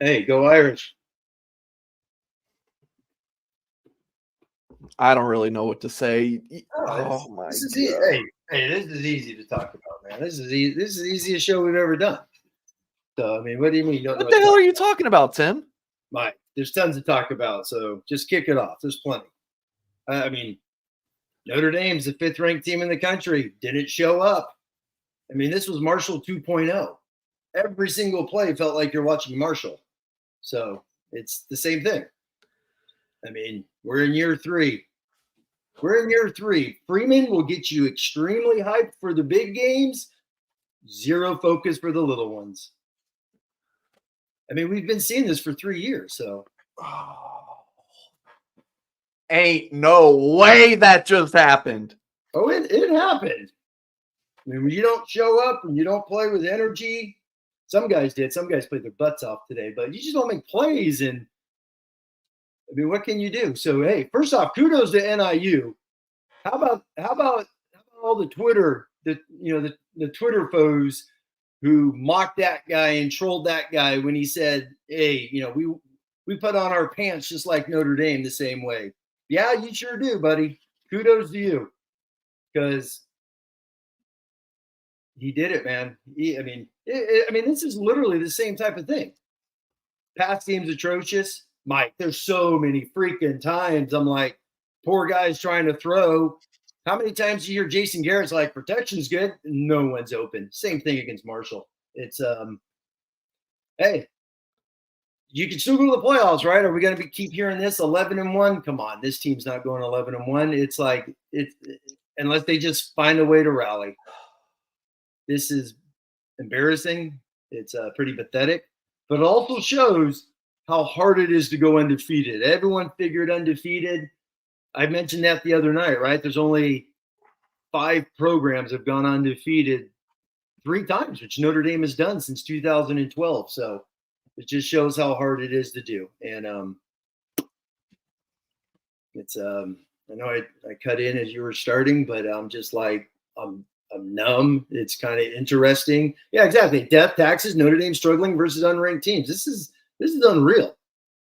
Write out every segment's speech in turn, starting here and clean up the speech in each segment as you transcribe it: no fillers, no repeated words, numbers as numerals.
Hey, go Irish. I don't really know what to say. Oh My this is God. hey, this is easy to talk about, man. This is the easiest show we've ever done. So I mean, what do you mean you don't know What the hell are you talking about, Tim? Mike, there's tons to talk about, so just kick it off. There's plenty. I mean, Notre Dame's the 5th ranked team in the country. Didn't show up. I mean, this was Marshall 2.0. Every single play felt like you're watching Marshall. So it's the same thing. I mean, we're in year 3. Freeman will get you extremely hyped for the big games, zero focus for the little ones. I mean, we've been seeing this for 3 years, so. Ain't no way that just happened. Oh, it happened. I mean, when you don't show up and you don't play with energy, some guys did. Some guys played their butts off today, but you just don't make plays. And I mean, what can you do? So, hey, first off, kudos to NIU. How about all the Twitter, the Twitter foes who mocked that guy and trolled that guy when he said, "Hey, we put on our pants just like Notre Dame the same way." Yeah, you sure do, buddy. Kudos to you, because he did it, man. I mean, this is literally the same type of thing. Pass game's atrocious. Mike, there's so many freaking times I'm like, poor guy's trying to throw. How many times do you hear Jason Garrett's like, protection's good? No one's open. Same thing against Marshall. It's, hey, you can still go to the playoffs, right? Are we going to keep hearing this 11-1? Come on, this team's not going 11-1. It's like, unless they just find a way to rally. This is embarrassing. It's pretty pathetic, but it also shows how hard it is to go undefeated. Everyone figured undefeated. I mentioned that the other night, right? There's only 5 programs have gone undefeated 3 times, which Notre Dame has done since 2012. So it just shows how hard it is to do. And it's I know I cut in as you were starting, but I'm just like I'm numb. It's kind of interesting. Yeah, exactly. Death, taxes, Notre Dame struggling versus unranked teams. This is unreal.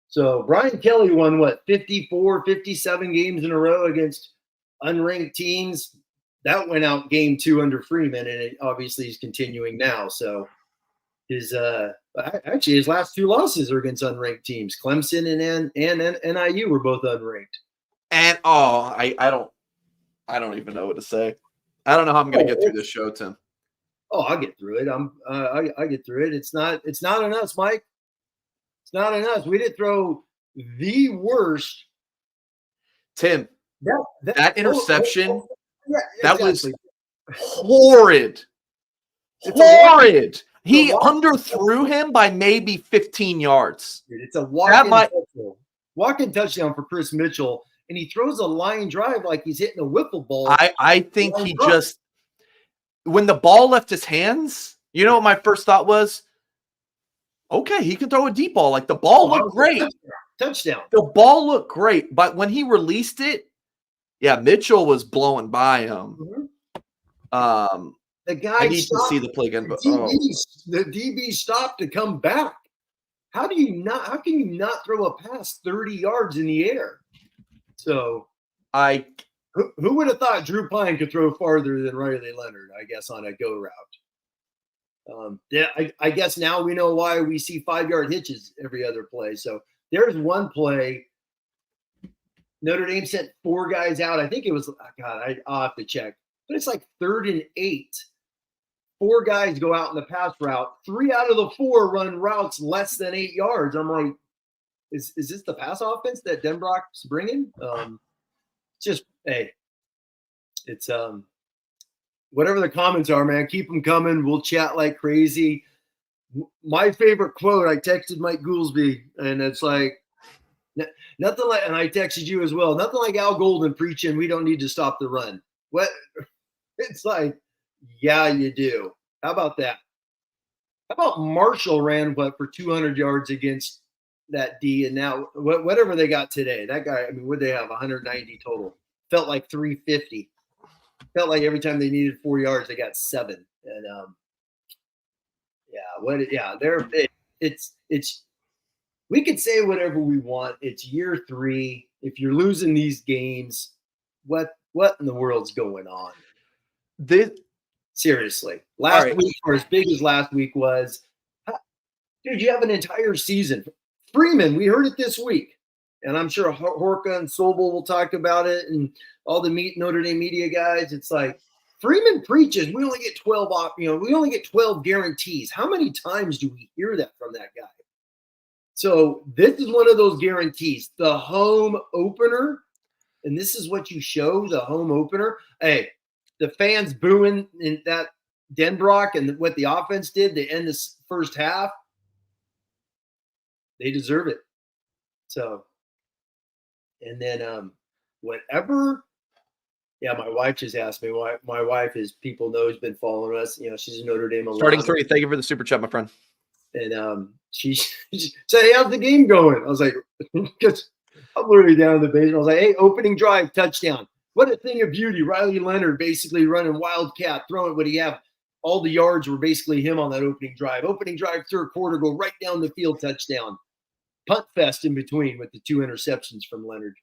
So Brian Kelly won what, 54, 57 games in a row against unranked teams. That went out game 2 under Freeman, and it obviously is continuing now. So his last 2 losses are against unranked teams. Clemson and NIU were both unranked. And I don't even know what to say. I don't know how I'm going to get through this show, Tim. Oh, I'll get through it. I get through it. It's not on us, Mike. It's not on us. We didn't throw the worst. Tim, that interception, yeah, that exactly. was horrid. Horrid. He underthrew him by maybe 15 yards. Dude, it's a walk-in touchdown for Chris Mitchell, and he throws a line drive like he's hitting a wiffle ball. I think he just, when the ball left his hands, you know what my first thought was? Okay, he can throw a deep ball. Like, the ball looked great. Touchdown. The ball looked great, but when he released it, yeah, Mitchell was blowing by him. Mm-hmm. The guy I need to see the play again, but the DB stopped to come back. How can you not throw a pass 30 yards in the air? So who would have thought Drew Pine could throw farther than Riley Leonard, I guess, on a go route. I guess now we know why we see 5-yard hitches every other play. So there's one play. Notre Dame sent 4 guys out. I think it was, I'll have to check. But it's like 3rd and 8. 4 guys go out in the pass route. 3 out of the 4 run routes less than 8 yards. I'm like, is this the pass offense that Denbrock's bringing? Just, hey, it's whatever the comments are, man, keep them coming. We'll chat like crazy. My favorite quote, I texted Mike Goolsby, and it's like, nothing like, and I texted you as well, nothing like Al Golden preaching, we don't need to stop the run. What? It's like, yeah, you do. How about that? How about Marshall ran for 200 yards against that D, and now whatever they got today, that guy, I mean, would they have 190 total? Felt like 350. Felt like every time they needed 4 yards, they got 7. And it's we could say whatever we want. It's year 3. If you're losing these games, what in the world's going on? Seriously. Last week, or as big as last week was, dude, you have an entire season. Freeman, we heard it this week. And I'm sure Horka and Sobel will talk about it, and all the Notre Dame media guys. It's like Freeman preaches, we only get 12 we only get 12 guarantees. How many times do we hear that from that guy? So this is one of those guarantees. The home opener, and this is what you show, the home opener. Hey, the fans booing in that Denbrock and what the offense did to end this first half, they deserve it. So, and then whatever. Yeah, my wife just asked me. My wife, as people know, has been following us. She's a Notre Dame alum. Starting 3. Thank you for the super chat, my friend. And she said, "Hey, how's the game going?" I was like, "Because I'm literally down in the basement." I was like, "Hey, opening drive, touchdown! What a thing of beauty!" Riley Leonard basically running wildcat, throwing what he have. All the yards were basically him on that opening drive. Opening drive, third quarter, go right down the field, touchdown. Punt fest in between with the 2 interceptions from Leonard.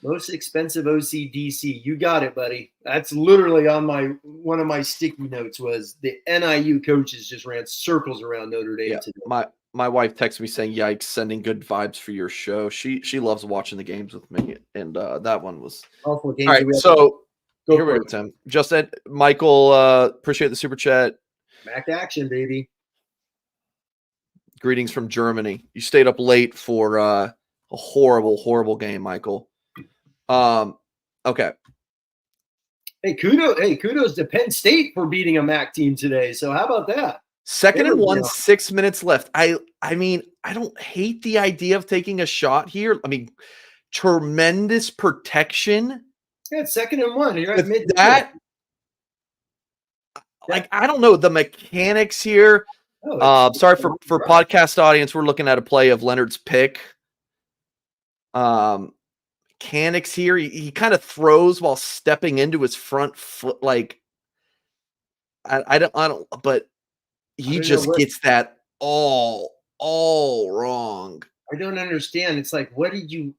Most expensive OCDC. You got it, buddy. That's literally on one of my sticky notes was the NIU coaches just ran circles around Notre Dame today. My wife texted me saying, "Yikes, sending good vibes for your show." She loves watching the games with me, and that one was awful. All right, so here we go, Tim. Just said, Michael, appreciate the super chat. Mac action, baby. Greetings from Germany. You stayed up late for a horrible game, Michael. Okay. Hey, kudos to Penn State for beating a MAC team today. So how about that? 2nd and 1, 6 minutes left. I mean, I don't hate the idea of taking a shot here. I mean, tremendous protection. Yeah, it's 2nd and 1. You're at mid that. Like, I don't know the mechanics here. Sorry for podcast audience. We're looking at a play of Leonard's pick. Mechanics here. He kind of throws while stepping into his front foot. Like, I don't. But he just gets that all wrong. I don't understand. It's like, were you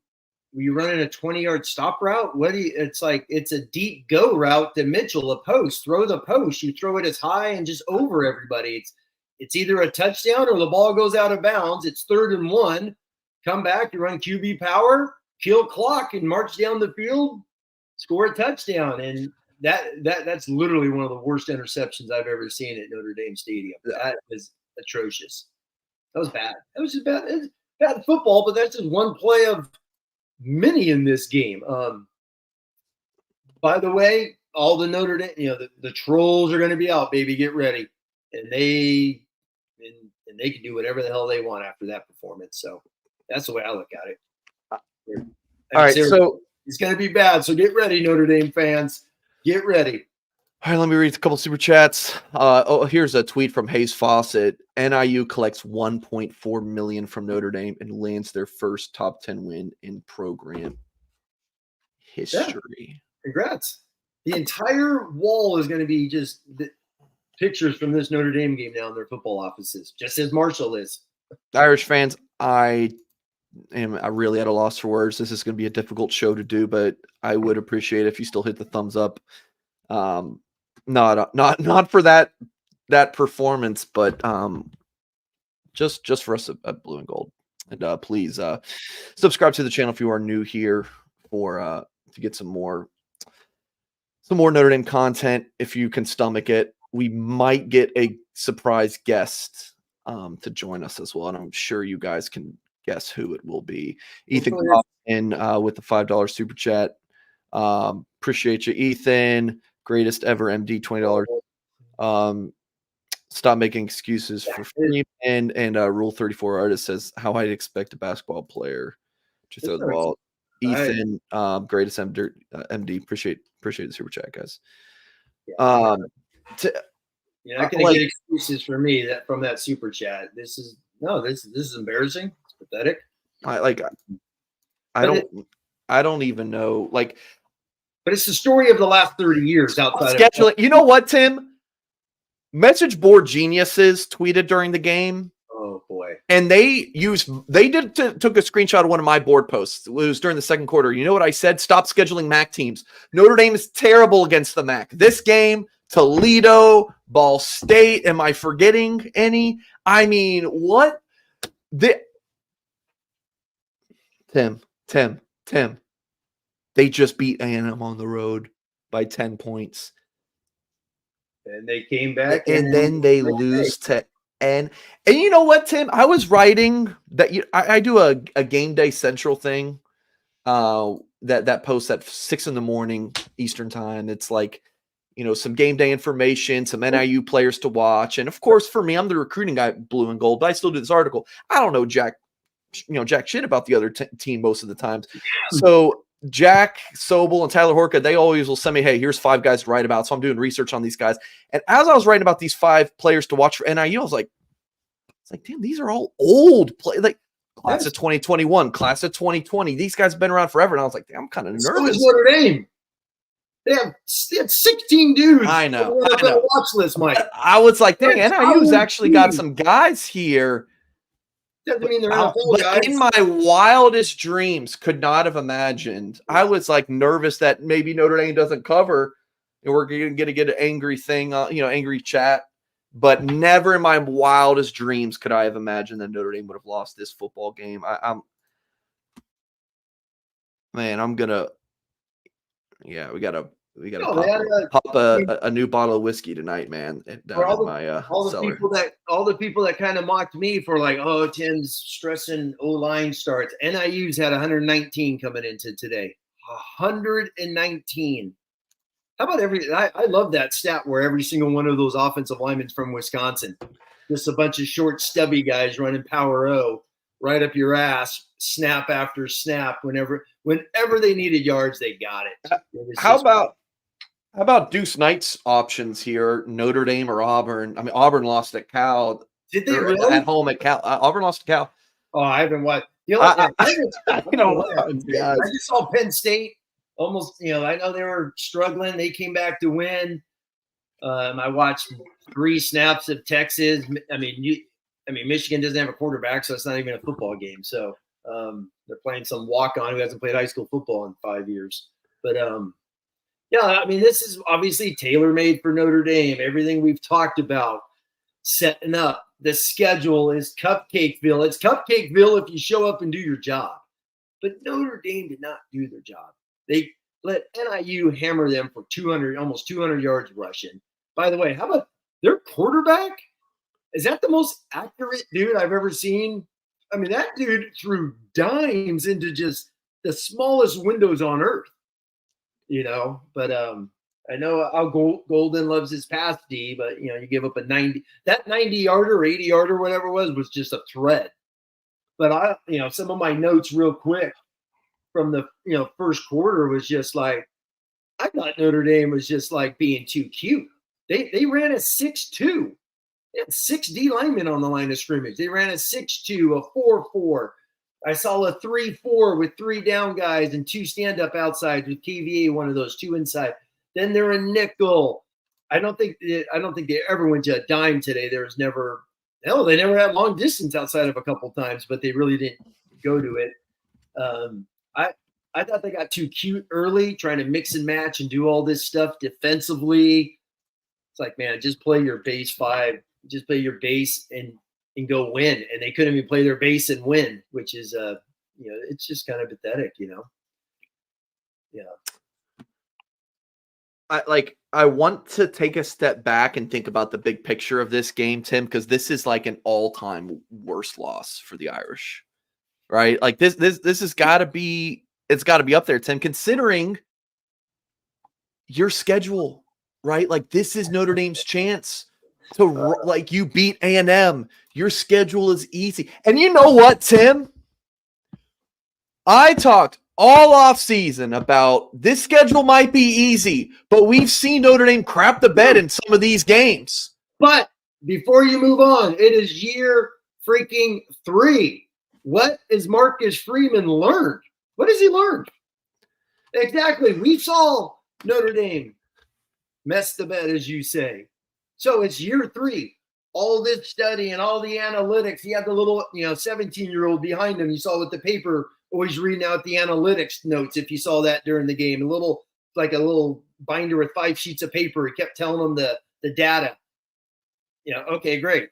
running a 20-yard stop route? It's like it's a deep go route to Mitchell, a post. Throw the post. You throw it as high and just over everybody. It's either a touchdown or the ball goes out of bounds. It's 3rd and 1. Come back, you run QB power, kill clock, and march down the field, score a touchdown. And that's literally one of the worst interceptions I've ever seen at Notre Dame Stadium. That was atrocious. That was bad. That was just bad. It was bad football, but that's just one play of many in this game. By the way, all the Notre Dame, the trolls are going to be out, baby. Get ready, and they can do whatever the hell they want after that performance. So that's the way I look at it. All right, so it's going to be bad. So get ready, Notre Dame fans. Get ready. All right, let me read a couple super chats. Here's a tweet from Hayes Fawcett. NIU collects $1.4 million from Notre Dame and lands their first top 10 win in program history. Yeah. Congrats. The entire wall is going to be just pictures from this Notre Dame game now in their football offices, just as Marshall is. Irish fans, I really at a loss for words. This is going to be a difficult show to do, but I would appreciate if you still hit the thumbs up. Not for that performance, but just for us at Blue and Gold. And please subscribe to the channel if you are new here to get some more Notre Dame content if you can stomach it. We might get a surprise guest to join us as well, and I'm sure you guys can guess who it will be. Ethan in with the $5 super chat. Appreciate you, Ethan. Greatest ever MD, $20. Stop making excuses for free. And Rule 34 artist says how I'd expect a basketball player to throw the ball. Ethan, greatest MD. Appreciate the super chat, guys. You're not going to get excuses for me from that super chat. This is embarrassing. It's pathetic. I don't even know. Like, but it's the story of the last 30 years outside scheduling. You know what, Tim? Message board geniuses tweeted during the game. Oh, boy. And they took a screenshot of one of my board posts. It was during the second quarter. You know what I said? Stop scheduling MAC teams. Notre Dame is terrible against the MAC. This game, Toledo, Ball State. Am I forgetting any? I mean, what? Tim. They just beat A&M on the road by 10 points. And they came back. And then they lose to and you know what, Tim? I was writing that I do a Game Day Central thing that posts at 6 a.m. Eastern time. It's like, some game day information, some NIU players to watch. And of course, for me, I'm the recruiting guy, blue and gold, but I still do this article. I don't know jack shit about the other team most of the times. So Jack Sobel and Tyler Horka, they always will send me, hey, here's 5 guys to write about. So I'm doing research on these guys. And as I was writing about these 5 players to watch for NIU, I was like, damn, these are all old players. Like class of 2021, class of 2020. These guys have been around forever. And I was like, damn, I'm kind of nervous. So is Notre Dame. They have 16 dudes. I know. On the watch list, Mike. I was like, dang, NIU's actually got some guys here. Doesn't mean they're NFL guys. In my wildest dreams, could not have imagined. I was like nervous that maybe Notre Dame doesn't cover, and we're going to get an angry thing, angry chat. But never in my wildest dreams could I have imagined that Notre Dame would have lost this football game. We gotta pop a new bottle of whiskey tonight, man. All the people that kind of mocked me for like, oh, Tim's stressing O-line starts. NIU's had 119 coming into today. 119. How about I love that stat where every single one of those offensive linemen from Wisconsin, just a bunch of short, stubby guys running power O right up your ass, snap after snap. Whenever they needed yards, they got it. How about Deuce Knight's options here? Notre Dame or Auburn? I mean, Auburn lost at Cal. Did they really? At home at Cal? Auburn lost to Cal. Oh, I haven't watched. I just saw Penn State almost. I know they were struggling. They came back to win. I watched 3 snaps of Texas. I mean, Michigan doesn't have a quarterback, so it's not even a football game. So they're playing some walk-on who hasn't played high school football in 5 years. But this is obviously tailor-made for Notre Dame. Everything we've talked about, setting up. The schedule is Cupcakeville. It's Cupcakeville if you show up and do your job. But Notre Dame did not do their job. They let NIU hammer them for almost 200 yards rushing. By the way, how about their quarterback? Is that the most accurate dude I've ever seen? I mean, that dude threw dimes into just the smallest windows on earth. But I know Al Golden loves his pass D, but you give up a 90-yarder or 80-yarder, whatever it was just a threat. But some of my notes real quick from the first quarter was just like, I thought Notre Dame was just like being too cute. They ran a 6-2. They had 6 D linemen on the line of scrimmage. They ran a 6-2, a 4-4. I saw a 3-4 with 3 down guys and 2 stand-up outsides with KVA, one of those 2 inside. Then they're a nickel. I don't think they ever went to a dime today. They never had long distance outside of a couple times, but they really didn't go to it. I thought they got too cute early, trying to mix and match and do all this stuff defensively. It's like, man, just play your base 5. Just play your base and go win. And they couldn't even play their base and win, which is, it's just kind of pathetic, Yeah. I want to take a step back and think about the big picture of this game, Tim, because this is like an all-time worst loss for the Irish, right? Like this has got to be, it's got to be up there, Tim, considering your schedule, right? Like this is Notre Dame's chance to you beat A&M. Your schedule is easy. And you know what, Tim? I talked all off season about this schedule might be easy, but we've seen Notre Dame crap the bed in some of these games. But before you move on, it is year freaking 3. What has Marcus Freeman learned? What has he learned? Exactly. We saw Notre Dame mess the bed, as you say. So it's year 3. all this study and all the analytics. He had the little, 17-year-old behind him. You saw with the paper always reading out the analytics notes. If you saw that during the game, like a little binder with 5 sheets of paper. He kept telling them the data. Okay, great.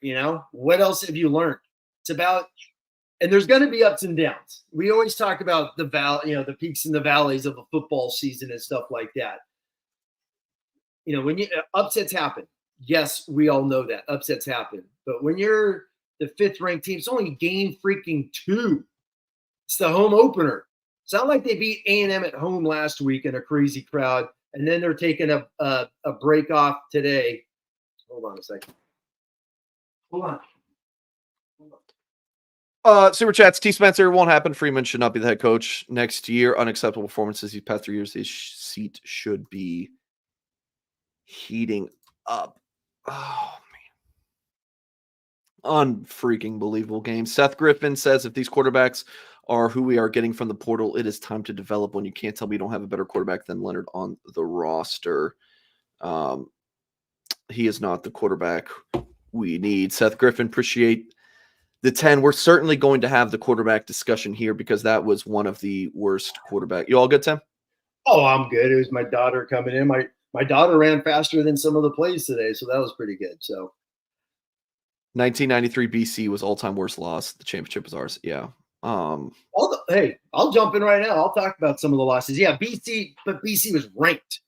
What else have you learned? It's about, and there's going to be ups and downs. We always talk about the peaks and the valleys of a football season and stuff like that. When upsets happen. Yes, we all know that upsets happen. But when you're the 5th ranked team, it's only game freaking 2. It's the home opener. It's not like they beat A&M at home last week in a crazy crowd, and then they're taking a break off today. Hold on a second. Hold on. Super chats. T. Spencer, won't happen. Freeman should not be the head coach next year. Unacceptable performances these past 3 years. His seat should be heating up. Oh man, unfreaking believable game. Seth Griffin says if these quarterbacks are who we are getting from the portal, it is time to develop one. You can't tell me you don't have a better quarterback than Leonard on the roster. He is not the quarterback we need. Seth Griffin, appreciate the 10. We're certainly going to have the quarterback discussion here because that was one of the worst quarterback. You all good, Tim? Oh, I'm good. It was my daughter coming in. My daughter ran faster than some of the plays today, so that was pretty good. So 1993 BC was all-time worst loss. The championship was ours. Yeah. Hey, I'll jump in right now. I'll talk about some of the losses. Yeah, BC, but BC was ranked,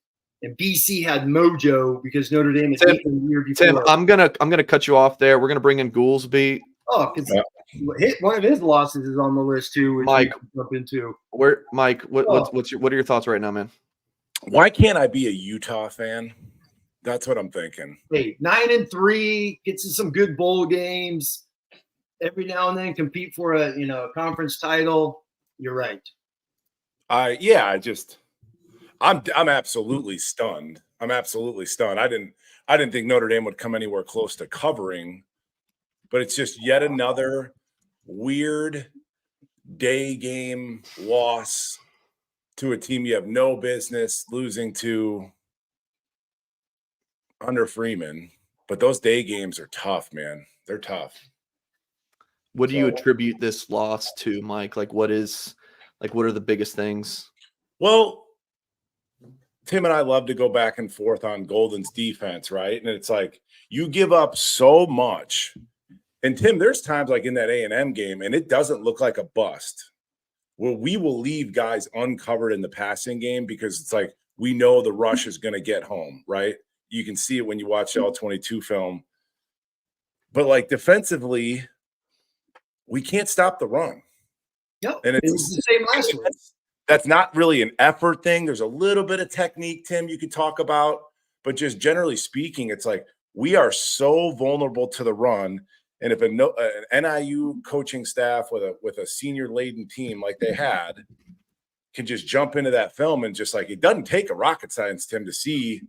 and BC had mojo because Notre Dame had beaten the year before. Tim, I'm gonna cut you off there. We're gonna bring in Goolsby. Oh, because one of his losses is on the list too. Which Mike, jump into Mike, what are your thoughts right now, man? Why can't I be a Utah fan? That's what I'm thinking. Hey, 9-3, gets in some good bowl games. Every now and then compete for a conference title. You're right. I'm absolutely stunned. I'm absolutely stunned. I didn't think Notre Dame would come anywhere close to covering, but it's just yet another weird day game loss to a team you have no business losing to under Freeman. But those day games are tough, man. They're tough. What do you attribute this loss to, Mike? What are the biggest things? Well, Tim and I love to go back and forth on Golden's defense, right? And it's like you give up so much. And Tim, there's times like in that A&M game, and it doesn't look like a bust, where we will leave guys uncovered in the passing game because it's like we know the rush is going to get home, right? You can see it when you watch the All-22 film. But defensively, we can't stop the run. No, and it was the same last week. That's not really an effort thing. There's a little bit of technique, Tim, you could talk about. But just generally speaking, it's like we are so vulnerable to the run. And if an NIU coaching staff with a senior-laden team like they had can just jump into that film and just it doesn't take a rocket science, Tim, to see.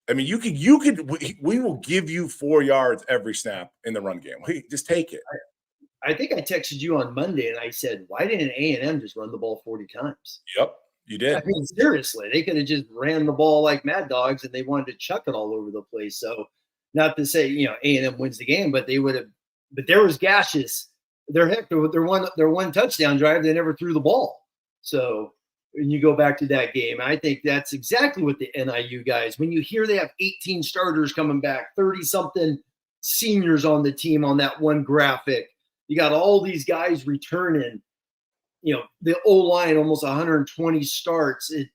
I mean, we will give you 4 yards every snap in the run game. Just take it. I think I texted you on Monday and I said, why didn't A&M just run the ball 40 times? Yep, you did. I mean, seriously, they could have just ran the ball like mad dogs and they wanted to chuck it all over the place. So not to say, A&M wins the game, but they would have, but there was gashes. Their one touchdown drive, they never threw the ball. So when you go back to that game, I think that's exactly what the NIU guys, when you hear they have 18 starters coming back, 30-something seniors on the team on that one graphic, you got all these guys returning, the O-line almost 120 starts. It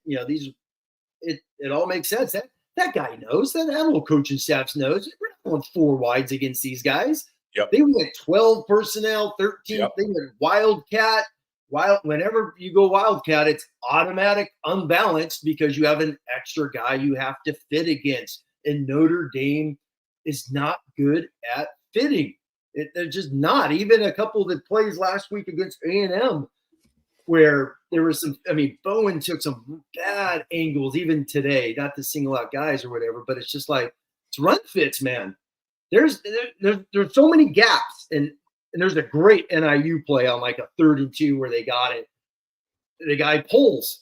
all makes sense. That guy knows. That little coaching staff knows. We're not going 4 wides against these guys. Yep. They went 12 personnel, 13. Yep. They went Wildcat. Whenever you go Wildcat, it's automatic unbalanced because you have an extra guy you have to fit against. And Notre Dame is not good at fitting. They're just not. Even a couple of the plays last week against A&M where there was some – Bowen took some bad angles even today, not to single out guys or whatever, but it's just it's run fits, man. There's so many gaps, and there's a great NIU play on a 3rd and 2 where they got it. The guy pulls.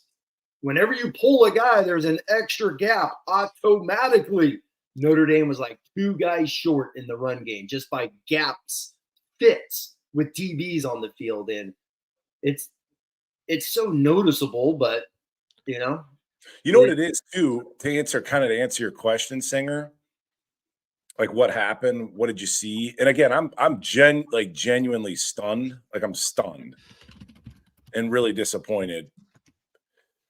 Whenever you pull a guy, there's an extra gap automatically. Notre Dame was like 2 guys short in the run game just by gaps, fits with DBs on the field. And it's so noticeable, but you know what it is too, to answer your question, Singer. Like, what happened? What did you see? And again, I'm genuinely stunned. Like, I'm stunned and really disappointed.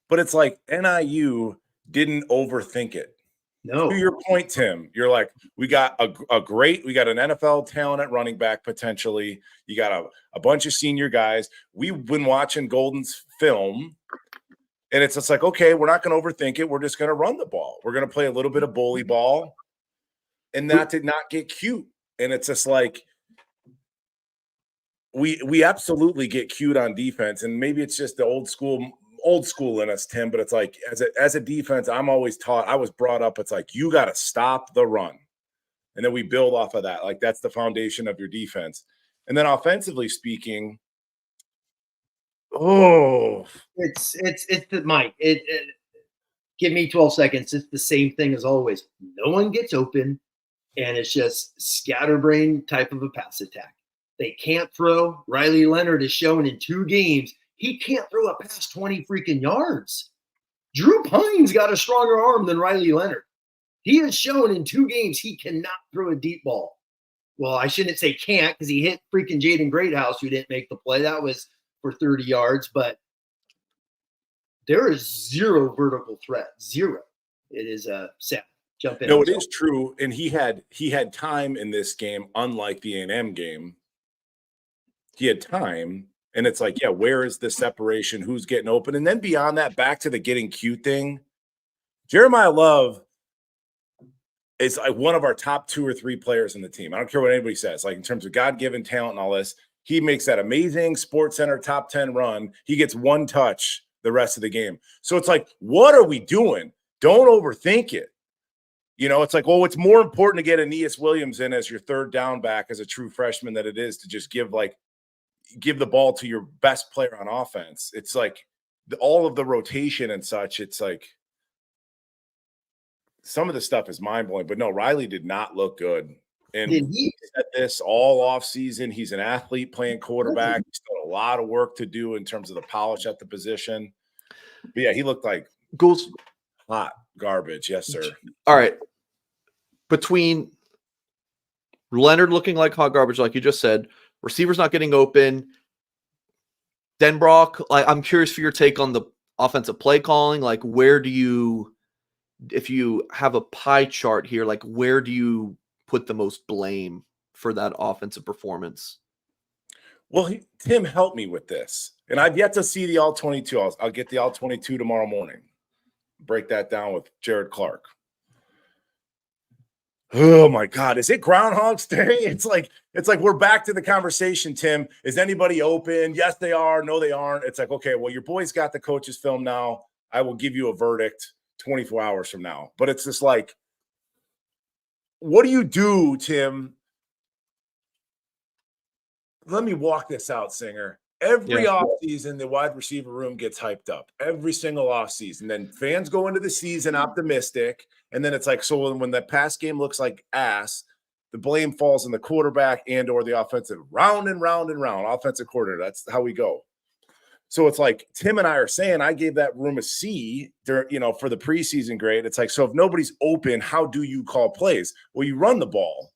But it's like NIU didn't overthink it. No. To your point, Tim, you're like, we got we got an NFL talent at running back potentially. You got a bunch of senior guys. We've been watching Golden's film, and it's just like, okay, we're not going to overthink it. We're just going to run the ball. We're going to play a little bit of bully ball, and that did not get cute. And it's just like, we absolutely get cute on defense, and maybe it's just the old school in us, Tim, but it's like as a defense, I'm always taught, I was brought up, it's like you got to stop the run. And then we build off of that. Like, that's the foundation of your defense. And then offensively speaking, it's the Mike. Give me 12 seconds. It's the same thing as always. No one gets open, and it's just scatterbrain type of a pass attack. They can't throw. Riley Leonard has shown in 2 games he can't throw a pass 20 freaking yards. Drew Pine's got a stronger arm than Riley Leonard. He has shown in 2 games he cannot throw a deep ball. Well, I shouldn't say can't, because he hit freaking Jaden Greathouse, who didn't make the play. That was for 30 yards, but there is 0 vertical threat. 0. It is sad. Jump in. No, it is true. And he had time in this game, unlike the A&M game. He had time. And it's like, yeah, where is the separation? Who's getting open? And then beyond that, back to the getting cute thing. Jeremiah Love is like one of our top 2 or 3 players in the team. I don't care what anybody says. Like, in terms of God-given talent and all this, he makes that amazing Sports Center top 10 run. He gets 1 touch the rest of the game. So it's like, what are we doing? Don't overthink it. It's like, well, it's more important to get Aeneas Williams in as your 3rd down back as a true freshman than it is to just give the ball to your best player on offense. It's like all of the rotation and such. It's like some of the stuff is mind blowing, but no, Riley did not look good. And he said this all off season. He's an athlete playing quarterback. He's still a lot of work to do in terms of the polish at the position. But yeah, he looked like hot garbage. Yes, sir. All right. Between Leonard looking like hot garbage, like you just said, receivers not getting open, Denbrock, like, I'm curious for your take on the offensive play calling. Like, where do you, if you have a pie chart here, like, where do you put the most blame for that offensive performance? Well, Tim helped me with this, and I've yet to see the all-22. I'll get the all-22 tomorrow morning. Break that down with Jared Clark. Oh my God, is it Groundhog's Day? It's like we're back to the conversation, Tim. Is anybody open? Yes, they are. No, they aren't. It's like, okay, well, your boy's got the coach's film now. I will give you a verdict 24 hours from now. But it's just like, what do you do, Tim? Let me walk this out, Singer. Every offseason, the wide receiver room gets hyped up. Every single offseason. Then fans go into the season optimistic. And then it's like, so when the pass game looks like ass, the blame falls on the quarterback and or the offensive. Round and round and round. Offensive coordinator. That's how we go. So it's like Tim and I are saying, I gave that room a C for the preseason grade. It's like, so if nobody's open, how do you call plays? Well, you run the ball.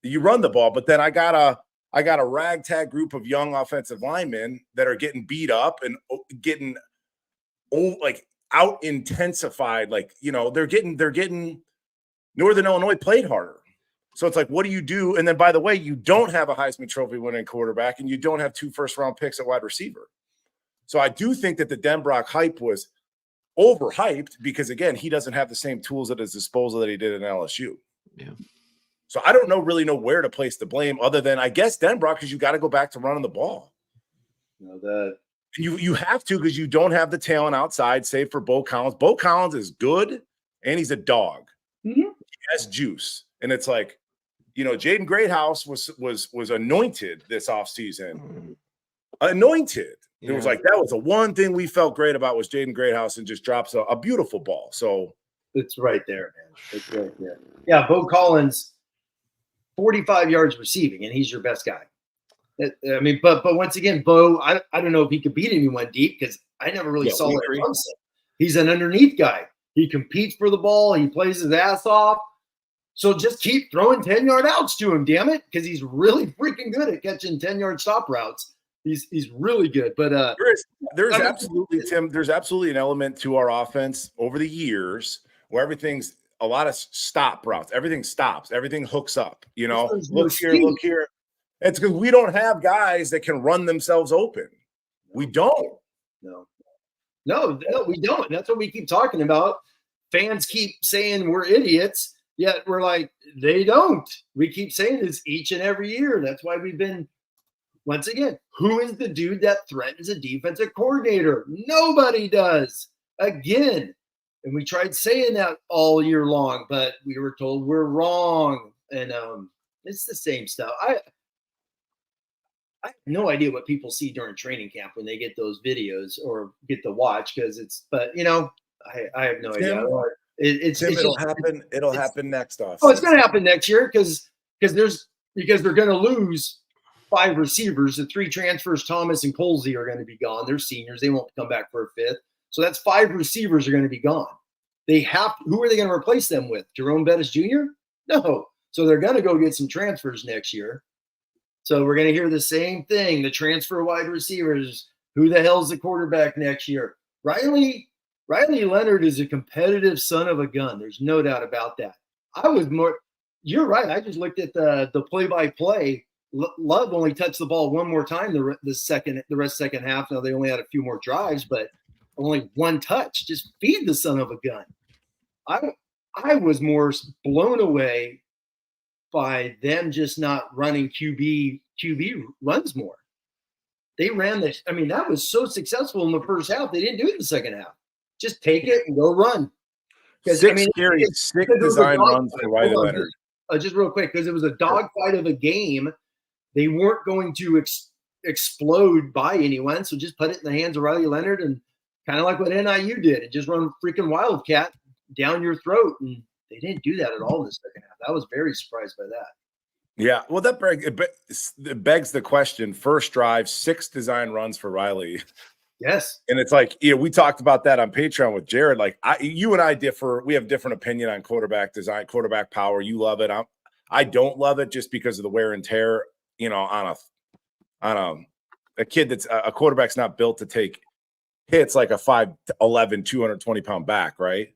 But then I got a ragtag group of young offensive linemen that are getting beat up and getting out intensified. They're getting Northern Illinois played harder. So it's like, what do you do? And then, by the way, you don't have a Heisman Trophy winning quarterback and you don't have 2 first-round picks at wide receiver. So I do think that the Denbrock hype was overhyped because, again, he doesn't have the same tools at his disposal that he did in LSU. Yeah. So I don't really know where to place the blame other than, I guess, Denbrock, because you got to go back to running the ball. You have to, because you don't have the talent outside, save for Bo Collins. Bo Collins is good, and he's a dog. Mm-hmm. He has juice. And it's like, Jaden Greathouse was anointed this offseason. Anointed. Yeah. It was like, that was the one thing we felt great about was Jaden Greathouse, and just drops a beautiful ball. So It's right there, man. It's right there. Yeah, Bo Collins, 45 yards receiving, and he's your best guy. I mean, but once again, Bo, I don't know if he could beat anyone deep because I never really saw it from him. He's an underneath guy. He competes for the ball. He plays his ass off. So just keep throwing 10-yard outs to him, damn it, because he's really freaking good at catching 10-yard stop routes. He's really good. But there's absolutely, Tim, there's absolutely an element to our offense over the years where everything's a lot of stop routes. Everything stops. Everything hooks up. You know, look here. It's because we don't have guys that can run themselves open. We don't. No, we don't. That's what we keep talking about. Fans keep saying we're idiots, yet we're like, they don't. We keep saying this each and every year. That's why we've been, once again, who is the dude that threatens a defensive coordinator? Nobody does. Again. And we tried saying that all year long, but we were told we're wrong. And it's the same stuff. I have no idea what people see during training camp when they get those videos or get to watch but I have no idea. It'll happen next off. Oh, it's going to happen next year because they're going to lose 5 receivers. The 3 transfers, Thomas and Colsey, are going to be gone. They're seniors. They won't come back for a 5th. So that's 5 receivers are going to be gone. Who are they going to replace them with? Jerome Bettis Jr.? No. So they're going to go get some transfers next year. So we're going to hear the same thing. The transfer wide receivers. Who the hell's the quarterback next year? Riley Leonard is a competitive son of a gun. There's no doubt about that. You're right. I just looked at the play-by-play. Love only touched the ball one more time the rest second half. Now they only had a few more drives, but only 1 touch. Just feed the son of a gun. I was more blown away by them just not running QB runs more. They ran this. I mean, that was so successful in the first half. They didn't do it in the second half. Just take it and go run. Six design runs for Riley Leonard. Just real quick, because it was a dogfight of a game. They weren't going to explode by anyone, so just put it in the hands of Riley Leonard and kind of like what NIU did, and just run freaking Wildcat down your throat. And they didn't do that at all in the second half. I was very surprised by that. Yeah, well, it begs the question. First drive, 6 design runs for Riley. Yes. And it's like, we talked about that on Patreon with Jared. Like, you and I differ. We have different opinion on quarterback design, quarterback power. You love it. I don't love it just because of the wear and tear, on a kid that's a quarterback's not built to take hits like a 5'11", 220-pound back, right?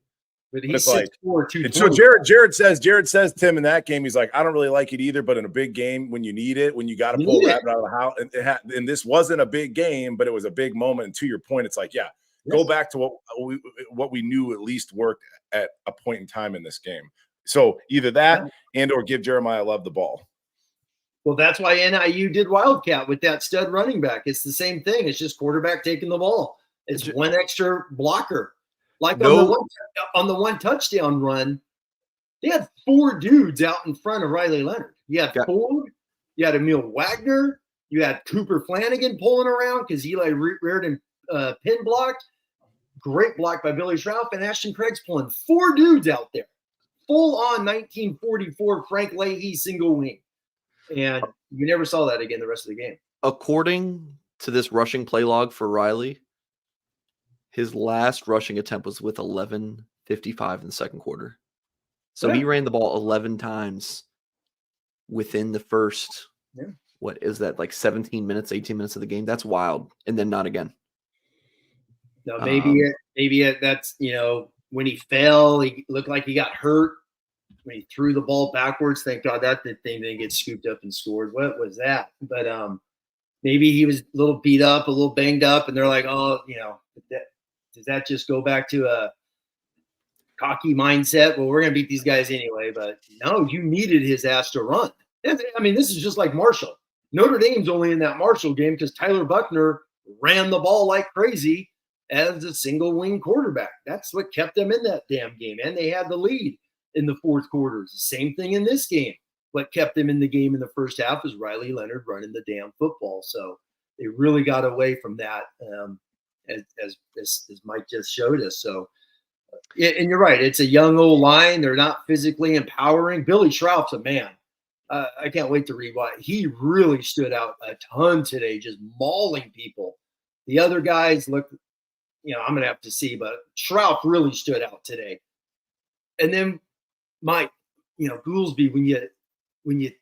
But he's 6'4", 220. So Jared says, Tim, in that game, he's like, I don't really like it either, but in a big game, when you need it, when you got to pull rabbit out of the house, and this wasn't a big game, but it was a big moment. And to your point, it's like, go back to what we knew at least worked at a point in time in this game. So either that or give Jeremiah Love the ball. Well, that's why NIU did Wildcat with that stud running back. It's the same thing. It's just quarterback taking the ball. It's one extra blocker. Like on the one touchdown run, they had 4 dudes out in front of Riley Leonard. You had Ford, you had Emil Wagner, you had Cooper Flanagan pulling around because Eli Reardon pin blocked. Great block by Billy Schrauff, and Ashton Craig's pulling 4 dudes out there. Full on 1944 Frank Leahy single wing. And you never saw that again the rest of the game. According to this rushing play log for Riley, his last rushing attempt was with 11:55 in the second quarter. So he ran the ball 11 times within the first, what is that, like 17 minutes, 18 minutes of the game? That's wild. And then not again. No, maybe that's, when he fell, he looked like he got hurt. When he threw the ball backwards, thank God that thing didn't get scooped up and scored. What was that? But maybe he was a little beat up, a little banged up, and they're like, does that just go back to a cocky mindset? Well, we're going to beat these guys anyway. But no, you needed his ass to run. I mean, this is just like Marshall. Notre Dame's only in that Marshall game because Tyler Buckner ran the ball like crazy as a single wing quarterback. That's what kept them in that damn game. And they had the lead in the fourth quarter. The same thing in this game. What kept them in the game in the first half was Riley Leonard running the damn football. So they really got away from that, as Mike just showed us. So Yeah, and you're right. It's a young old line. They're not physically empowering. Billy Schraub's a man. I can't wait to read why. He really stood out a ton today, just mauling people. The other guys look, I'm going to have to see, but Schraub really stood out today. And then Goolsby, when you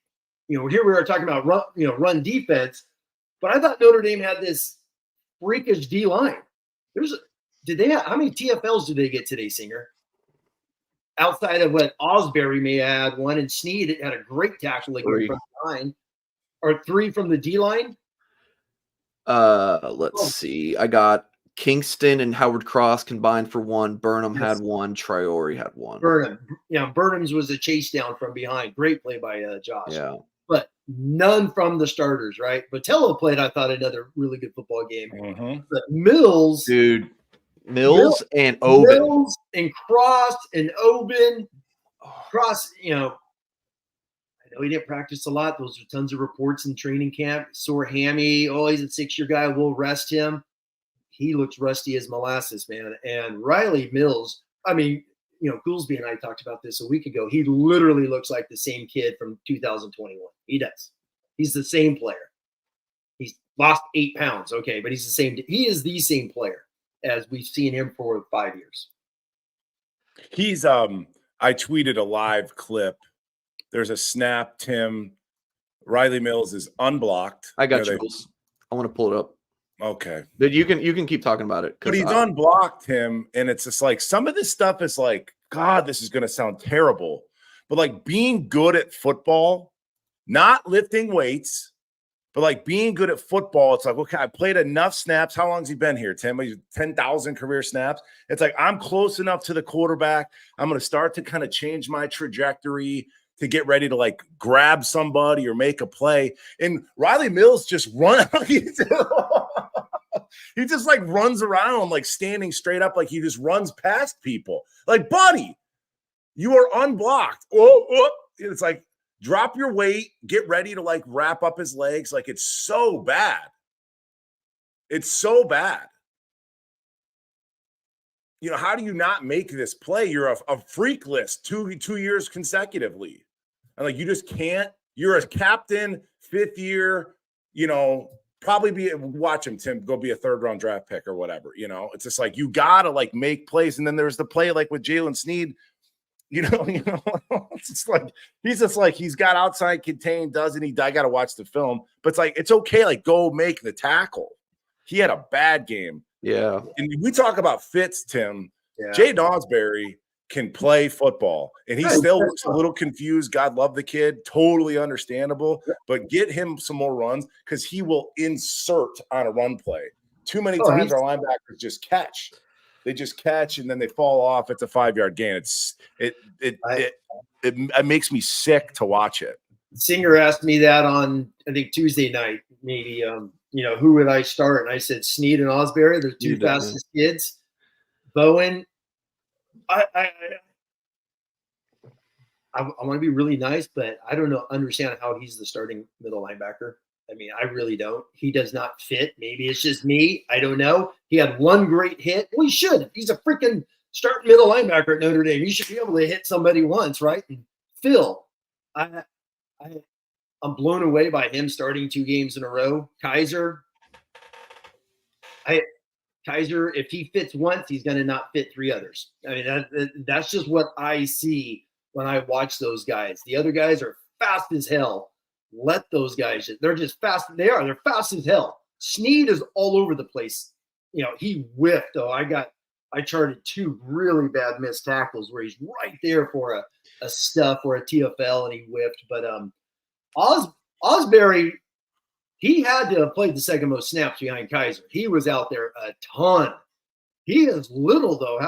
here we are talking about run defense, but I thought Notre Dame had this freakish D line. How many TFLs did they get today, Singer? Outside of what Osbury may have had one, and Snead had a great tackle again from behind, or 3 from the D line. Let's see. I got Kingston and Howard Cross combined for 1. Burnham had 1. Traore had 1. Burnham's was a chase down from behind. Great play by Josh. Yeah. But none from the starters, right? Botello played, I thought, another really good football game. Mm-hmm. But Mills and Oben. Mills and Cross and Oben. Cross, I know he didn't practice a lot. Those are tons of reports in training camp. Sore hammy. Oh, he's a 6-year guy. We'll rest him. He looks rusty as molasses, man. And Riley Mills, Goolsby and I talked about this a week ago. He literally looks like the same kid from 2021. He does. He's the same player. He's lost 8 pounds. Okay, but he's the same. He is the same player as we've seen him for 5 years. He's I tweeted a live clip. There's a snap, Tim. Riley Mills is unblocked. I got you. I want to pull it up. Okay. But you can keep talking about it. But he's unblocked him, and it's just like some of this stuff is like, God, this is going to sound terrible. But like being good at football, not lifting weights, but like being good at football, it's like, okay, I played enough snaps. How long has he been here, Tim? He's 10,000 career snaps. It's like I'm close enough to the quarterback. I'm going to start to kind of change my trajectory to get ready to like grab somebody or make a play. And Riley Mills just he just like runs around like standing straight up, like he just runs past people. Like, buddy, you are unblocked. Oh. It's like, drop your weight, get ready to like wrap up his legs. Like, it's so bad. It's so bad. How do you not make this play? You're a freak list two years consecutively. And like, you just can't. You're a captain, 5th year, probably watch him, Tim, go be a 3rd-round draft pick or whatever. It's just like, you got to like make plays. And then there's the play like with Jalen Snead, it's just like, he's got outside contained, doesn't he? I got to watch the film, but it's like, it's okay. Like, go make the tackle. He had a bad game. Yeah. And we talk about fits, Tim. Yeah. Jay Dawsbury can play football, and he still looks a little confused. God love the kid. Totally understandable. But get him some more runs because he will insert on a run play. Too many times our linebackers just catch. They just catch, and then they fall off. It's a 5-yard gain. It makes me sick to watch it. Singer asked me that on, I think, Tuesday night, maybe, who would I start? And I said Snead and Osbury. They're 2 fastest kids. Bowen, I want to be really nice, but I don't understand how he's the starting middle linebacker. I really don't. He does not fit. Maybe it's just me. I don't know. He had 1 great hit. Well, he should. He's a freaking starting middle linebacker at Notre Dame. He should be able to hit somebody once, right? And Phil, I'm blown away by him starting 2 games in a row. Kaiser, if he fits once, he's going to not fit 3 others. That's just what I see when I watch those guys. The other guys are fast as hell. Let those guys, they're just fast. They're fast as hell. Snead is all over the place. He whiffed, though. I charted 2 really bad missed tackles where he's right there for a stuff or a TFL, and he whiffed. But Osbury, he had to have played the second most snaps behind Kaiser. He was out there a ton. He is little, though.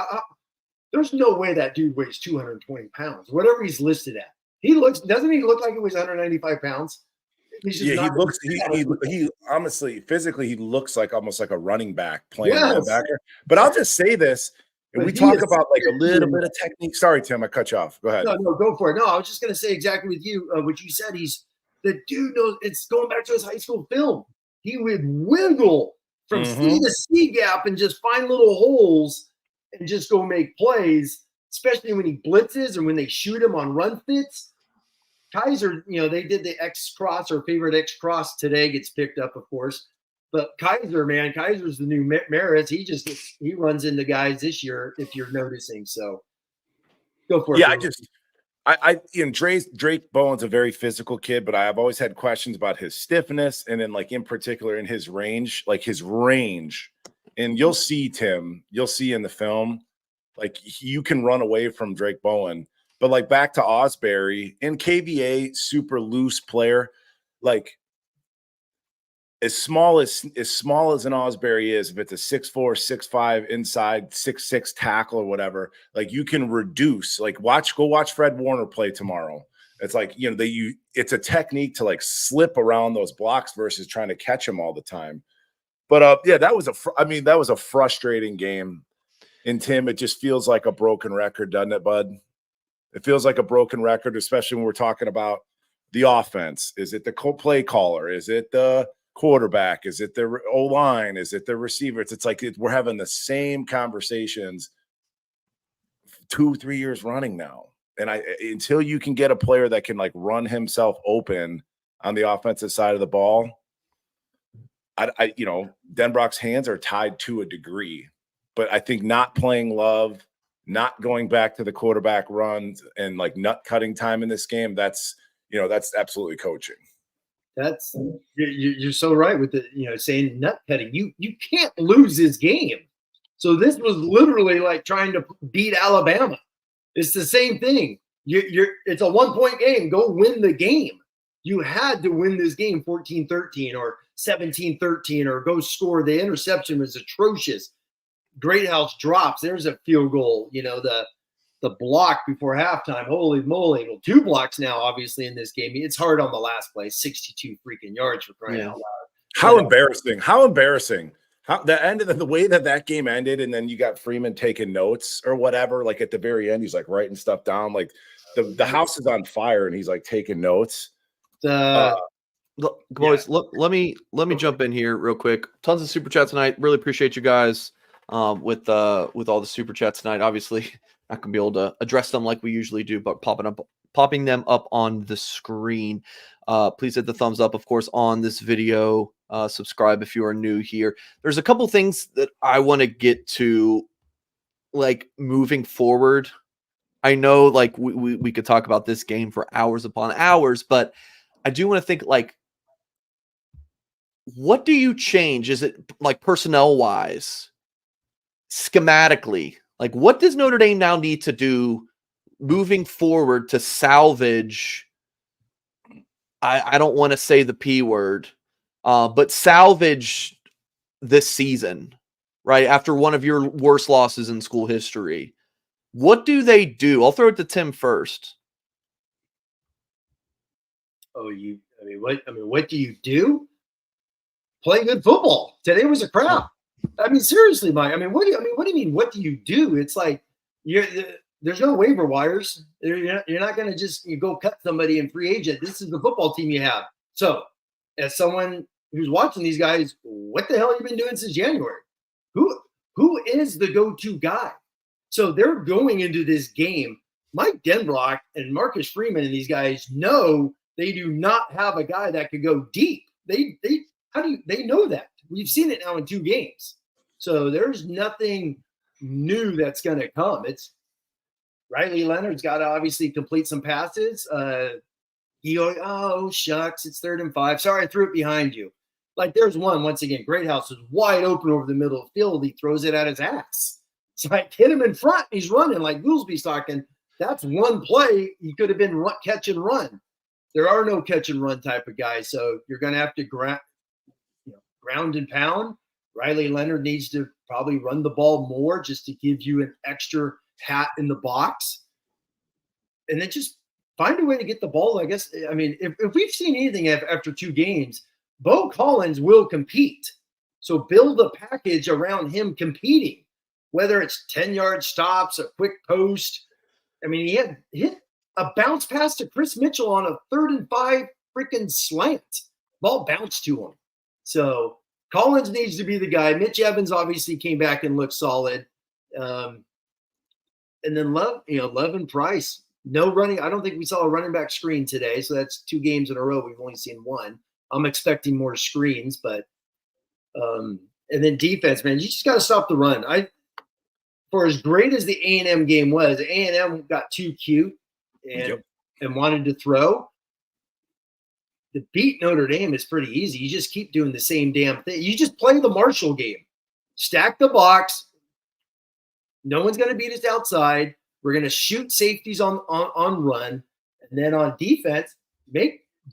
There's no way that dude weighs 220 pounds, whatever he's listed at. Doesn't he look like he weighs 195 pounds? He honestly, physically, he looks like almost like a running back playing linebacker. But I'll just say this, and we talk about like a little bit of technique. Sorry, Tim, I cut you off. Go ahead. No, go for it. No, I was just going to say exactly with you, what you said. The dude knows, it's going back to his high school film. He would wiggle from C to C gap and just find little holes and just go make plays, especially when he blitzes or when they shoot him on run fits. Kaiser, they did the X cross or favorite X cross today, gets picked up, of course. But Kaiser's the new Maris. He runs into guys this year, if you're noticing. So go for it. Yeah, Drake Bowen's a very physical kid, but I've always had questions about his stiffness, and then in particular in his range, And you'll see, Tim, in the film, you can run away from Drake Bowen. But back to Osbury and KVA, super loose player, as small as an Osbury is, if it's a 6'4", 6'5", inside 6'6" tackle or whatever, you can reduce. Go watch Fred Warner play tomorrow. It's it's a technique to slip around those blocks versus trying to catch them all the time. But yeah, that was a frustrating game. And Tim, it just feels like a broken record, doesn't it, bud? It feels like a broken record, especially when we're talking about the offense. Is it the play caller? Is it the quarterback? Is it the O-line? Is it the receiver? It's we're having the same conversations 2-3 years running now. And until you can get a player that can run himself open on the offensive side of the ball, Denbrock's hands are tied to a degree. But I think not playing Love, not going back to the quarterback runs and nut cutting time in this game, that's absolutely coaching. That's you're so right with the saying nut cutting. You can't lose this game. So this was literally trying to beat Alabama. It's the same thing. It's a 1-point game. Go win the game. You had to win this game 14-13 or 17-13 or go score. The interception was atrocious. Greathouse drops. There's a field goal. The block before halftime. Holy moly. Well, 2 blocks now, obviously, in this game. It's hard on the last play. 62 freaking yards for crying out loud. How embarrassing. How embarrassing. The way that game ended, and then you got Freeman taking notes or whatever. At the very end, he's writing stuff down. The house is on fire, and he's taking notes. Boys, let me jump in here real quick. Tons of super chats tonight. Really appreciate you guys with all the super chats tonight. Obviously, not gonna be able to address them like we usually do, but popping them up on the screen. Please hit the thumbs up, of course, on this video. Subscribe if you are new here. There's a couple things that I want to get to, moving forward. I know, we could talk about this game for hours upon hours, but I do want to think, what do you change? Is it personnel wise, schematically? What does Notre Dame now need to do moving forward to salvage? I don't want to say the P word, but salvage this season, right? After one of your worst losses in school history. What do they do? I'll throw it to Tim first. What do you do? Play good football. Today was a crap. Seriously, Mike. What do you mean? What do you do? It's there's no waiver wires. You're not going to just go cut somebody in free agent. This is the football team you have. So, as someone who's watching these guys, what the hell have you been doing since January? Who is the go-to guy? So they're going into this game. Mike Denbrock and Marcus Freeman and these guys know they do not have a guy that could go deep. They know that? We've seen it now in 2 games. So there's nothing new that's going to come. It's Riley Leonard's got to obviously complete some passes. Oh, shucks, it's 3rd and 5. Sorry, I threw it behind you. There's one, once again, Greathouse is wide open over the middle of the field. He throws it at his ass. It's hit him in front. He's running like Goolsby's talking. That's one play. He could have been catch and run. There are no catch and run type of guys. So you're going to have to ground and pound. Riley Leonard needs to probably run the ball more just to give you an extra hat in the box. And then just find a way to get the ball, I guess. If we've seen anything after 2 games, Bo Collins will compete. So build a package around him competing, whether it's 10-yard stops, a quick post. He had hit a bounce pass to Chris Mitchell on a 3rd and 5 freaking slant. Ball bounced to him. So Collins needs to be the guy. Mitch Evans obviously came back and looked solid. And then Love and Price, no running. I don't think we saw a running back screen today. So that's 2 games in a row. We've only seen 1. I'm expecting more screens, but and then defense, man, you just got to stop the run. For as great as the A&M game was, A&M got too cute and wanted to throw. To beat Notre Dame is pretty easy. You just keep doing the same damn thing. You just play the Marshall game. Stack the box. No one's going to beat us outside. We're going to shoot safeties on run. And then on defense,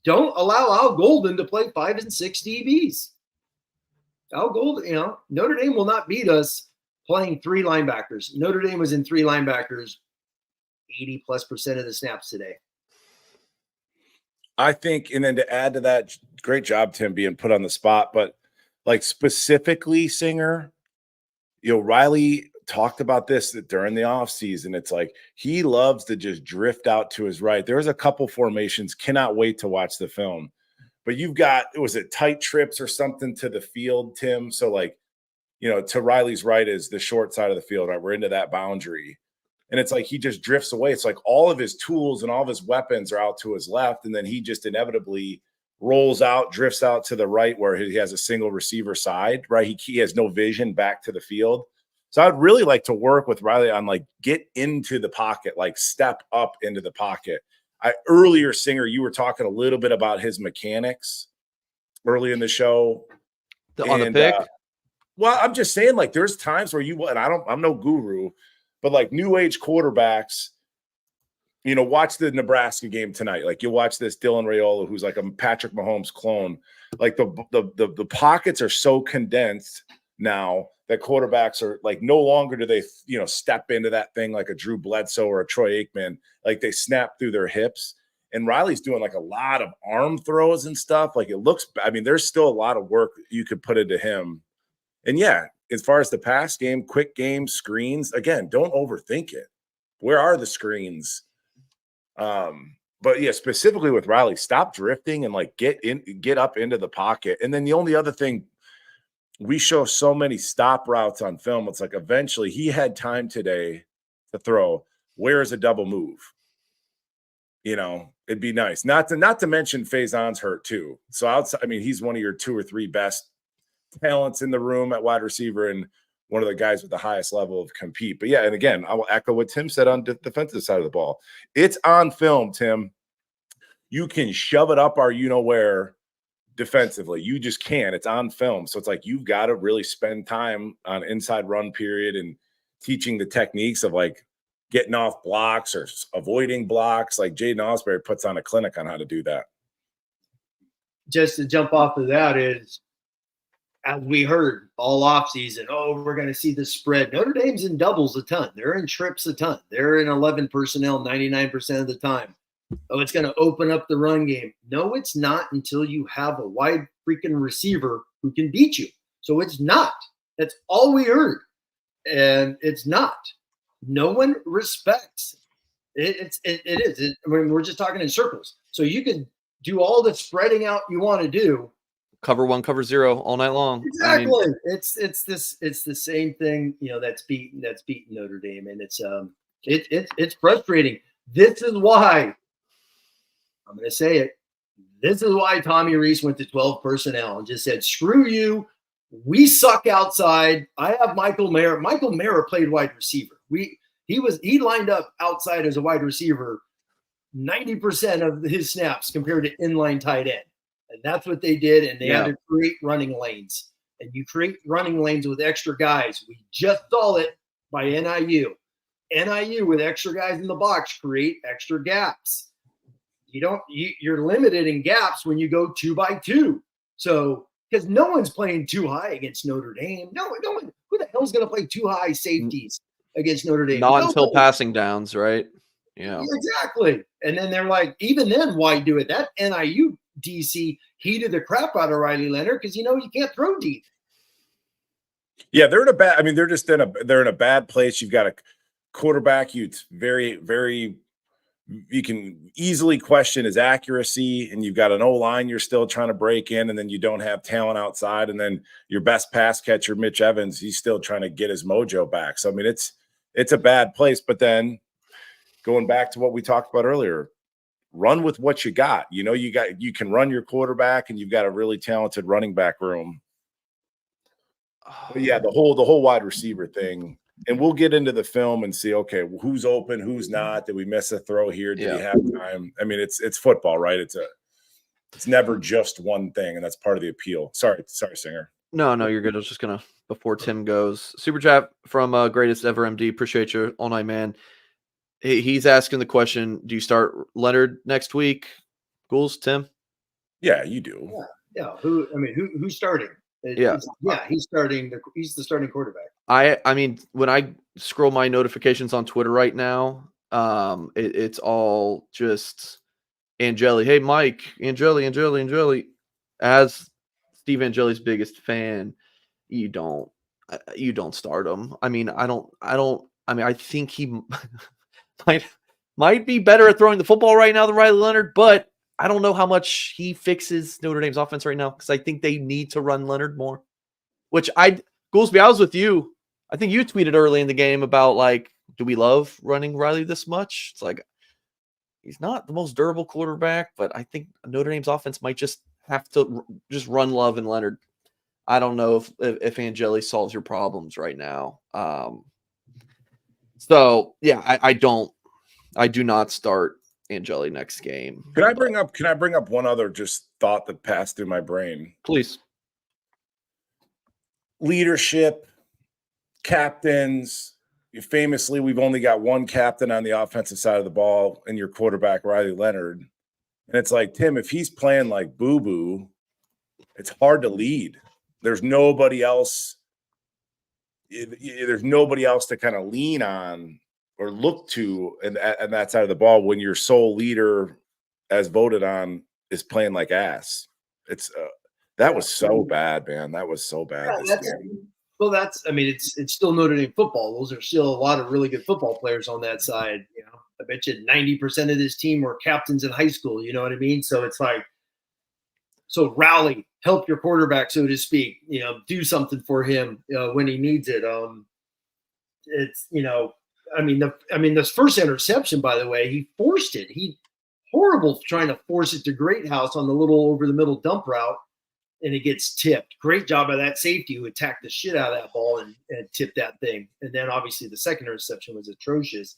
don't allow Al Golden to play 5 and 6 DBs. Al Golden, Notre Dame will not beat us playing 3 linebackers. Notre Dame was in 3 linebackers 80+% of the snaps today. I think, and then to add to that, great job, Tim, being put on the spot. But like specifically, Singer, Riley talked about this during the offseason. It's like he loves to just drift out to his right. There's a couple formations, cannot wait to watch the film. But you've got, was it tight trips or something to the field, Tim? So like, to Riley's right is the short side of the field, right? We're into that boundary. And it's like he just drifts away. It's like all of his tools and all of his weapons are out to his left. And then he just inevitably rolls out, drifts out to the right where he has a single receiver side, right? He has no vision back to the field. So I'd really like to work with Riley on like get into the pocket, like step up into the pocket. Earlier, Singer, you were talking a little bit about his mechanics early in the show. On the pick? Well, I'm just saying, like, there's times where I'm no guru, but like new age quarterbacks, watch the Nebraska game tonight. Like you watch this Dylan Raiola, who's like a Patrick Mahomes clone. Like the pockets are so condensed now that quarterbacks are like no longer do they step into that thing like a Drew Bledsoe or a Troy Aikman. Like they snap through their hips. And Riley's doing like a lot of arm throws and stuff. Like there's still a lot of work you could put into him. And yeah, as far as the pass game, quick game, screens, again, don't overthink it. Where are the screens? But yeah, specifically with Riley, stop drifting and like get up into the pocket. And then the only other thing, we show so many stop routes on film. It's like eventually he had time today to throw. Where is a double move? It'd be nice. Not to mention Faison's hurt too. So outside, he's one of your 2 or 3 best talents in the room at wide receiver and one of the guys with the highest level of compete. But yeah, and again, I will echo what Tim said on the defensive side of the ball. It's on film, Tim. You can shove it up our where defensively. You just can't. It's on film. So it's like you've got to really spend time on inside run period and teaching the techniques of like getting off blocks or avoiding blocks. Like Jaden Osbury puts on a clinic on how to do that. Just to jump off of that is, as we heard all offseason, we're going to see the spread. Notre Dame's in doubles a ton. They're in trips a ton. They're in 11 personnel 99% of the time. It's going to open up the run game. No, it's not until you have a wide freaking receiver who can beat you. So it's not. That's all we heard. And it's not. No one respects it. It is. We're just talking in circles. So you can do all the spreading out you want to do. Cover 1, cover 0 all night long. Exactly. It's the same thing, that's beaten Notre Dame. And it's frustrating. This is why I'm going to say it. This is why Tommy Rees went to 12 personnel and just said, screw you. We suck outside. I have Michael Mayer. Michael Mayer played wide receiver. He lined up outside as a wide receiver 90% of his snaps compared to inline tight end. And that's what they did. And they had to create running lanes. And you create running lanes with extra guys. We just saw it by NIU. NIU with extra guys in the box create extra gaps. You're limited in gaps when you go 2 by 2. So, because no one's playing too high against Notre Dame. No one. Who the hell's going to play too high safeties against Notre Dame? Not until passing downs, right? Yeah, exactly. And then they're like, even then, why do it? That NIU DC heated the crap out of Riley Leonard because you can't throw deep. Yeah, they're in a bad. They're in a bad place. You've got a quarterback who's very, very you can easily question his accuracy, and you've got an O-line you're still trying to break in, and then you don't have talent outside, and then your best pass catcher, Mitch Evans, he's still trying to get his mojo back. So I mean, it's a bad place. But then going back to what we talked about earlier, run with what you got. You can run your quarterback, and you've got a really talented running back room. But yeah, the whole wide receiver thing. And we'll get into the film and see, okay, who's open, who's not. Did we miss a throw here? Did he have time? I mean, it's football, right? It's never just one thing, and that's part of the appeal. Sorry, Singer. No, you're good. I was just gonna, before Tim goes, super chat from Greatest Ever MD. Appreciate you all night, man. He's asking the question: do you start Leonard next week? Ghouls, Tim? Yeah, you do. Yeah. Who's starting? He's starting. He's the starting quarterback. I mean, when I scroll my notifications on Twitter right now, it's all just Angeli. Hey, Mike, Angeli. As Steve Angeli's biggest fan, you don't start him. I mean, I think he might be better at throwing the football right now than Riley Leonard, but I don't know how much he fixes Notre Dame's offense right now, because I think they need to run Leonard more. Goolsby, I was with you. I think you tweeted early in the game about, like, do we love running Riley this much? It's like, he's not the most durable quarterback, but I think Notre Dame's offense might just have to just run Love and Leonard. I don't know if Angeli solves your problems right now. So yeah, I do not start Angeli next game. Can I bring up one other just thought that passed through my brain? Please. Leadership, captains. Famously, we've only got one captain on the offensive side of the ball, and your quarterback, Riley Leonard. And it's like, Tim, if he's playing like boo-boo, it's hard to lead. There's nobody else. There's nobody else to kind of lean on or look to and that side of the ball when your sole leader, as voted on, is playing like ass. It's that was so bad, man. That was so bad. Well, it's still Notre Dame football. Those are still a lot of really good football players on that side. I bet you 90% of this team were captains in high school. You know what I mean? So it's like, rally, help your quarterback, so to speak. Do something for him when he needs it. This first interception, by the way, he forced it. He horrible trying to force it to Greathouse on the little over the middle dump route, and it gets tipped. Great job by that safety who attacked the shit out of that ball and tipped that thing. And then obviously the second interception was atrocious.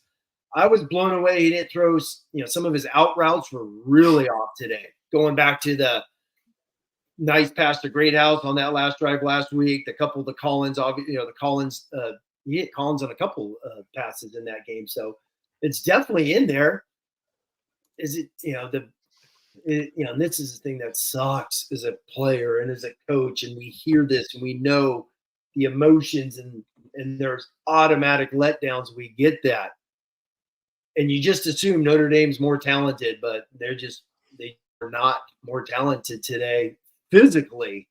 I was blown away. He didn't throw, some of his out routes were really off today. Going back to the nice pass to Greathouse on that last drive last week, the Collins, he hit Collins on a couple passes in that game. So it's definitely in there. Is it, and this is the thing that sucks as a player and as a coach, and we hear this and we know the emotions and there's automatic letdowns. We get that. And you just assume Notre Dame's more talented, but they are not more talented today physically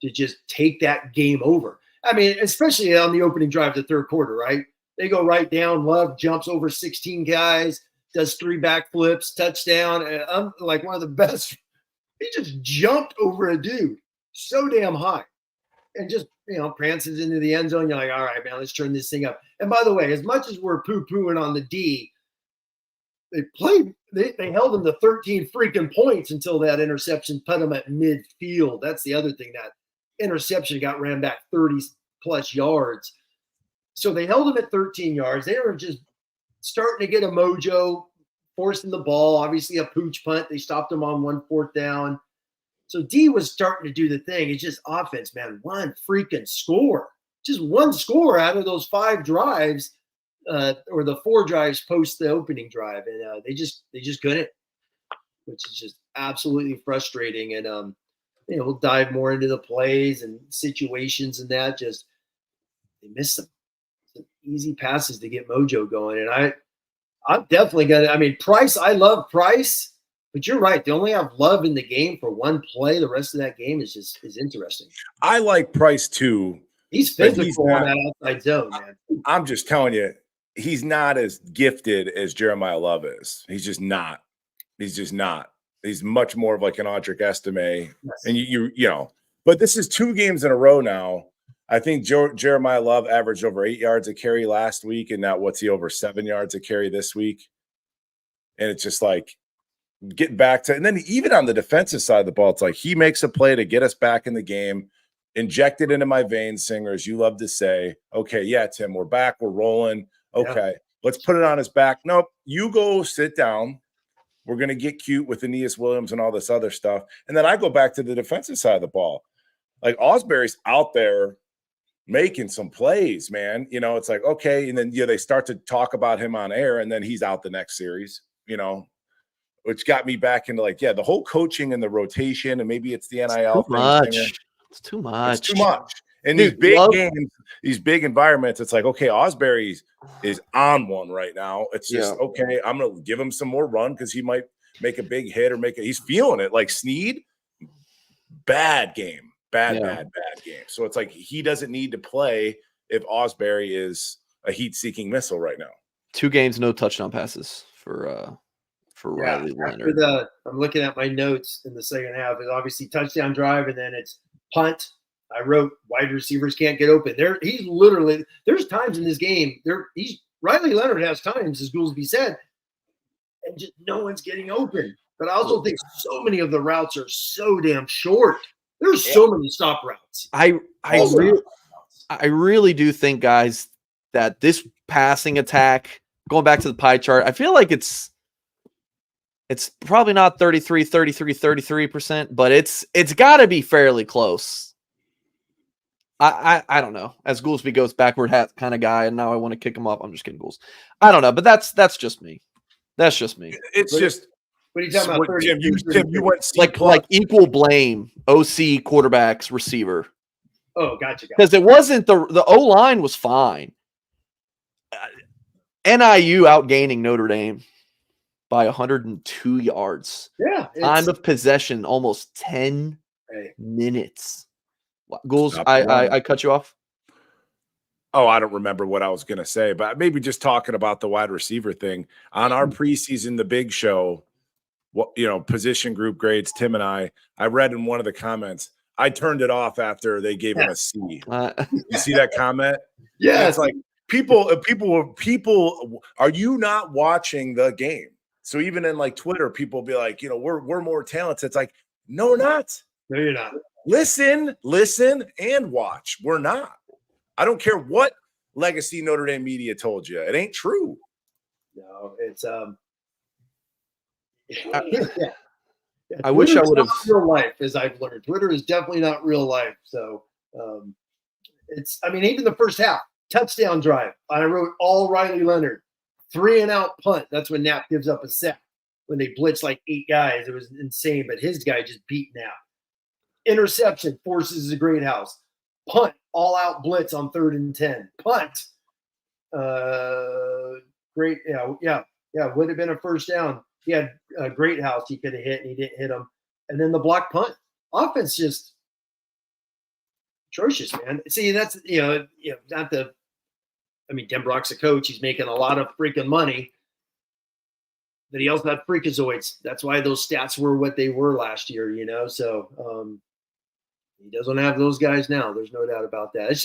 to just take that game over. I mean, especially on the opening drive of the third quarter, right? They go right down. Love jumps over 16 guys, does 3 backflips, touchdown. And I'm like one of the best. He just jumped over a dude so damn high and just, prances into the end zone. You're like, all right, man, let's turn this thing up. And by the way, as much as we're poo-pooing on the D, they held them to 13 freaking points until that interception put them at midfield. That's the other thing. That interception got ran back 30 plus yards. So they held them at 13 yards. They were just starting to get a mojo, forcing the ball, obviously a pooch punt. They stopped them on 1 4th down. So D was starting to do the thing. It's just offense, man. One freaking score. Just one score out of those 5 drives or the 4 drives post the opening drive. And they just couldn't, which is just absolutely frustrating. And, we'll dive more into the plays and situations and that. Just they missed some easy passes to get mojo going. And I'm definitely going to, Price, I love Price, but you're right. They only have Love in the game for one play. The rest of that game is interesting. I like Price too. He's physical on that outside zone, man. I'm just telling you, he's not as gifted as Jeremiah Love is. He's just not. He's much more of like an Audric Estime. Yes. And you know, but this is 2 games in a row now. I think Jeremiah Love averaged over 8 yards a carry last week, and now what's he over 7 yards a carry this week? And it's just like getting back to, and then even on the defensive side of the ball, it's like he makes a play to get us back in the game, inject it into my veins, Singer, as you love to say. Okay, yeah, Tim, we're back, we're rolling. Okay, let's put it on his back. Nope, you go sit down. We're going to get cute with Aeneas Williams and all this other stuff. And then I go back to the defensive side of the ball. Like Osbury's out there making some plays, man. You know, it's like, okay. And then, they start to talk about him on air, and then he's out the next series, which got me back into like, the whole coaching and the rotation, and maybe it's the NIL thing. It's too much. It's too much. And these big games, these big environments, it's like, okay, Osbury is on one right now. It's just, okay, I'm going to give him some more run because he might make a big hit or he's feeling it. Like Snead, bad game. Bad game. So it's like he doesn't need to play if Osbury is a heat-seeking missile right now. 2 games, no touchdown passes for Riley Leonard. I'm looking at my notes in the second half. It's obviously touchdown drive, and then it's punt. I wrote wide receivers can't get open. He's literally, there's times in this game, Riley Leonard has times, as Goolsby said, and just no one's getting open. But I also think so many of the routes are so damn short. There's so many stop routes. I really do think, guys, that this passing attack, going back to the pie chart, I feel like it's probably not 33%, but it's got to be fairly close. I don't know. As Goolsby goes backward hat kind of guy, and now I want to kick him up. I'm just kidding, Gools. I don't know, but that's just me. That's just me. It's just. What are you talking about? Tim, you went like equal blame. OC quarterbacks receiver. Oh, gotcha. Because it wasn't the O line was fine. NIU outgaining Notre Dame by 102 yards. Yeah. Time of possession almost 10 minutes. Ghouls, I cut you off. Oh, I don't remember what I was going to say, but maybe just talking about the wide receiver thing on our preseason, the big show, position group grades, Tim and I read in one of the comments, I turned it off after they gave him a C. You see that comment? Yeah. It's like people, are you not watching the game? So even in like Twitter, people be like, we're more talented. It's like, no, we're not. No, you're not. Listen, and watch. We're not. I don't care what legacy Notre Dame media told you. It ain't true. No, it's I wish I would have real life, as I've learned. Twitter is definitely not real life. So even the first half, touchdown drive. I wrote all Riley Leonard, 3-and-out punt. That's when Knapp gives up a sack. When they blitz like 8 guys, it was insane. But his guy just beat Knapp. Interception forces a great house. Punt, all out blitz on 3rd and 10. Punt. Great. Yeah. Would have been a first down. He had a great house he could have hit, and he didn't hit him. And then the block punt. Offense just atrocious, man. See, that's, not the – Tim Brock's a coach. He's making a lot of freaking money. But he also had freakazoids. That's why those stats were what they were last year, So he doesn't have those guys now. There's no doubt about that. It's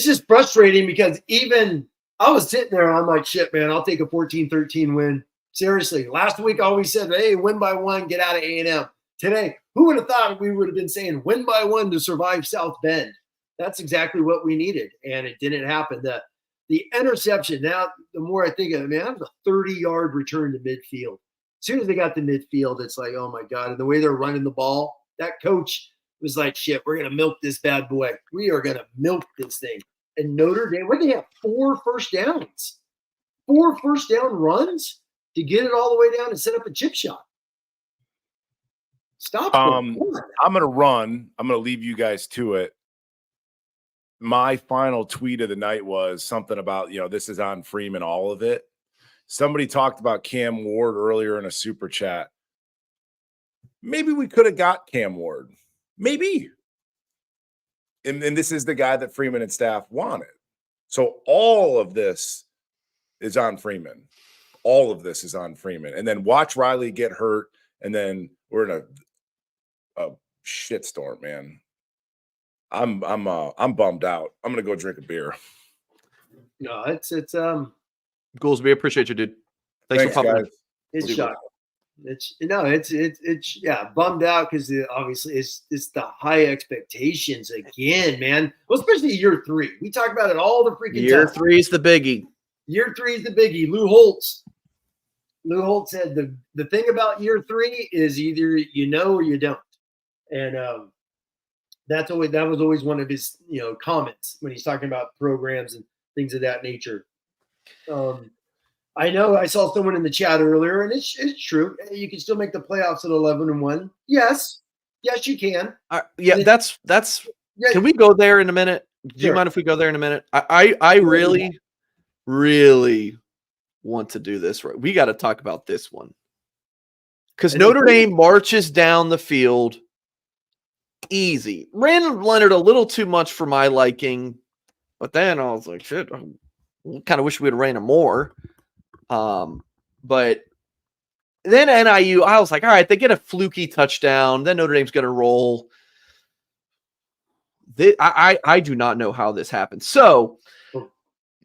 just frustrating because even I was sitting there and I'm like, shit, man, I'll take a 14-13 win. Seriously. Last week I always said, hey, win by 1, get out of A&M. Today, who would have thought we would have been saying win by 1 to survive South Bend? That's exactly what we needed, and it didn't happen. The interception, now the more I think of it, man, that was a 30-yard return to midfield. As soon as they got to midfield, it's like, oh, my God. And the way they're running the ball, that coach was like, shit, we're going to milk this bad boy. We are going to milk this thing. And Notre Dame, what did they have? 4 first downs. 4 first down runs to get it all the way down and set up a chip shot. Stop. I'm going to run. I'm going to leave you guys to it. My final tweet of the night was something about, this is on Freeman, all of it. Somebody talked about Cam Ward earlier in a super chat. Maybe we could have got Cam Ward. Maybe. And this is the guy that Freeman and staff wanted. So all of this is on Freeman. All of this is on Freeman. And then watch Riley get hurt, and then we're in a shitstorm, man. I'm bummed out. I'm gonna go drink a beer. No, it's Goolsby, appreciate you, dude. Thanks for popping guys. it's shocking. It's bummed out because obviously it's the high expectations again, man. Well, especially year 3. We talk about it all the freaking Year time. 3 is the biggie. Year 3 is the biggie. Lou Holtz said the thing about year 3 is either you know or you don't, and that was always one of his comments when he's talking about programs and things of that nature. I know I saw someone in the chat earlier, and it's true. You can still make the playoffs at 11-1. Yes, you can. Yeah, that's. Yeah. Can we go there in a minute? Do you mind if we go there in a minute? I really, really want to do this. Right, we got to talk about this one because Notre Dame marches down the field easy. Ran Leonard a little too much for my liking, but then I was like, shit, I kind of wish we would have ran him more. But then NIU, I was like, all right, they get a fluky touchdown. Then Notre Dame's going to roll. I do not know how this happened. So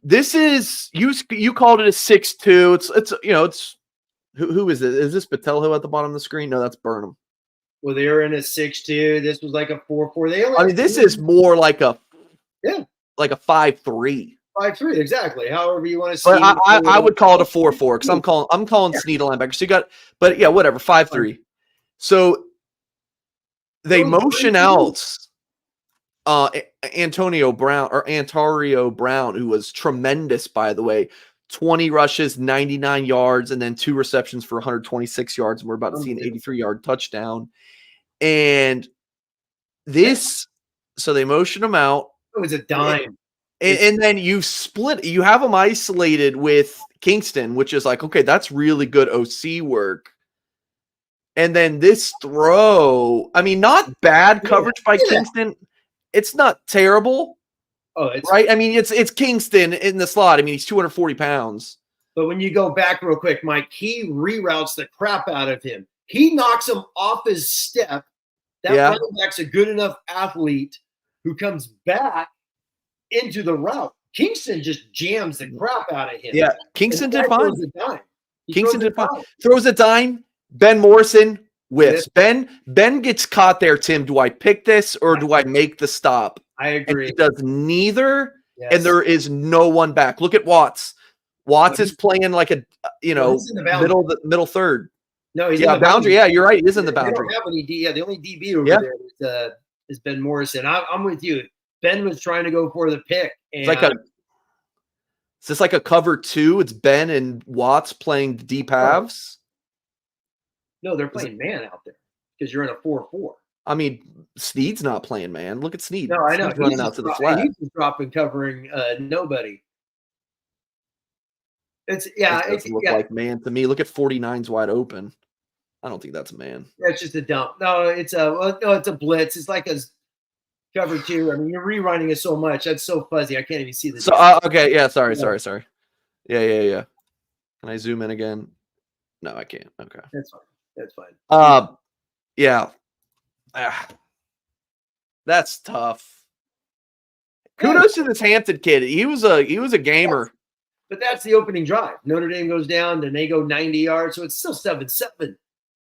this is you called it a 6-2. It's who is it? Is this Botelho at the bottom of the screen? No, that's Burnham. Well, they were in a 6-2. This was like a 4-4. This is more like a 5-3. 5-3, exactly. However you want to see. But I would call it a 4-4 because I'm calling Snead a linebacker. So you got, but yeah, whatever, 5-3. So they motion out Antonio Brown, who was tremendous, by the way. 20 rushes, 99 yards, and then 2 receptions for 126 yards. And we're about to see an 83-yard touchdown. And so they motion him out. It was a dime. And then you have them isolated with Kingston, which is like, okay, that's really good OC work. And then this throw, not bad coverage by Kingston. It's not terrible. Oh, it's right. It's Kingston in the slot. He's 240 pounds. But when you go back real quick, Mike, he reroutes the crap out of him. He knocks him off his step. That running back's a good enough athlete who comes back into the route. Kingston just jams the crap out of him. Yeah, Kingston did fine. Kingston did fine. Throws a dime. Ben Morrison whiffs. Ben gets caught there, Tim. Do I pick this or do I make the stop? I agree. And he does neither, and there is no one back. Look at Watts. Watts is playing like a middle third. No, he's in the boundary. Yeah, you're right. He is in the boundary. They don't have any the only DB over there is Ben Morrison. I'm with you. Ben was trying to go for the pick. And is this like a cover 2? It's Ben and Watts playing deep halves. No, they're playing man out there because you're in a 4-4. Snead's not playing man. Look at Snead. No, I know. He's running out to the flat. He's just dropping, covering nobody. It doesn't look like man to me. Look at 49's wide open. I don't think that's a man. That's just a dump. No, it's a blitz. It's like a cover 2. You're rerunning it so much. That's so fuzzy. I can't even see this. So okay, yeah. Sorry. Yeah. Can I zoom in again? No, I can't. Okay, that's fine. Yeah. That's tough. Kudos to this Hampton kid. He was a gamer. But that's the opening drive. Notre Dame goes down, then they go 90 yards, so it's still 7-7.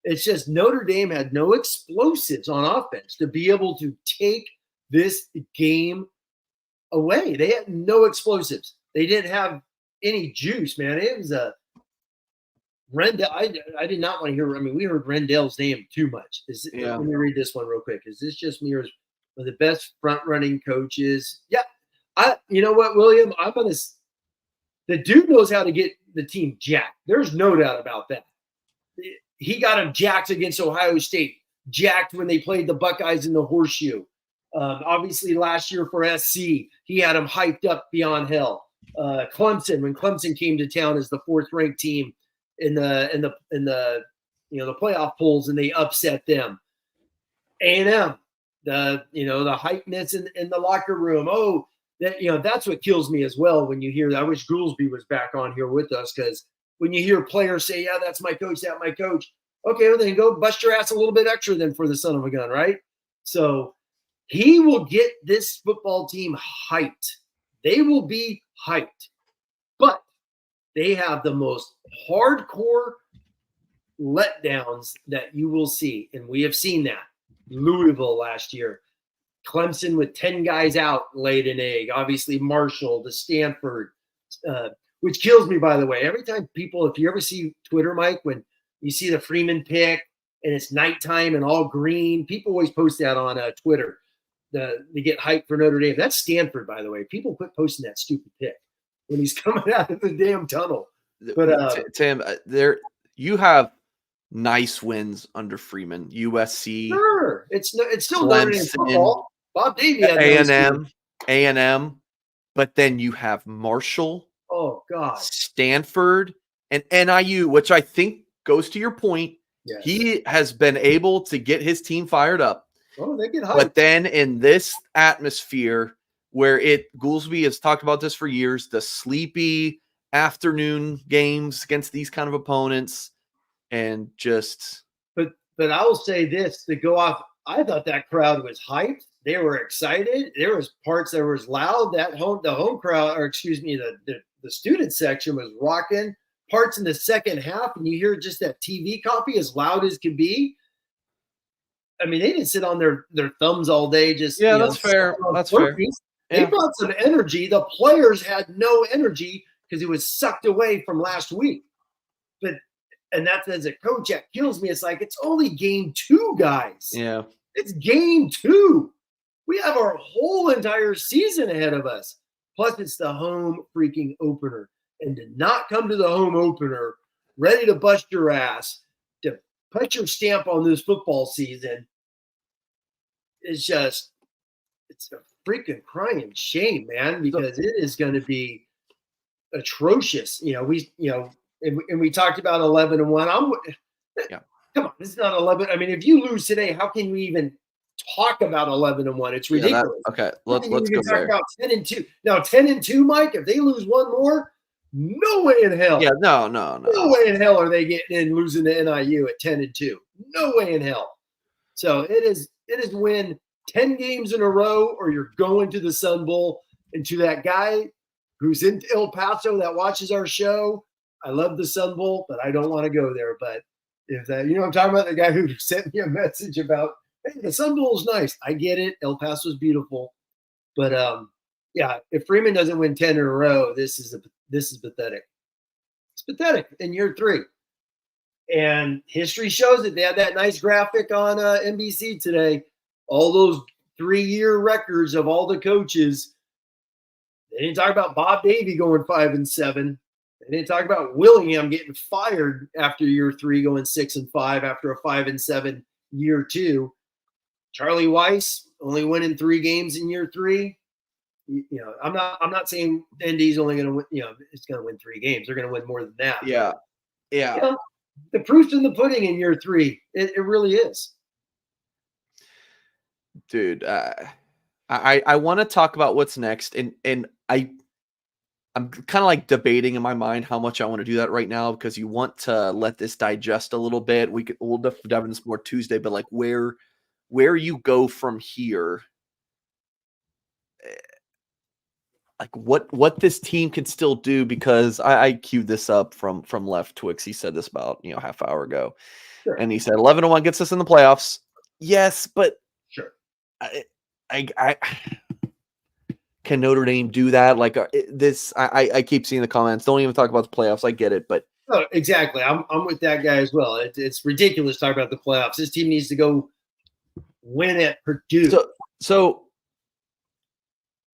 It's just Notre Dame had no explosives on offense to be able to take this game away. They had no explosives. They didn't have any juice, man. It was a Rendell. I did not want to hear. We heard Rendell's name too much. Let me read this one real quick. Is this just me or one of the best front running coaches? Yeah. You know what, William? The dude knows how to get the team jacked. There's no doubt about that. He got him jacked against Ohio State, jacked when they played the Buckeyes in the horseshoe. Obviously, last year for SC, he had him hyped up beyond hell. Clemson, when Clemson came to town as the 4th-ranked team in the playoff polls, and they upset them. A&M, the hypeness in the locker room. Oh, that's what kills me as well when you hear. I wish Goolsby was back on here with us, because when you hear players say, "Yeah, that's my coach, that's my coach," okay, well then go bust your ass a little bit extra then for the son of a gun, right? So he will get this football team hyped. They will be hyped, but they have the most hardcore letdowns that you will see, and we have seen that. Louisville last year. Clemson with 10 guys out laid an egg. Obviously, Marshall, the Stanford, which kills me, by the way. Every time people, if you ever see Twitter, Mike, when you see the Freeman pick and it's nighttime and all green, people always post that on Twitter. They get hyped for Notre Dame. That's Stanford, by the way. People quit posting that stupid pick when he's coming out of the damn tunnel. But Tim, you have nice wins under Freeman. USC, sure, it's still Clemson, Notre Dame football. Bob Davie had A&M, but then you have Marshall, oh God, Stanford, and NIU, which I think goes to your point. yes. He has been able to get his team fired up. Oh, they get hyped. But then in this atmosphere where Goolsby has talked about this for years, the sleepy afternoon games against these kind of opponents, and just. But I will say this to go off. I thought that crowd was hyped. They were excited. There was parts that was loud. The home crowd, or excuse me, the student section was rocking. Parts in the second half, and you hear just that TV copy as loud as could be. I mean, they didn't sit on their thumbs all day. Just that's fair. That's fair. They brought some energy. The players had no energy because it was sucked away from last week. And that's, as a coach, that kills me. It's like, it's only game 2, guys. Yeah. It's game 2. We have our whole entire season ahead of us. Plus, it's the home freaking opener. And to not come to the home opener ready to bust your ass, to put your stamp on this football season, it's a freaking crying shame, man, because it is going to be atrocious. And we talked about 11-1. Come on, it's not 11. I mean, if you lose today, how can we even talk about 11-1? It's ridiculous. Let's go talk about 10-2. Now 10-2, Mike. If they lose one more, no way in hell. Yeah, no. No way in hell are they getting in losing to NIU at 10-2. No way in hell. So it is win 10 games in a row, or you're going to the Sun Bowl. And to that guy who's in El Paso that watches our show, I love the Sun Bowl, but I don't want to go there. But if that, I'm talking about the guy who sent me a message about, hey, the Sun Bowl is nice. I get it. El Paso is beautiful. But if Freeman doesn't win 10 in a row, this is pathetic. It's pathetic in year 3. And history shows it. They had that nice graphic on NBC today. All those 3-year records of all the coaches. They didn't talk about Bob Davie going 5-7. They didn't talk about Willingham getting fired after year 3, going 6-5 after a 5-7 year 2. Charlie Weiss only winning 3 games in year 3. I'm not saying ND's only going to win. It's going to win 3 games. They're going to win more than that. Yeah. The proof's in the pudding in year 3. It really is. Dude, I want to talk about what's next, and I'm kind of like debating in my mind how much I want to do that right now, because you want to let this digest a little bit. We'll dive into this more Tuesday, but like where you go from here, like what this team can still do, because I queued this up from Left Twix. He said this about half hour ago, sure. And he said 11-1 gets us in the playoffs. Yes, but sure. I can Notre Dame do that? Like this, I keep seeing the comments. Don't even talk about the playoffs. I get it, but exactly. I'm with that guy as well. It's ridiculous to talk about the playoffs. This team needs to go win at Purdue. So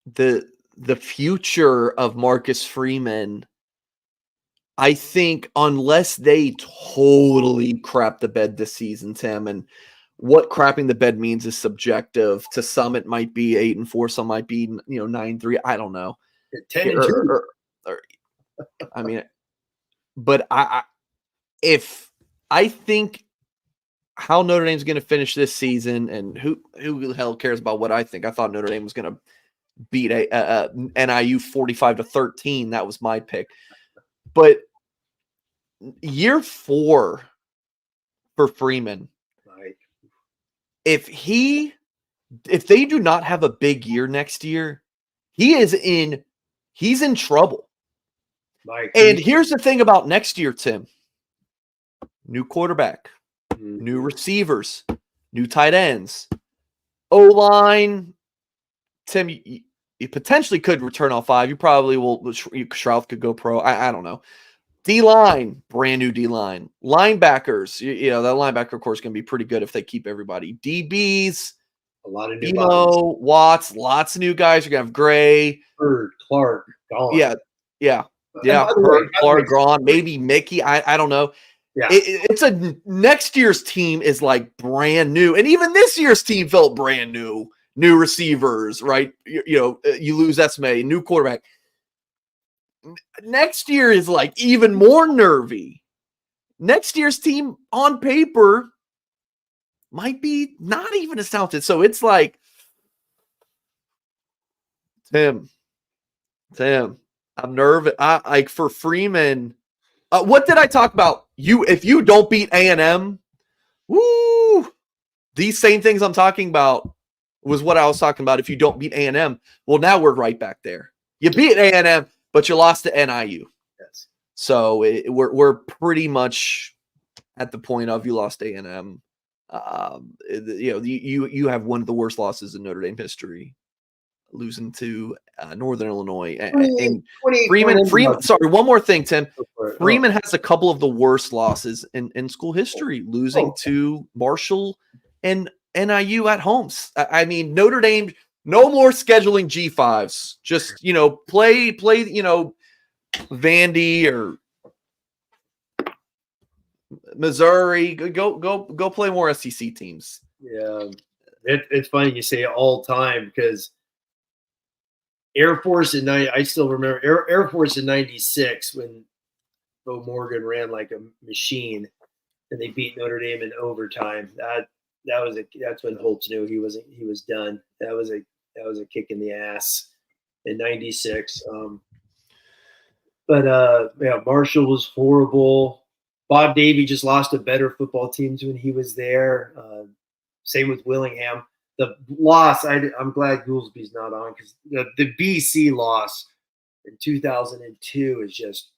the future of Marcus Freeman, I think, unless they totally crap the bed this season, Tim, and what crapping the bed means is subjective. To some, it might be 8-4. Some might be 9-3. I don't know. 10-2. I mean, but if I think how Notre Dame's going to finish this season, and who the hell cares about what I think? I thought Notre Dame was going to beat a NIU 45-13. That was my pick. But year 4 for Freeman, Right. if they do not have a big year next year, he's in trouble. Mike, And here's the thing about next year, Tim. New quarterback, new receivers, new tight ends, O-line. Tim, you potentially could return all 5. You probably will. Shrouth could go pro. I don't know. D-line, brand new D-line. Linebackers, you know, that linebacker course can be pretty good if they keep everybody. DBs, a lot of new bodies. Watts, lots of new guys. You're going to have Gray. Bird, Clark, gone. Yeah. By the way, Clark, Gron, maybe Mickey. I don't know. Yeah. It's a next year's team is like brand new. And even this year's team felt brand new. New receivers, right? You lose Esme, new quarterback. Next year is like even more nervy. Next year's team on paper might be not even as talented. So it's like, Tim, I'm nervous. Like for Freeman, what did I talk about? If you don't beat A&M, woo, these same things I'm talking about was what I was talking about. If you don't beat A&M, well, now we're right back there. You beat A&M, but you lost to NIU. Yes. So we're pretty much at the point of you lost A&M. You have one of the worst losses in Notre Dame history, losing to Northern Illinois. And Freeman. Sorry, one more thing, Tim. Freeman has a couple of the worst losses in school history, losing to Marshall and NIU at homes. I mean, Notre Dame, no more scheduling G5s. Just, play, Vandy or Missouri. Go play more SEC teams. Yeah. It's funny you say all time because Air Force in I still remember Air Force in 96 when Bo Morgan ran like a machine and they beat Notre Dame in overtime. That's when Holtz knew he was done. That was a kick in the ass in 96. Marshall was horrible. Bob Davie just lost to better football teams when he was there. Same with Willingham. The loss, I'm glad Goolsby's not on because the BC loss in 2002 is just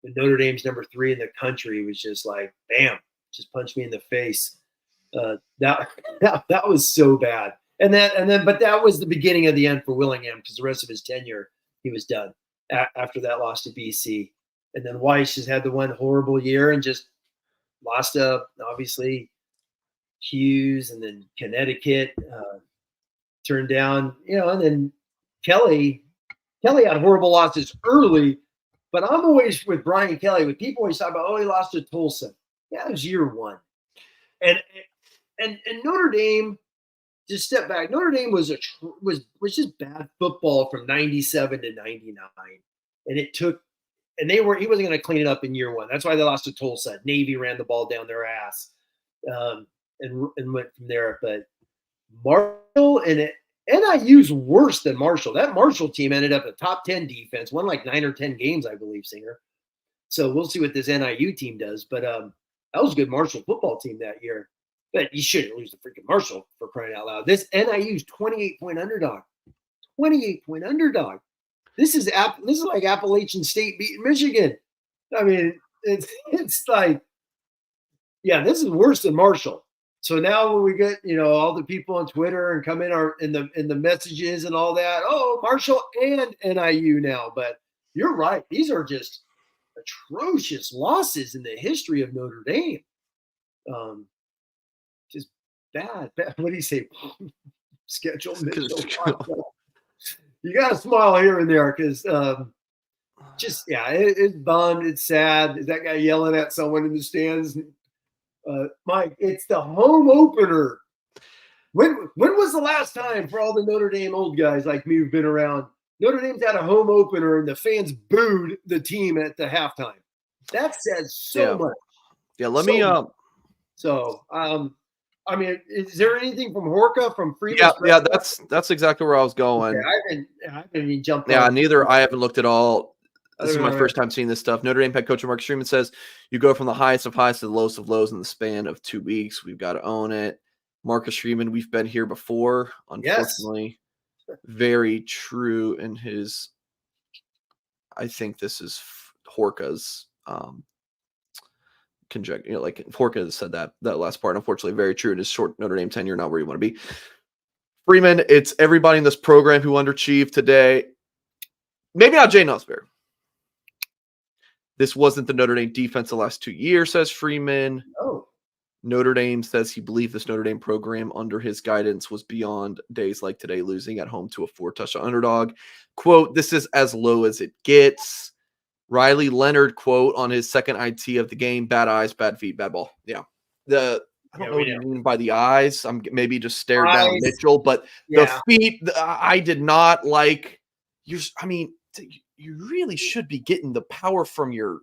when Notre Dame's number 3 in the country was just like, bam, just punched me in the face. That was so bad. But that was the beginning of the end for Willingham because the rest of his tenure, he was done after that loss to BC. And then Weiss has had the one horrible year and just lost obviously Hughes and then Connecticut turned down, and then Kelly had horrible losses early, but I'm always with Brian Kelly. With people always talk about, he lost to Tulsa. Yeah, it was year 1. And Notre Dame, just step back. Notre Dame was just bad football from 97 to 99, and he wasn't going to clean it up in year 1. That's why they lost to Tulsa. Navy ran the ball down their ass, and went from there. But Marshall and NIU's worse than Marshall. That Marshall team ended up a top 10 defense, won like 9 or 10 games, I believe, Singer. So we'll see what this NIU team does. But that was a good Marshall football team that year. But you shouldn't lose to freaking Marshall for crying out loud. This NIU's 28-point underdog. 28-point underdog. This is like Appalachian State beating Michigan. I mean, it's like, yeah, this is worse than Marshall. So now when we get, all the people on Twitter and come in in the messages and all that, Marshall and NIU now. But you're right. These are just atrocious losses in the history of Notre Dame. Just bad. What do you say? Schedule. You got to smile here and there because it's bummed. It's sad. Is that guy yelling at someone in the stands? Mike, it's the home opener. When was the last time for all the Notre Dame old guys like me who've been around? Notre Dame's had a home opener and the fans booed the team at the halftime. That says so much. Yeah, let me. So I I mean, is there anything from Horka, from Freeman? Yeah, that's exactly where I was going. Okay, I haven't even jumped on. Yeah, neither. I haven't looked at all. This is my All first time seeing this stuff. Notre Dame head coach Marcus Freeman says, you go from the highest of highs to the lowest of lows in the span of 2 weeks. We've got to own it. Marcus Freeman, we've been here before, unfortunately. Yes. Very true in his, I think this is Horka's conjecture. Like Horka said that last part, unfortunately, very true in his short Notre Dame tenure, not where you want to be. Freeman, it's everybody in this program who underachieved today. Maybe not Jay Nussbaum. This wasn't the Notre Dame defense the last 2 years, says Freeman. Oh. Notre Dame says he believed this Notre Dame program under his guidance was beyond days like today, losing at home to a 4-touchdown underdog. Quote, this is as low as it gets. Riley Leonard, quote, on his second IT of the game, bad eyes, bad feet, bad ball. Yeah. I don't know what you mean by the eyes. I'm maybe just stared down Mitchell, but the feet, I did not like. You really should be getting the power from your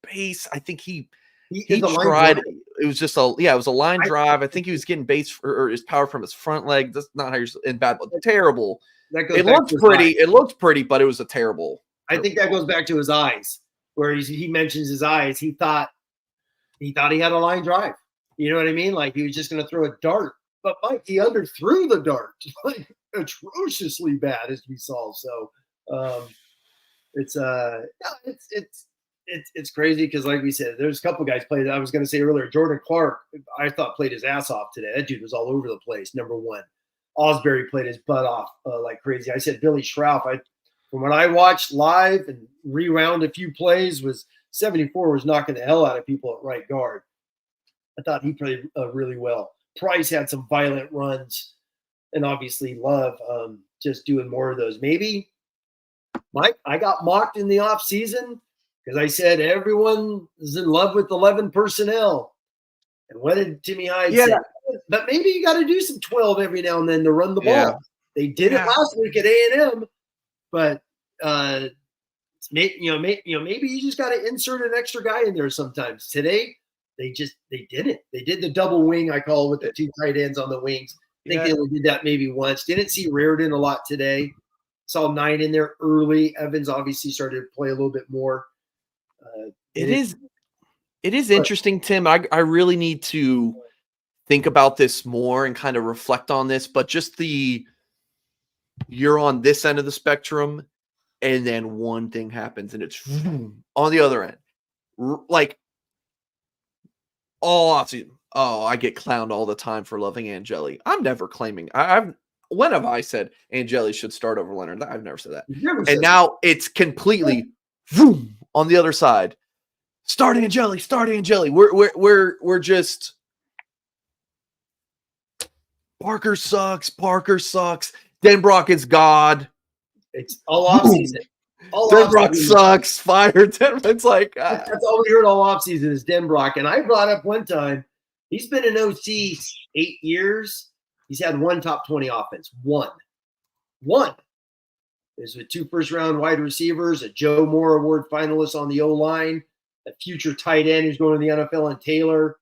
base. I think he tried. It was just it was a line drive. I think he was getting base or his power from his front leg. That's not how you're in bad. Terrible. It looked pretty. It looked pretty, but it was a terrible. I think that goes back to his eyes, where he mentions his eyes. He thought he had a line drive. You know what I mean? Like he was just going to throw a dart, but Mike, he underthrew the dart, like atrociously bad, as we saw. So. It's crazy because, like we said, there's a couple guys played. I was going to say earlier, Jordan Clark, I thought played his ass off today. That dude was all over the place. Number one, Osbury played his butt off like crazy. I said Billy Schrauff. From what I watched live and rewound a few plays, was 74 was knocking the hell out of people at right guard. I thought he played really well. Price had some violent runs, and obviously Love just doing more of those. Maybe. Mike, I got mocked in the off season because I said everyone is in love with 11 personnel. And what did Timmy Hyde say? But maybe you got to do some 12 every now and then to run the ball. Yeah. They did it last week at A&M, but maybe you just got to insert an extra guy in there sometimes. Today, they did it. They did the double wing, I call it, with the two tight ends on the wings. I think they only did that maybe once. Didn't see Reardon a lot today. Saw 9 in there early. Evans obviously started to play a little bit more. It is interesting, Tim. I really need to think about this more and kind of reflect on this. But just you're on this end of the spectrum, and then one thing happens, and it's on the other end. Like all offseason. Oh, I get clowned all the time for loving Angeli. I'm never claiming. When have I said Angeli should start over Leonard? I've never said that. And now it's completely on the other side. Start Angeli. We're just Parker sucks. Denbrock is God. It's all offseason. Denbrock sucks. Fired. It's like that's all we heard all offseason is Denbrock. And I brought up one time, he's been an OC 8 years. He's had one top 20 offense. One. There's with 2 first-round wide receivers, a Joe Moore Award finalist on the O-line, a future tight end who's going to the NFL in Taylor,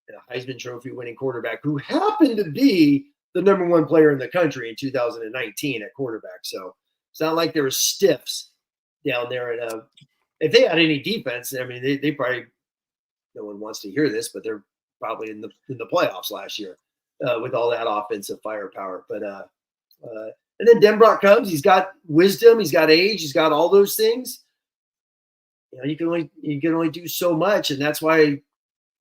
and a Heisman Trophy winning quarterback who happened to be the number 1 player in the country in 2019 at quarterback. So it's not like there were stiffs down there. And if they had any defense, I mean, they probably – no one wants to hear this, but they're probably in the playoffs last year. With all that offensive firepower. But and then Denbrock comes, he's got wisdom, he's got age, he's got all those things. You can only do so much, and that's why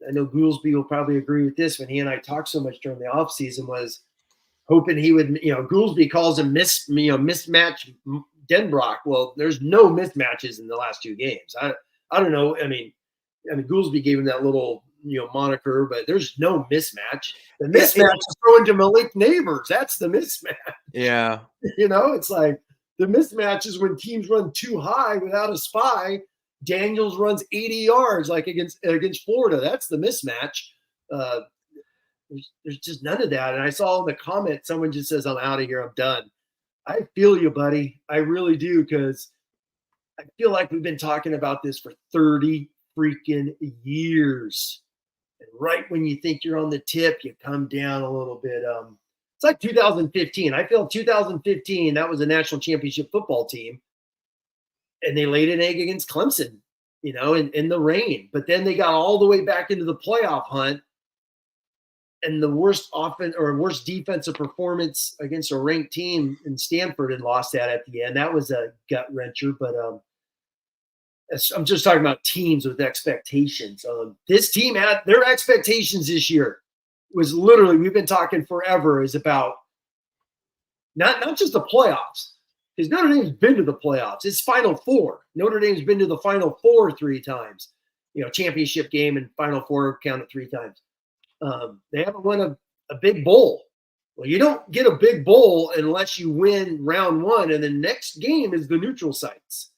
I know Goolsby will probably agree with this when he and I talked so much during the offseason, was hoping he would, Goolsby calls him mismatch Denbrock. Well, there's no mismatches in the last 2 games. I don't know. I mean Goolsby gave him that little moniker, but there's no mismatch. The mismatch is throwing to Malik Neighbors. That's the mismatch. Yeah. It's like the mismatch is when teams run too high without a spy. Daniels runs 80 yards like against Florida. That's the mismatch. There's just none of that. And I saw in the comment, someone just says, I'm out of here. I'm done. I feel you, buddy. I really do, because I feel like we've been talking about this for 30 freaking years. And right when you think you're on the tip, you come down a little bit. It's like 2015. I feel 2015, that was a national championship football team. And they laid an egg against Clemson, in the rain. But then they got all the way back into the playoff hunt. And the worst offense or worst defensive performance against a ranked team in Stanford and lost that at the end. That was a gut wrencher. But I'm just talking about teams with expectations. This team had their expectations this year was literally, we've been talking forever, is about not just the playoffs, because Notre Dame's been to the playoffs. It's Final Four. Notre Dame's been to the Final Four 3 times, championship game and Final Four counted 3 times. They haven't won a big bowl. Well, you don't get a big bowl unless you win round 1, and the next game is the neutral sites.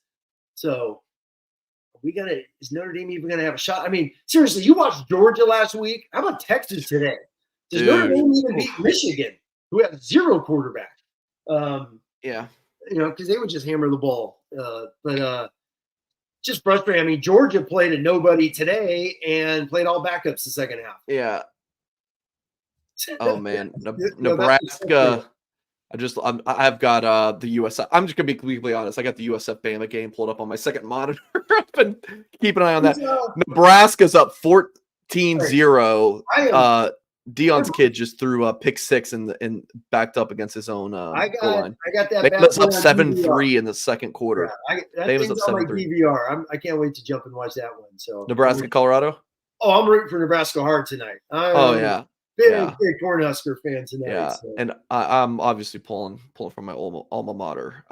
So is Notre Dame even going to have a shot? I mean, seriously, you watched Georgia last week. How about Texas today? Does Notre Dame even beat Michigan, who has 0 quarterback? Yeah. Because they would just hammer the ball. But just frustrating. I mean, Georgia played a nobody today and played all backups the second half. Yeah. Oh man, Nebraska. I've got the USF. I'm just gonna be completely honest. I got the USF Bama game pulled up on my second monitor. I've been keeping an eye on that. Nebraska's up 14-0. Deion's kid just threw a pick 6 and backed up against his own goal line. I got that. Bama's up 7-3 in the second quarter. Yeah, that thing's on my DVR. I can't wait to jump and watch that one. So Nebraska, Colorado. Oh, I'm rooting for Nebraska hard tonight. Big Cornhusker fan tonight. Yeah, so. And I'm obviously pulling from my alma mater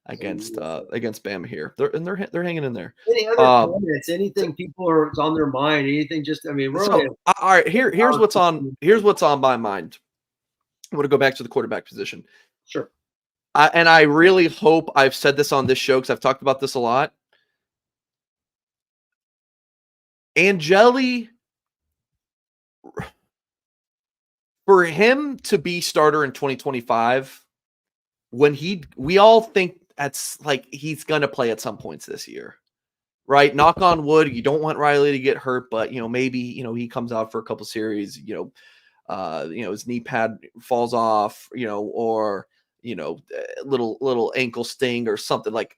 against Bama here. They're hanging in there. Any other comments? Anything people are on their mind? Anything? Just all right. Here's what's on my mind. I'm going to go back to the quarterback position. Sure. And I really hope I've said this on this show because I've talked about this a lot. Angeli. For him to be starter in 2025, we all think that's like he's going to play at some points this year, right? Knock on wood. You don't want Riley to get hurt, but maybe he comes out for a couple series. His knee pad falls off, or little ankle sting or something like.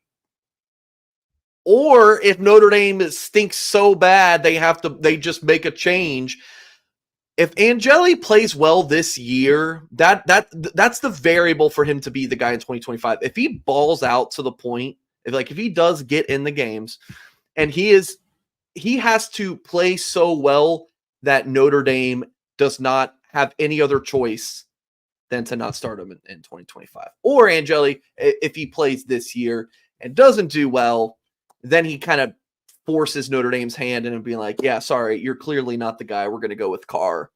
Or if Notre Dame stinks so bad, they just make a change. If Angeli plays well this year, that's the variable for him to be the guy in 2025. If he balls out to the point, if he does get in the games, and he has to play so well that Notre Dame does not have any other choice than to not start him in 2025. Or Angeli, if he plays this year and doesn't do well, then he kind of forces Notre Dame's hand and being like, yeah, sorry, you're clearly not the guy. We're going to go with Carr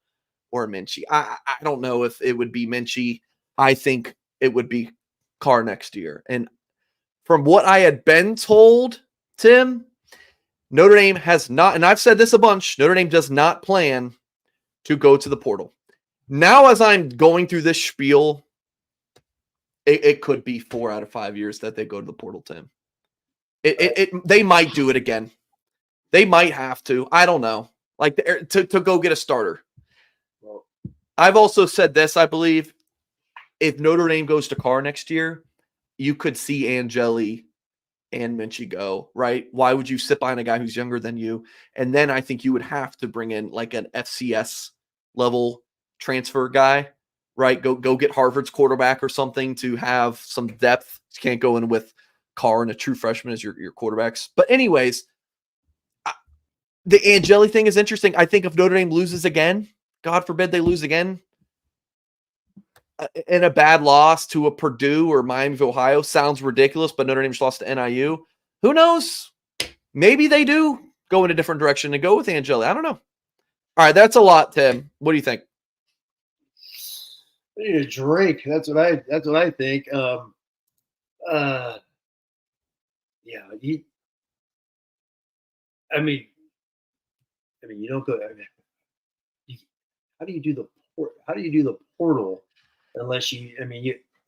or Minchie. I don't know if it would be Minchie. I think it would be Carr next year. And from what I had been told, Tim, Notre Dame has not, and I've said this a bunch, Notre Dame does not plan to go to the portal. Now, as I'm going through this spiel, it could be 4 out of 5 years that they go to the portal, Tim. They might do it again. They might have to. I don't know. Like to go get a starter. I've also said this, I believe, if Notre Dame goes to Carr next year, you could see Angeli and Minchie go, right? Why would you sit behind a guy who's younger than you? And then I think you would have to bring in like an FCS level transfer guy, right? Go get Harvard's quarterback or something to have some depth. You can't go in with Carr and a true freshman as your quarterbacks. But anyways, the Angeli thing is interesting. I think if Notre Dame loses again, God forbid they lose again, in a bad loss to a Purdue or Miami of Ohio, sounds ridiculous, but Notre Dame's lost to NIU. Who knows? Maybe they do go in a different direction and go with Angeli. I don't know. All right, that's a lot, Tim. What do you think? I need a drink. That's what I think. You don't go. How do you do the portal unless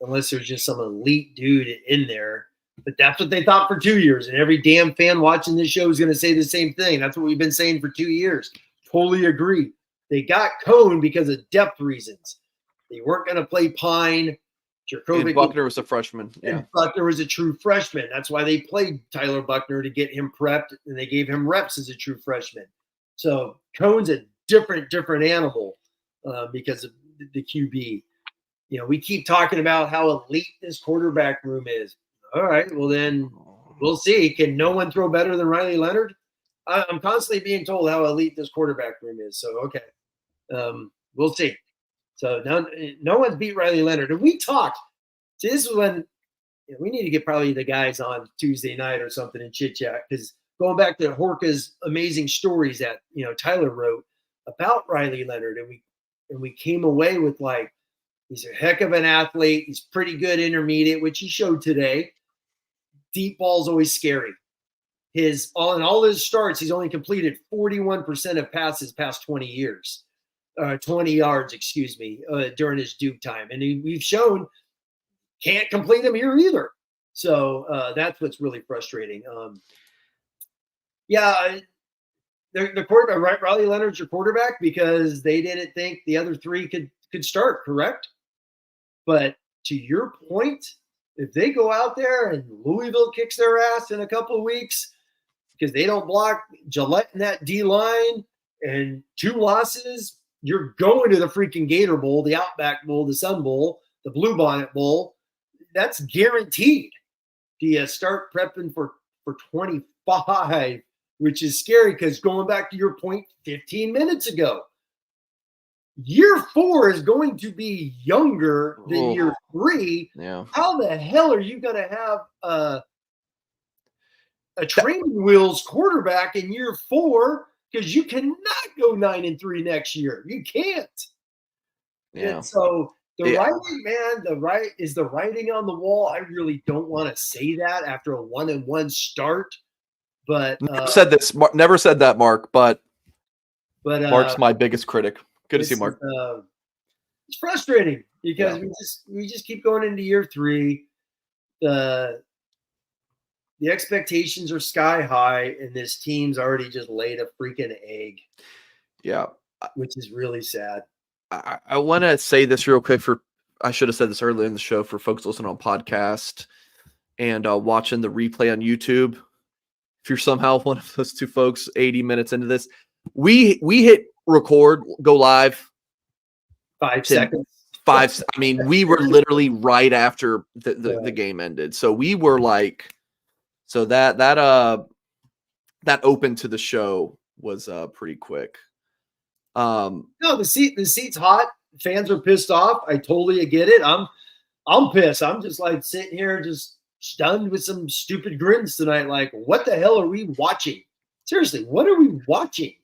unless there's just some elite dude in there? But that's what they thought for 2 years, and every damn fan watching this show is going to say the same thing. That's what we've been saying for 2 years. totally agree. They got Cone because of depth reasons. They weren't going to play Pine. And Buckner was a freshman. Yeah. And Buckner was a true freshman. That's why they played Tyler Buckner to get him prepped, and they gave him reps as a true freshman. So Cone's a different animal because of the QB. You know, we keep talking about how elite this quarterback room is. All right, well then we'll see. Can no one throw better than Riley Leonard? I'm constantly being told how elite this quarterback room is. So okay, we'll see. So no one's beat Riley Leonard, and we talked. See, this is when we need to get probably the guys on Tuesday night or something and chit chat, because going back to Horka's amazing stories that Tyler wrote about Riley Leonard, and we came away with like, he's a heck of an athlete. He's pretty good intermediate, which he showed today. Deep ball's always scary. In all his starts, he's only completed 41% of passes past 20 yards, during his Duke time. And we've shown can't complete them here either. So that's what's really frustrating. The quarterback, right? Riley Leonard's your quarterback because they didn't think the other three could start, correct? But to your point, if they go out there and Louisville kicks their ass in a couple of weeks because they don't block Gillette in that D line and 2 losses, you're going to the freaking Gator Bowl, the Outback Bowl, the Sun Bowl, the Bluebonnet Bowl. That's guaranteed. Do you start prepping for 25, which is scary because going back to your point 15 minutes ago, year 4 is going to be younger than year 3. Yeah. How the hell are you going to have a training wheels quarterback in year 4? Because you cannot go 9-3 next year. You can't. Yeah. And so the writing on the wall. I really don't want to say that after a 1-1 start, but never said that, Mark. But Mark's my biggest critic. Good to see Mark. It's frustrating because we just keep going into year 3. The expectations are sky high, and this team's already just laid a freaking egg. Yeah, which is really sad. I want to say this real quick. I should have said this earlier in the show for folks listening on podcast and watching the replay on YouTube. If you're somehow one of those 2 folks, 80 minutes into this, we hit record, go live. 5 seconds. I mean, we were literally right after the game ended. So we were like, so that open to the show was pretty quick. No, the seat's hot. Fans are pissed off. I totally get it. I'm pissed. I'm just like sitting here just stunned with some stupid grins tonight. Like, what the hell are we watching? Seriously, what are we watching?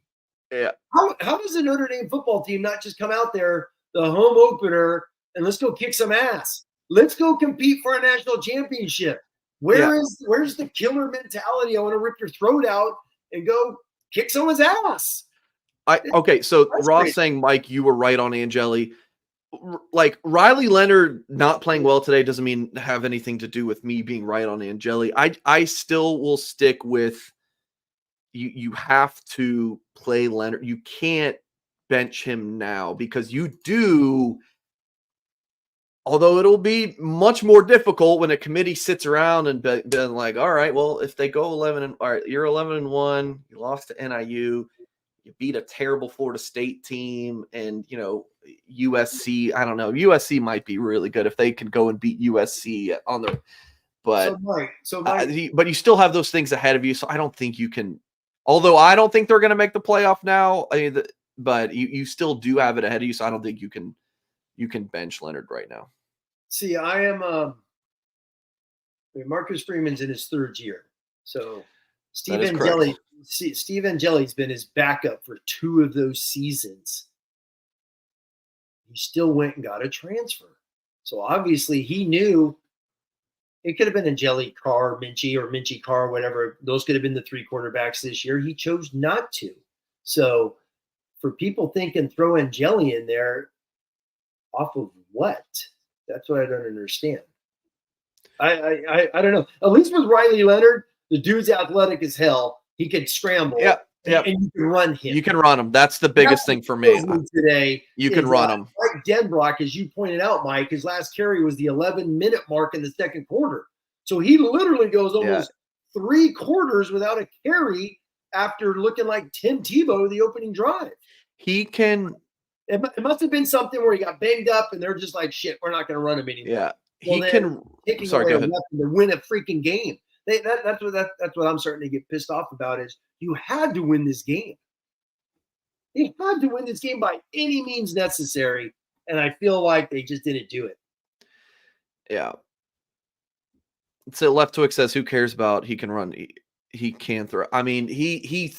Yeah. How does the Notre Dame football team not just come out there, the home opener, and let's go kick some ass? Let's go compete for a national championship. Where's the killer mentality? I want to rip your throat out and go kick someone's ass. So Ross saying, Mike, you were right on Angeli. Like, Riley Leonard not playing well today doesn't mean have anything to do with me being right on Angeli. I still will stick with you have to play Leonard. You can't bench him now because you do. Although it'll be much more difficult when a committee sits around and been like, all right, well, if they go 11 all right, you're 11-1, you lost to NIU. You beat a terrible Florida State team, and USC. I don't know. USC might be really good if they can go and beat USC on their. But but you still have those things ahead of you. So I don't think you can. Although I don't think they're going to make the playoff now. But you still do have it ahead of you. So I don't think you can bench Leonard right now. See, I am. Marcus Freeman's in his 3rd year, so Steve Angeli's been his backup for 2 of those seasons. He still went and got a transfer. So obviously he knew it could have been Angeli, Carr, Minchie, or Minchie, Carr, whatever. Those could have been the 3 quarterbacks this year. He chose not to. So for people thinking throw Angeli in there, off of what? That's what I don't understand. I don't know. At least with Riley Leonard, the dude's athletic as hell. He could scramble. Yeah. Yep. And you can run him. You can run him. That's the biggest thing for me. Today. You can run him. Like Denbrock, as you pointed out, Mike, his last carry was the 11-minute mark in the second quarter. So he literally goes almost 3 quarters without a carry after looking like Tim Tebow the opening drive. He can. It must have been something where he got banged up and they're just like, shit, we're not going to run him anymore. Yeah. Well, he can. Sorry, go ahead. To win a freaking game. That's what I'm starting to get pissed off about is you had to win this game. They had to win this game by any means necessary, and I feel like they just didn't do it. Yeah. So Left Twix says, "Who cares about he can run? He can throw." I mean, he.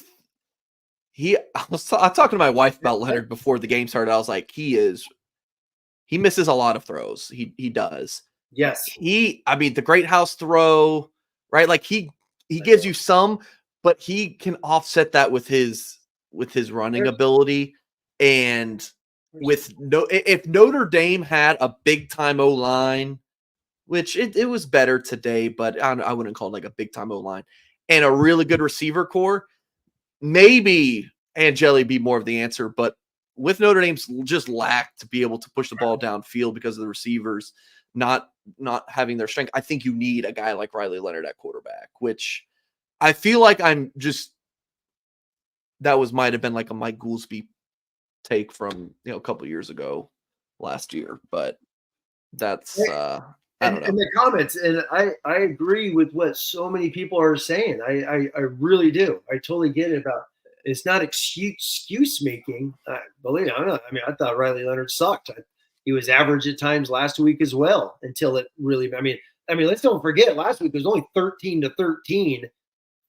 I was talking to my wife about Leonard before the game started. I was like, he misses a lot of throws. He does. Yes. I mean, the great house throw, right? Like he gives you some, but he can offset that with his running ability. And if Notre Dame had a big time O-line, which it was better today, but I wouldn't call it like a big time O-line, and a really good receiver core, maybe Angeli be more of the answer. But with Notre Dame's just lack to be able to push the ball downfield because of the receivers not having their strength, I think you need a guy like Riley Leonard at quarterback, which I feel like might have been like a Mike Goolsby take from a couple years ago last year, but that's I don't know. In the comments, and I agree with what so many people are saying. I really do. I totally get it about it's not excuse making. Believe it or not, I mean, I thought Riley Leonard sucked. He was average at times last week as well until it really. I mean, let's don't forget last week there was only 13-13,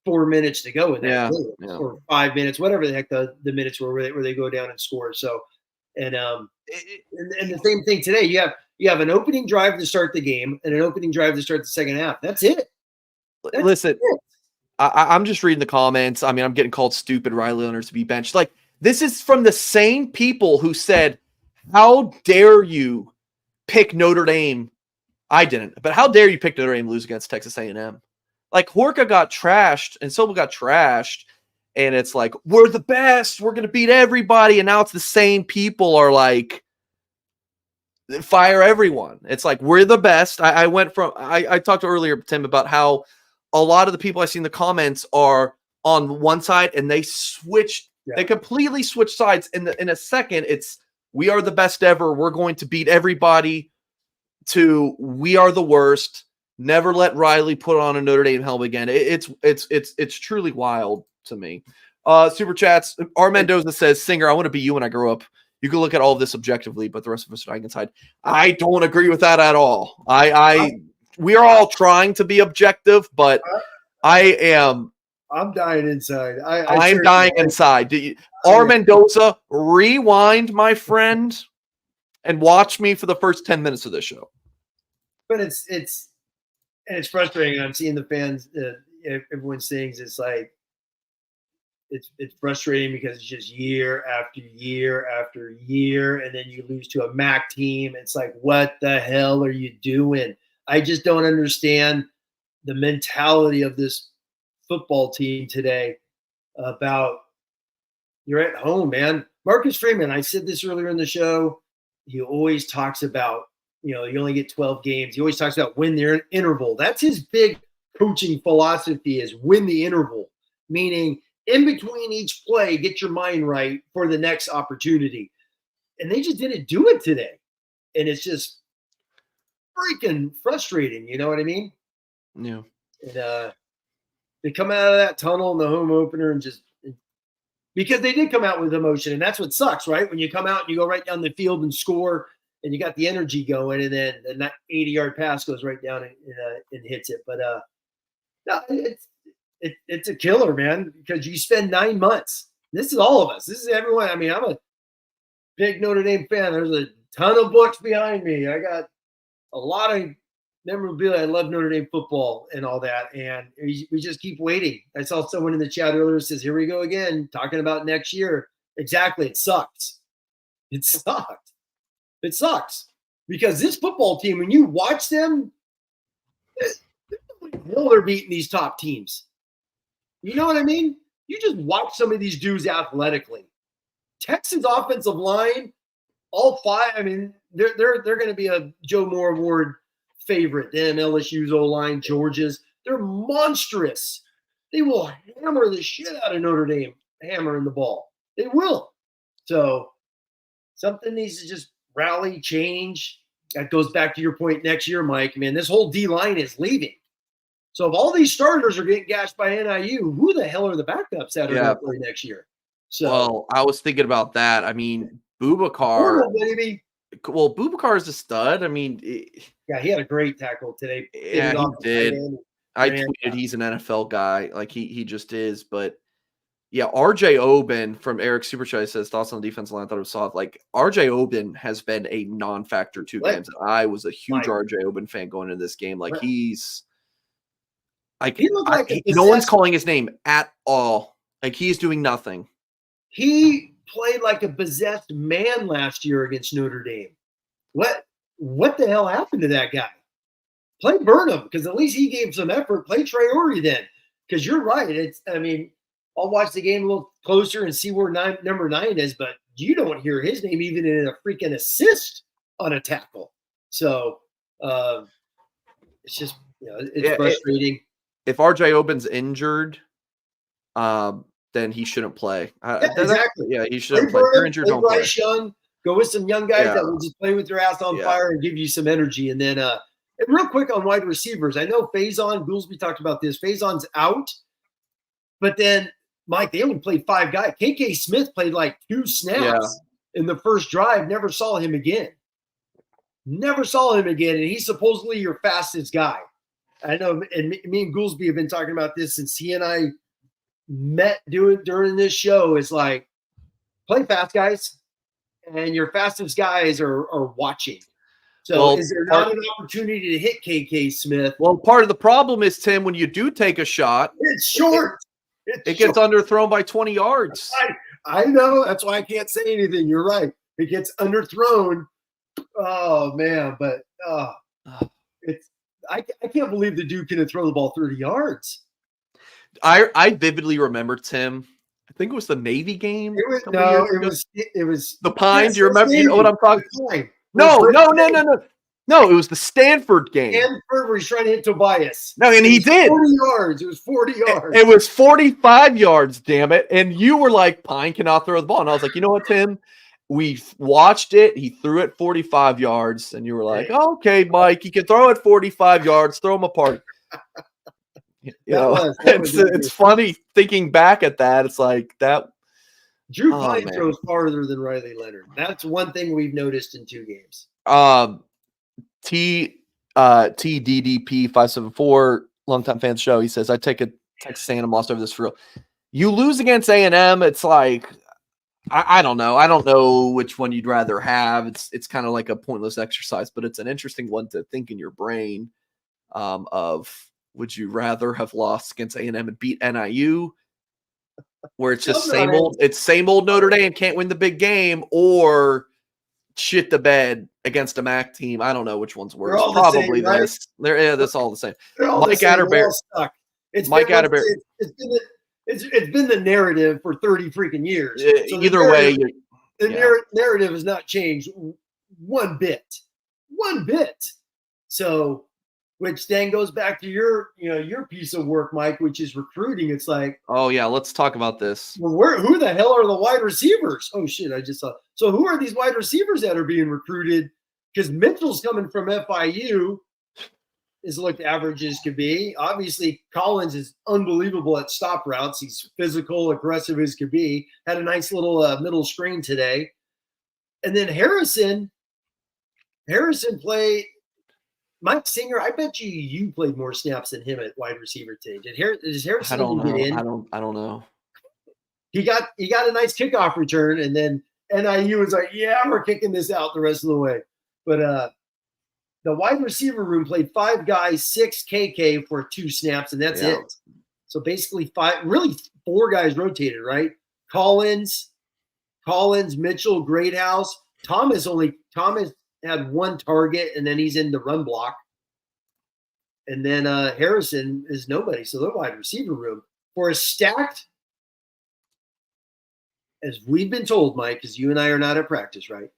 4 minutes to go in that game, or 5 minutes, whatever the heck the minutes were where they go down and score. So, and the same thing today. You have an opening drive to start the game and an opening drive to start the second half. That's it. Listen, I'm just reading the comments. I mean, I'm getting called stupid. Riley Leonard to be benched. Like, this is from the same people who said, "How dare you pick Notre Dame?" I didn't, but how dare you pick Notre Dame lose against Texas A&M? Like, Horka got trashed and Silva got trashed, and it's like, we're the best. We're going to beat everybody. And now it's the same people are like, fire everyone. It's like, we're the best. I talked earlier, Tim, about how a lot of the people I see in the comments are on one side and they switched. Yeah. They completely switch sides. In a second, it's, we are the best ever. We're going to beat everybody, to we are the worst. Never let Riley put on a Notre Dame helmet again. It's truly wild to me. Super chats. R. Mendoza says, "Singer, I want to be you when I grow up. You can look at all of this objectively, but the rest of us are dying inside." I don't agree with that at all. We are all trying to be objective, but I'm dying inside. I'm dying inside. R. Mendoza, rewind, my friend, and watch me for the first 10 minutes of this show. But it's frustrating. I'm seeing the fans. Everyone sings. It's like it's frustrating because it's just year after year after year, and then you lose to a MAC team. It's like, what the hell are you doing? I just don't understand the mentality of this football team today. About you're at home, man. Marcus Freeman. I said this earlier in the show. He always talks about, you only get 12 games. He always talks about win the interval. That's his big coaching philosophy, is win the interval, meaning in between each play, get your mind right for the next opportunity. And they just didn't do it today. And it's just freaking frustrating. You know what I mean? Yeah. And they come out of that tunnel in the home opener and just – because they did come out with emotion, and that's what sucks, right? When you come out and you go right down the field and score – and you got the energy going, and then the 80-yard pass goes right down and hits it. But no, it's a killer, man, because you spend 9 months. This is all of us. This is everyone. I mean, I'm a big Notre Dame fan. There's a ton of books behind me. I got a lot of memorabilia. I love Notre Dame football and all that, and we just keep waiting. I saw someone in the chat earlier says, "Here we go again, talking about next year." Exactly. It sucks. It sucked. It sucks because this football team, when you watch them, they're beating these top teams. You know what I mean? you just watch some of these dudes athletically. Texas offensive line, all five. I mean, they're going to be a Joe Moore Award favorite. Then LSU's O-line, Georgia's, they're monstrous. They will hammer the shit out of Notre Dame, hammering the ball. They will. So something needs to just rally, change. That goes back to your point next year, Mike. Man, this whole D-line is leaving. So if all these starters are getting gashed by NIU, who the hell are the backups that are going to play next year? So, well, I was thinking about that. I mean, Boubacar. Baby. Well, Boubacar is a stud. I mean, yeah, he had a great tackle today. Yeah, he did. I tweeted he's an NFL guy. Like he just is. But yeah, RJ Oben from Eric Superchat says thoughts on the defensive line. I thought it was soft. Like RJ Oben has been a non-factor 2 games. I was a huge RJ Oben fan going into this game. Like he's like, no one's calling his name at all. Like he's doing nothing. He played like a possessed man last year against Notre Dame. What the hell happened to that guy? Play Burnham, because at least he gave some effort. Play Traore then, because you're right. I'll watch the game a little closer and see where number 9 is, but you don't hear his name even in a freaking assist on a tackle. So it's just, it's frustrating. If RJ Oben's injured, then he shouldn't play. Exactly. Yeah, he shouldn't play. If you're injured, don't play. Young, go with some young guys that will just play with their ass on fire and give you some energy. And then, and real quick on wide receivers, I know Faison, Goolsby talked about this. Faison's out, but then, Mike, they only played 5 guys. KK Smith played like 2 snaps in the first drive. Never saw him again. And he's supposedly your fastest guy. I know, and me and Goolsby have been talking about this since he and I met during this show. Is like, play fast, guys, and your fastest guys are watching. So is there not an opportunity to hit KK Smith? Well, part of the problem is, Tim, when you do take a shot, it's short. It gets underthrown by 20 yards. I know. That's why I can't say anything. You're right. It gets underthrown. Oh, man. But I can't believe the dude can throw the ball 30 yards. I vividly remember, Tim. I think it was the Navy game. It was the Pine. Do you remember? You know what I'm talking about? No, it was the Stanford game. Stanford, where he's trying to hit Tobias. No, and he did. 40 yards. It was 40 yards. It was 45 yards, damn it. And you were like, Pine cannot throw the ball. And I was like, you know what, Tim? We watched it. He threw it 45 yards. And you were like, oh, okay, Mike, he can throw it 45 yards. Throw him apart. It's funny thinking back at that. It's like that. Drew Pine throws farther than Riley Leonard. That's one thing we've noticed in 2 games. TDDP 574 longtime fans show. He says, I take a Texas A&M loss over this for real. You lose against A&M. It's like, I don't know. I don't know which one you'd rather have. It's kind of like a pointless exercise, but it's an interesting one to think in your brain of, would you rather have lost against A&M and beat NIU, where it's just same old Notre Dame can't win the big game, or shit the bed against a MAC team? I don't know which one's worse. Probably same, right? this. That's all the same. Mike Atterbury. It's been the narrative for 30 freaking years. So either way, the narrative has not changed one bit. So, which then goes back to your piece of work, Mike, which is recruiting. It's like, oh yeah, let's talk about this. Well, who the hell are the wide receivers? Oh shit, I just saw. So who are these wide receivers that are being recruited? Because Mitchell's coming from FIU, is looked average as could be. Obviously, Collins is unbelievable at stop routes. He's physical, aggressive as could be. Had a nice little middle screen today. And then Harrison played. Mike Singer, I bet you played more snaps than him at wide receiver today. Does Harrison get in? I don't know. He got a nice kickoff return, and then NIU was like, yeah, we're kicking this out the rest of the way. But the wide receiver room played 5 guys, 6 KK for 2 snaps, and that's it. So basically 4 guys rotated, right? Collins, Mitchell, Greathouse. Thomas had 1 target, and then he's in the run block. And then Harrison is nobody. So the wide receiver room for a stacked as we've been told, Mike, because you and I are not at practice, right?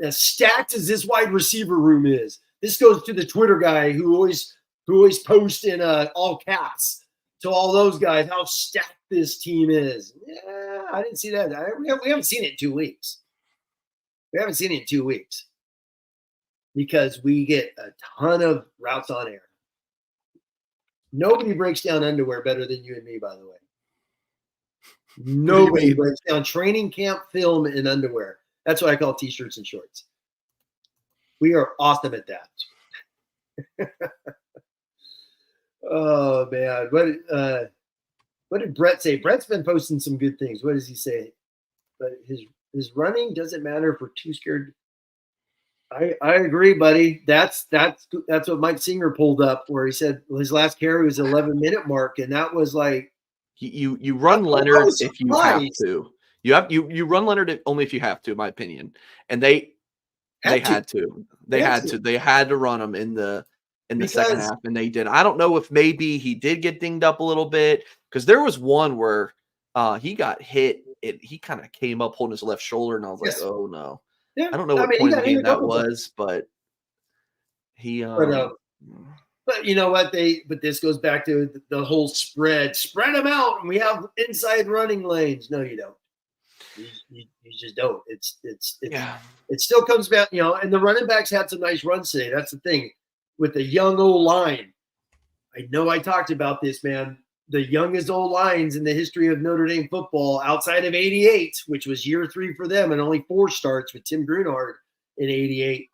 As stacked as this wide receiver room is, this goes to the Twitter guy who always posts in all caps to all those guys how stacked this team is. Yeah, I didn't see that. We haven't seen it in 2 weeks. We haven't seen it in 2 weeks because we get a ton of routes on air. Nobody breaks down underwear better than you and me, by the way. Nobody breaks down training camp film in underwear. That's what I call t-shirts and shorts. We are awesome at that. Oh man, what did Brett say? Brett's been posting some good things. What does he say? But his running doesn't matter if we're too scared. I agree, buddy. That's what Mike Singer pulled up, where he said his last carry was 11-minute mark, and that was like you run Leonard if you have to. You run Leonard only if you have to, in my opinion. And they had to. They had to run him in the second half, and they did. I don't know if maybe he did get dinged up a little bit, because there was one where he got hit. He kind of came up holding his left shoulder, and I was like, oh no. Yeah. I don't know what point of the game that was, but he but you know what, but this goes back to the whole spread them out, and we have inside running lanes. No, you don't. You just don't. It still comes back, and the running backs had some nice runs today. That's the thing with the young old line. I know I talked about this, man. The youngest old lines in the history of Notre Dame football, outside of '88, which was year 3 for them, and only 4 starts with Tim Greenhardt in '88.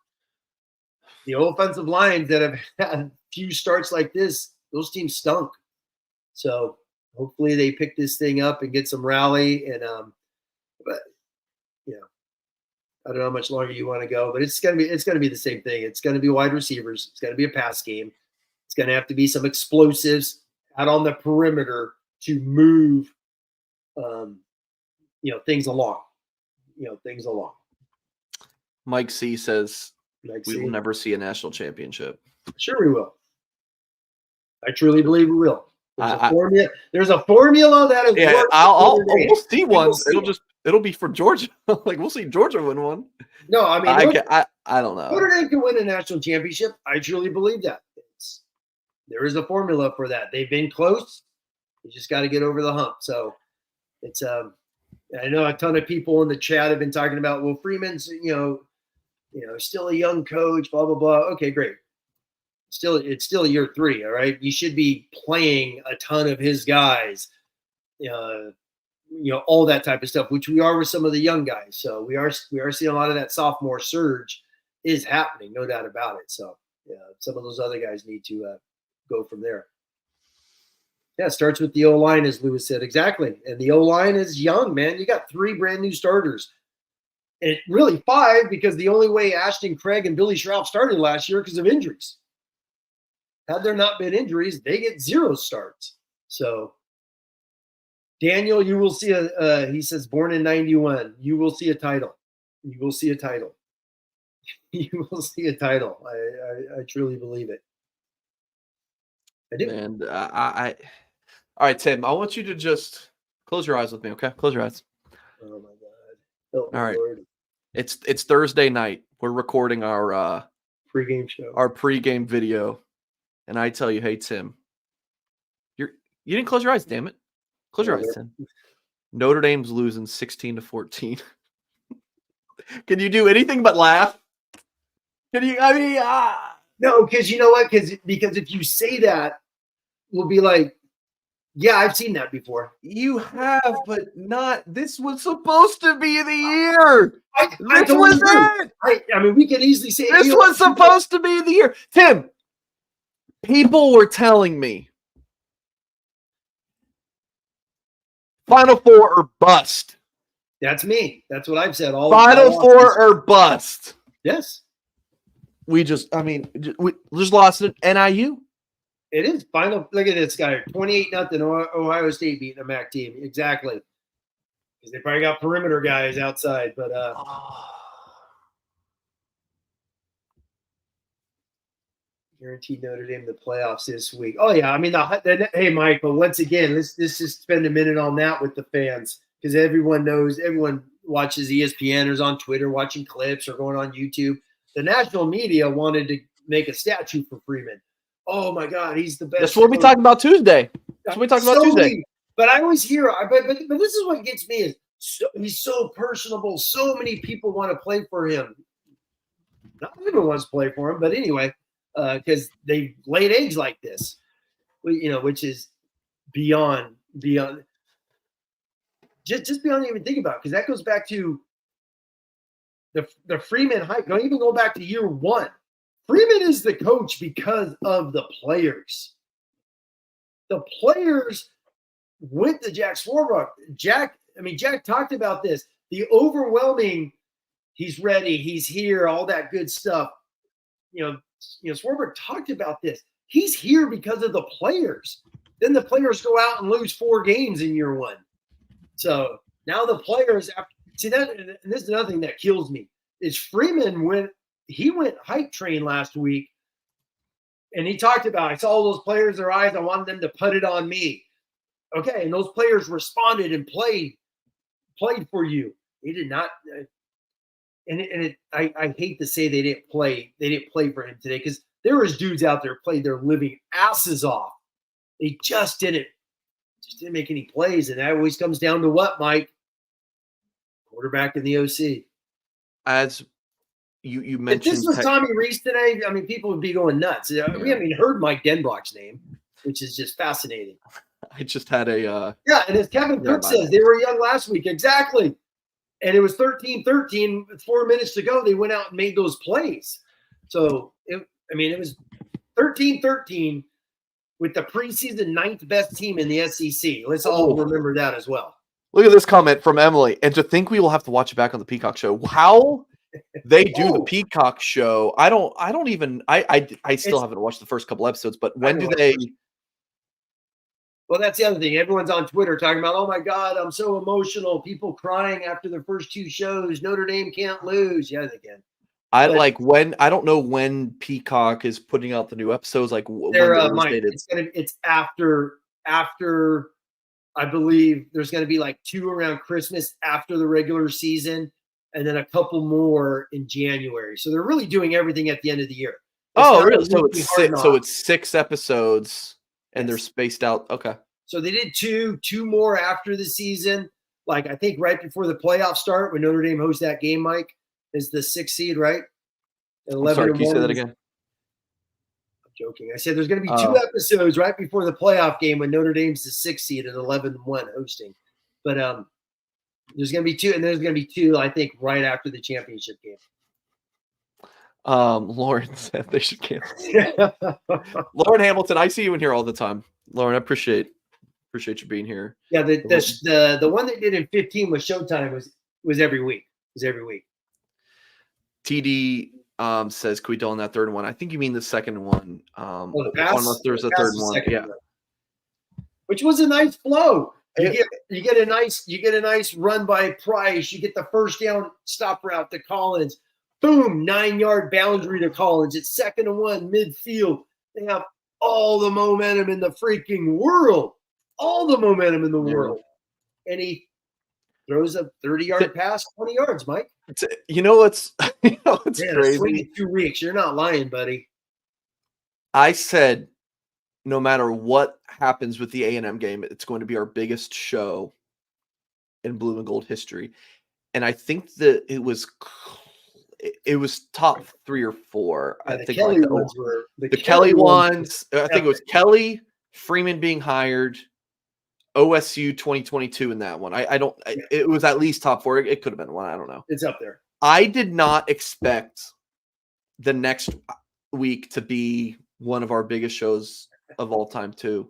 The offensive lines that have had few starts like this, those teams stunk. So hopefully they pick this thing up and get some rally. And but I don't know how much longer you want to go, but it's gonna be the same thing. It's gonna be wide receivers. It's gonna be a pass game. It's gonna have to be some explosives out on the perimeter to move, things along. Mike C says we will never see a national championship. Sure, we will. I truly believe we will. There's a formula that is. Yeah, we'll see one. It'll be for Georgia. Like, we'll see Georgia win one. No, I mean, I don't know. Notre Dame can win a national championship. I truly believe that. There is a formula for that. They've been close. You just got to get over the hump. So it's I know a ton of people in the chat have been talking about, well, Freeman's still a young coach, blah blah blah. Okay, great. It's still year 3. All right, you should be playing a ton of his guys. All that type of stuff, which we are with some of the young guys. So we are seeing a lot of that sophomore surge is happening, no doubt about it. So some of those other guys need to go from there. Yeah, it starts with the O-line, as Lewis said. Exactly. And the O-line is young, man. You got 3 brand new starters. And really 5, because the only way Ashton Craig and Billy Schraub started last year because of injuries. Had there not been injuries, they get 0 starts. So Daniel, you will see he says born in 91. You will see a title. You will see a title. You will see a title. I truly believe it. I do. And all right, Tim, I want you to just close your eyes with me, okay? Close your eyes. Oh my God. All right. Lord. It's Thursday night. We're recording our pregame show. Our pregame video. And I tell you, hey Tim, you didn't close your eyes, damn it. Close your eyes, Tim. Notre Dame's losing 16-14. Can you do anything but laugh? Can you? I mean, no, because you know what? Because if you say that, we'll be like, yeah, I've seen that before. You have, but not. This was supposed to be the year. This was it. I mean, we could easily say this was supposed to be the year. Tim, people were telling me Final Four or bust. That's me. That's what I've said. Final Four or bust. Yes. We just lost at NIU. It is final. Look at this guy. 28-0 Ohio State beating a MAC team. Exactly. Because they probably got perimeter guys outside. But guaranteed Notre Dame the playoffs this week. Oh, yeah. I mean, hey, Mike, but once again, let's just spend a minute on that with the fans. because everyone watches ESPN or is on Twitter watching clips or going on YouTube. The national media wanted to make a statue for Freeman. Oh my God, he's the best. That's what we talked about Tuesday. That's what we talked about Tuesday. But I always hear, but this is what gets me is he's so personable. So many people want to play for him. Not everyone wants to play for him, but anyway, because they laid eggs like this, which is beyond just beyond even think about, because that goes back to the Freeman hype. Don't even go back to year one. Freeman is the coach because of the players. The players went to Jack Swarbrick. Jack talked about this. The overwhelming, he's ready, he's here, all that good stuff. Swarbrick talked about this. He's here because of the players. Then the players go out and lose 4 games in year one. So now the players see that, and this is another thing that kills me, is Freeman went hype train last week, and he talked about, I saw all those players, their eyes, I wanted them to put it on me. Okay, and those players responded and played for you. They did not, I hate to say they didn't play for him today, because there was dudes out there played their living asses off. They just didn't make any plays, and that always comes down to what, Mike? Quarterback in the OC. As you mentioned, if this was Tommy Reese today, I mean, people would be going nuts. We haven't even heard Mike Denbrock's name, which is just fascinating. I just had a and as Kevin Cook says, they were young last week, exactly. And it was 13-13 with 4 minutes to go. They went out and made those plays. So it was 13-13 with the preseason 9th best team in the SEC. Let's all remember that as well. Look at this comment from Emily. And to think we will have to watch it back on the Peacock show. How they do the Peacock show. I still haven't watched the first couple episodes, but when do they? Well, that's the other thing. Everyone's on Twitter talking about, oh my God, I'm so emotional. People crying after the first 2 shows. Notre Dame can't lose. Yeah, they can. I don't know when Peacock is putting out the new episodes. Like it's after I believe there's going to be like 2 around Christmas after the regular season, and then a couple more in January. So they're really doing everything at the end of the year. Really? So it's 6 episodes. And they're spaced out. Okay. So they did two more after the season. Like, I think right before the playoffs start, when Notre Dame hosts that game, Mike, is the 6th seed, right? 11 sorry, can you say that again? I'm joking. I said there's going to be 2 episodes right before the playoff game when Notre Dame's the 6th seed at 11-1 hosting. But there's going to be 2, and there's going to be 2, I think, right after the championship game. Lauren said they should cancel. Lauren Hamilton, I see you in here all the time. Lauren, I appreciate you being here. Yeah, the one they did in 15 with Showtime was every week. TD says, "Can we do on that third one?" I think you mean the second one. Unless there's a third one, yeah. Which was a nice flow. You get a nice run by Price. You get the first down stop route to Collins. Boom, 9-yard boundary to Collins. It's 2nd and 1 midfield. They have all the momentum in the freaking world. All the momentum in the world. And he throws a 30-yard pass, 20 yards, Mike. It's crazy. 2 weeks. You're not lying, buddy. I said, no matter what happens with the A&M game, it's going to be our biggest show in blue and gold history. And I think that it was top 3 or 4. Yeah, I think Kelly ones were the Kelly ones. I think it was Kelly, Freeman being hired, OSU 2022 in that one. It was at least top 4. It could have been 1. I don't know. It's up there. I did not expect the next week to be one of our biggest shows of all time too.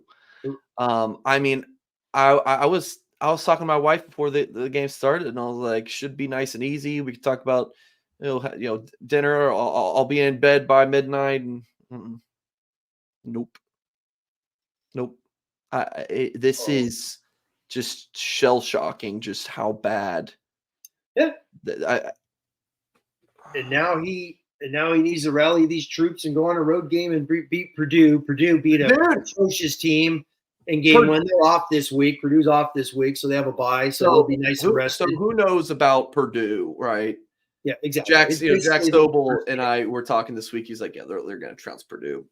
I mean, I was talking to my wife before the game started, and I was like, should be nice and easy. We could talk about dinner. I'll be in bed by midnight. And nope. This is just shell shocking. Just how bad. Yeah. And now he needs to rally these troops and go on a road game and beat Purdue. Purdue beat a atrocious team, in game one. They're off this week. Purdue's off this week, so they have a bye. So they'll be nice and rested. So who knows about Purdue, right? Yeah, exactly. Jack Sobel and I were talking this week. He's like, yeah, they're going to trounce Purdue.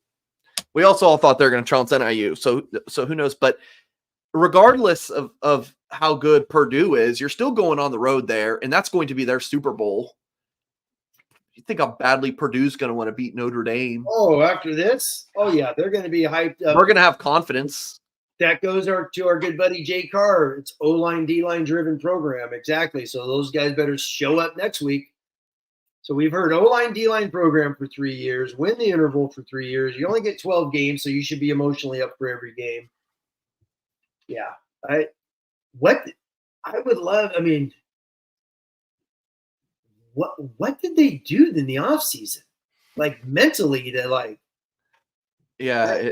We also all thought they were going to trounce NIU. So who knows? But regardless of how good Purdue is, you're still going on the road there, and that's going to be their Super Bowl. You think how badly Purdue's going to want to beat Notre Dame? Oh, after this? Oh, yeah. They're going to be hyped up. We're going to have confidence. That goes to our good buddy Jay Carr. It's O-line, D-line driven program. Exactly. So those guys better show up next week. So we've heard O-line, D-line program for 3 years, win the interval for 3 years. You only get 12 games, so you should be emotionally up for every game. Yeah. I would love, I mean, what did they do in the offseason? Like mentally to like, yeah,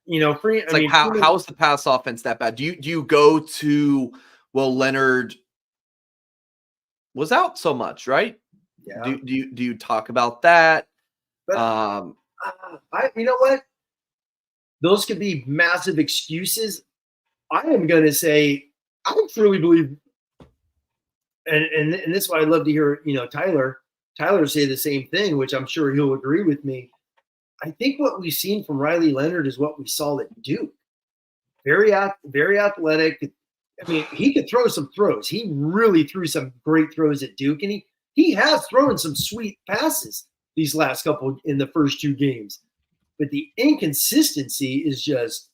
how's the pass offense that bad? Do you go to, well, Leonard was out so much, right? Yeah. Do you talk about that? But, you know what? Those could be massive excuses. I am going to say, I truly believe, and this is why I'd love to hear, Tyler say the same thing, which I'm sure he'll agree with me. I think what we've seen from Riley Leonard is what we saw at Duke. Very athletic. I mean, he could throw some throws. He really threw some great throws at Duke, and he has thrown some sweet passes these last couple in the first 2 games. But the inconsistency is just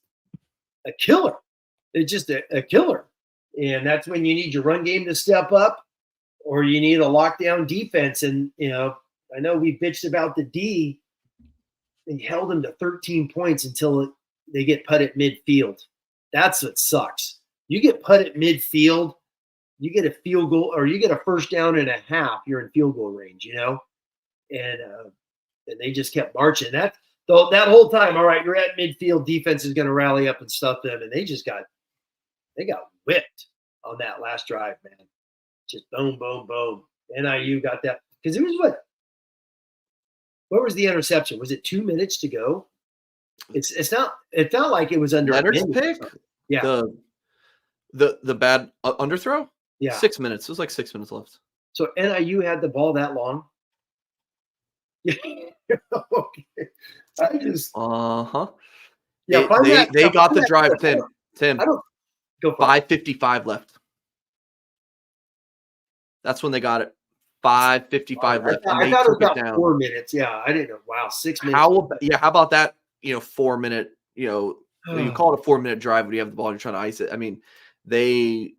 a killer. It's just a killer. And that's when you need your run game to step up, or you need a lockdown defense. And, I know we bitched about the D. They held them to 13 points until they get put at midfield. That's what sucks. You get put at midfield, you get a field goal, or you get a first down and a half, you're in field goal range, and they just kept marching. That whole time, all right, you're at midfield, defense is going to rally up and stuff them, and they got whipped on that last drive, man. Just boom, boom, boom. NIU got that because it was what was the interception? Was it 2 minutes to go? It's not like it was under Leonard's pick. Yeah. The bad underthrow? Yeah. 6 minutes. It was like 6 minutes left. So NIU had the ball that long? Yeah. Okay. I just Yeah, they got the drive, Tim. I don't go 5:55 left. That's when they got it. 5:55 left. I thought it was about 4 minutes. Yeah, I didn't know. Wow, 6 minutes. How about that? 4 minute. You call it a 4 minute drive when you have the ball and you're trying to ice it. I mean, they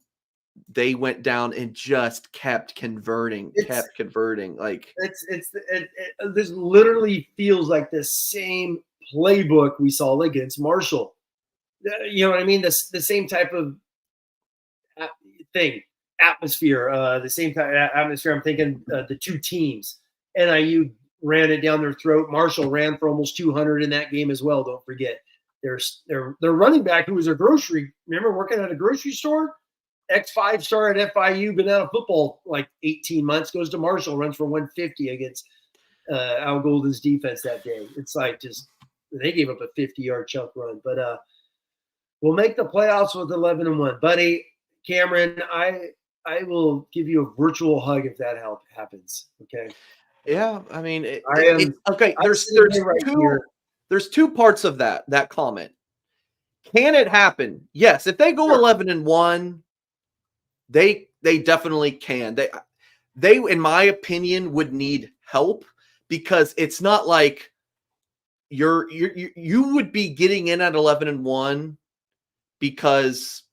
went down and just kept converting. Like this literally feels like the same playbook we saw against Marshall. You know what I mean? The same type of thing, atmosphere. The same type of atmosphere. I'm thinking the 2 teams. NIU ran it down their throat. Marshall ran for almost 200 in that game as well. Don't forget. Their running back, who was a grocery, remember working at a grocery store? X5-star at FIU, been out of football like 18 months, goes to Marshall, runs for 150 against Al Golden's defense that day. It's like just they gave up a 50-yard chunk run. But we'll make the playoffs with 11-1. Buddy, Cameron, I will give you a virtual hug if that happens. Okay. Yeah, I mean, okay. There's 2 parts of that comment. Can it happen? Yes. If they go 11-1, they definitely can. They, in my opinion, would need help because it's not like you would be getting in at 11-1 because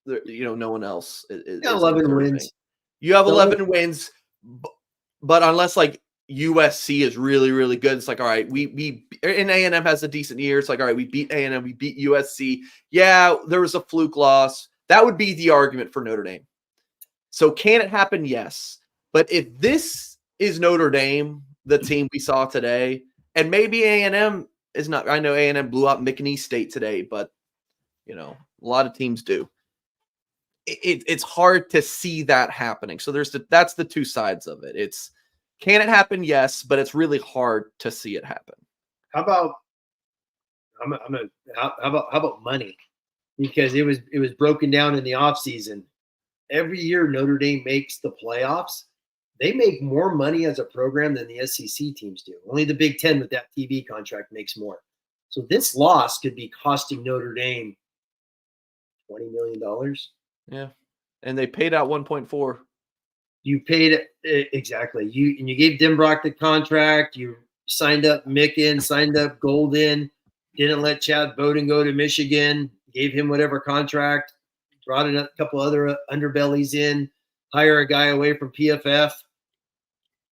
no one else is 11 wins. You have 11 wins, but unless like USC is really, really good. It's like, all right, we and A&M has a decent year. It's like, all right, we beat A&M, we beat USC. Yeah, there was a fluke loss. That would be the argument for Notre Dame. So can it happen? Yes. But if this is Notre Dame, the team we saw today, and maybe A&M is not, I know A&M blew out McNeese State today, but a lot of teams do. It's hard to see that happening. So that's the 2 sides of it. Can it happen? Yes, but it's really hard to see it happen. How about how about money? because it was broken down in the offseason. Every year Notre Dame makes the playoffs, they make more money as a program than the SEC teams do. Only the Big Ten with that TV contract makes more. So this loss could be costing Notre Dame $20 million. Yeah. And they paid out 1.4. You paid it exactly. You gave Denbrock the contract. You signed up Micken, signed up Golden, didn't let Chad Bowden go to Michigan, gave him whatever contract, brought in a couple other underbellies in, hire a guy away from PFF,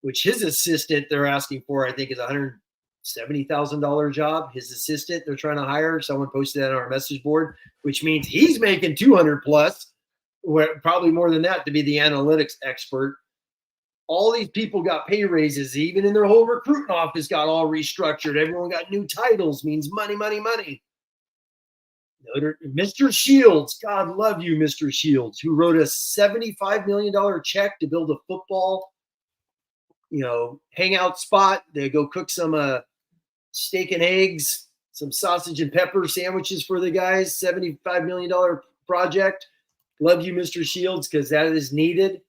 which his assistant they're asking for, I think, is $170,000 job. His assistant they're trying to hire. Someone posted that on our message board, which means he's making 200 plus, probably more than that, to be the analytics expert. All these people got pay raises, even in their whole recruiting office got all restructured. Everyone got new titles, means money, money, money. Mr. Shields, God love you, Mr. Shields, who wrote a $75 million check to build a football, hangout spot. They go cook some steak and eggs, some sausage and pepper sandwiches for the guys. $75 million project. Love you, Mr. Shields, because that is needed.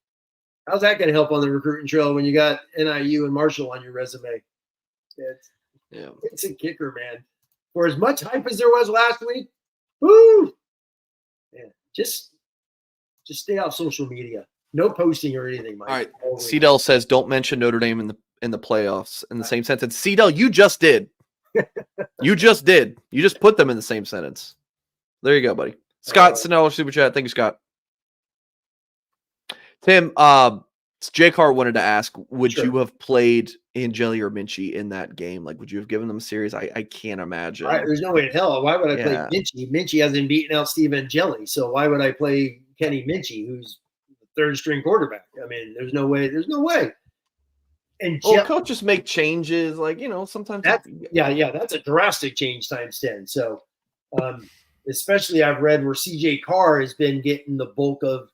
How's that going to help on the recruiting trail when you got NIU and Marshall on your resume? It's a kicker, man. For as much hype as there was last week, woo! Man, just stay off social media. No posting or anything, Mike. All right. Cedell says, don't mention Notre Dame in the playoffs in the same sentence. Cedell, you just did. You just did. You just put them in the same sentence. There you go, buddy. Scott Sinell, super chat. Thank you, Scott. Tim, Jake Hart wanted to ask, would you have played Angeli or Minchie in that game? Like, would you have given them a series? I can't imagine. There's no way in hell. Why would I play Minchie? Minchie hasn't beaten out Steve Angeli, so why would I play Kenny Minchie, who's the third-string quarterback? I mean, there's no way. There's no way. And coaches make changes, sometimes. That's a drastic change times 10. So, especially I've read where CJ Carr has been getting the bulk of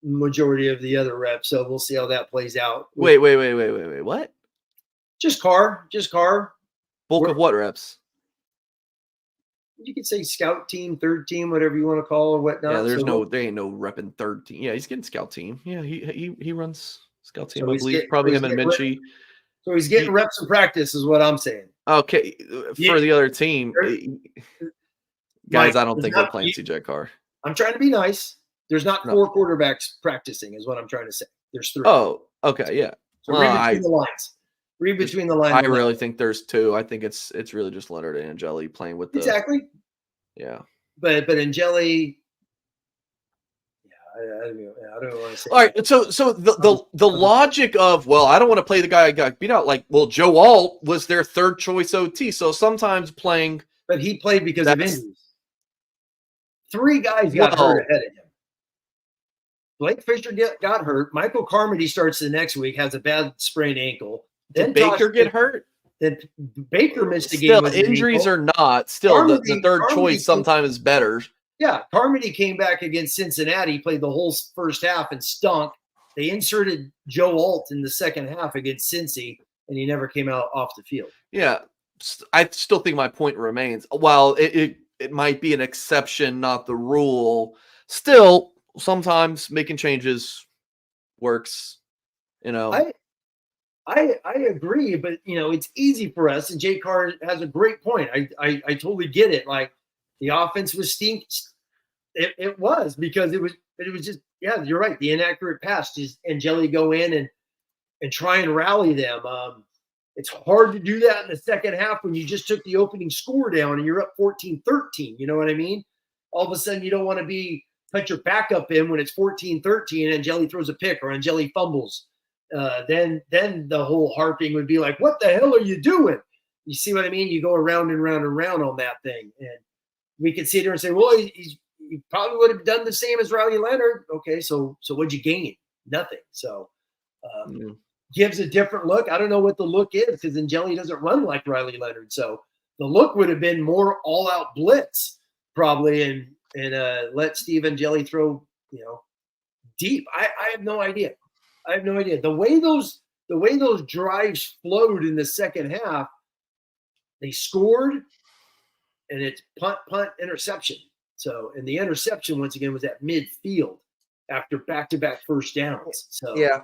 majority of the other reps. So we'll see how that plays out. Wait. What? Just Carr. Bulk of what reps? You could say scout team, third team, whatever you want to call it, whatnot. Yeah, there ain't no rep in third team. Yeah, he's getting scout team. Yeah, he runs scout team. So I believe probably him and Minchie. So he's getting reps in practice, is what I'm saying. Okay, for the other team, guys, I don't think we're playing CJ Carr. I'm trying to be nice. There's not four quarterbacks practicing, is what I'm trying to say. There's three. Oh, okay, yeah. So read between the lines. Read between the lines. I really think there's two. I think it's really just Leonard and Angeli playing with the exactly. Yeah, but Angeli. I don't want to say. All right, so the logic of I don't want to play the guy I got beat out. Like, Joe Alt was their third choice OT, so sometimes playing. But he played because of injuries. Three guys got hurt ahead of him. Blake Fisher got hurt. Michael Carmody starts the next week, has a bad sprained ankle. Then Baker get hurt? Then Baker missed a game. Still, injuries or not, still the third choice sometimes is better. Yeah, Carmody came back against Cincinnati, played the whole first half and stunk. They inserted Joe Alt in the second half against Cincy, and he never came out off the field. Yeah, I still think my point remains. While it might be an exception, not the rule, still sometimes making changes works. I agree, but it's easy for us. And Jay Carr has a great point. I totally get it. Like the offense was It was because it was just you're right. The inaccurate pass, just Angeli go in and try and rally them. It's hard to do that in the second half when you just took the opening score down and you're up 14-13. You know what I mean? All of a sudden you don't want to put your backup in when it's 14-13 and Angeli throws a pick or Angeli fumbles. Then the whole harping would be like, what the hell are you doing? You see what I mean? You go around and round and round on that thing. And we could sit there and say, well, he probably would have done the same as Riley Leonard. Okay, so what'd you gain? Nothing. So gives a different look. I don't know what the look is because Angeli doesn't run like Riley Leonard. So the look would have been more all-out blitz probably and let Steve Angeli throw, deep. I have no idea. The way those drives flowed in the second half, they scored, and it's punt, interception. So, and the interception once again was at midfield after back-to-back first downs. So Yeah.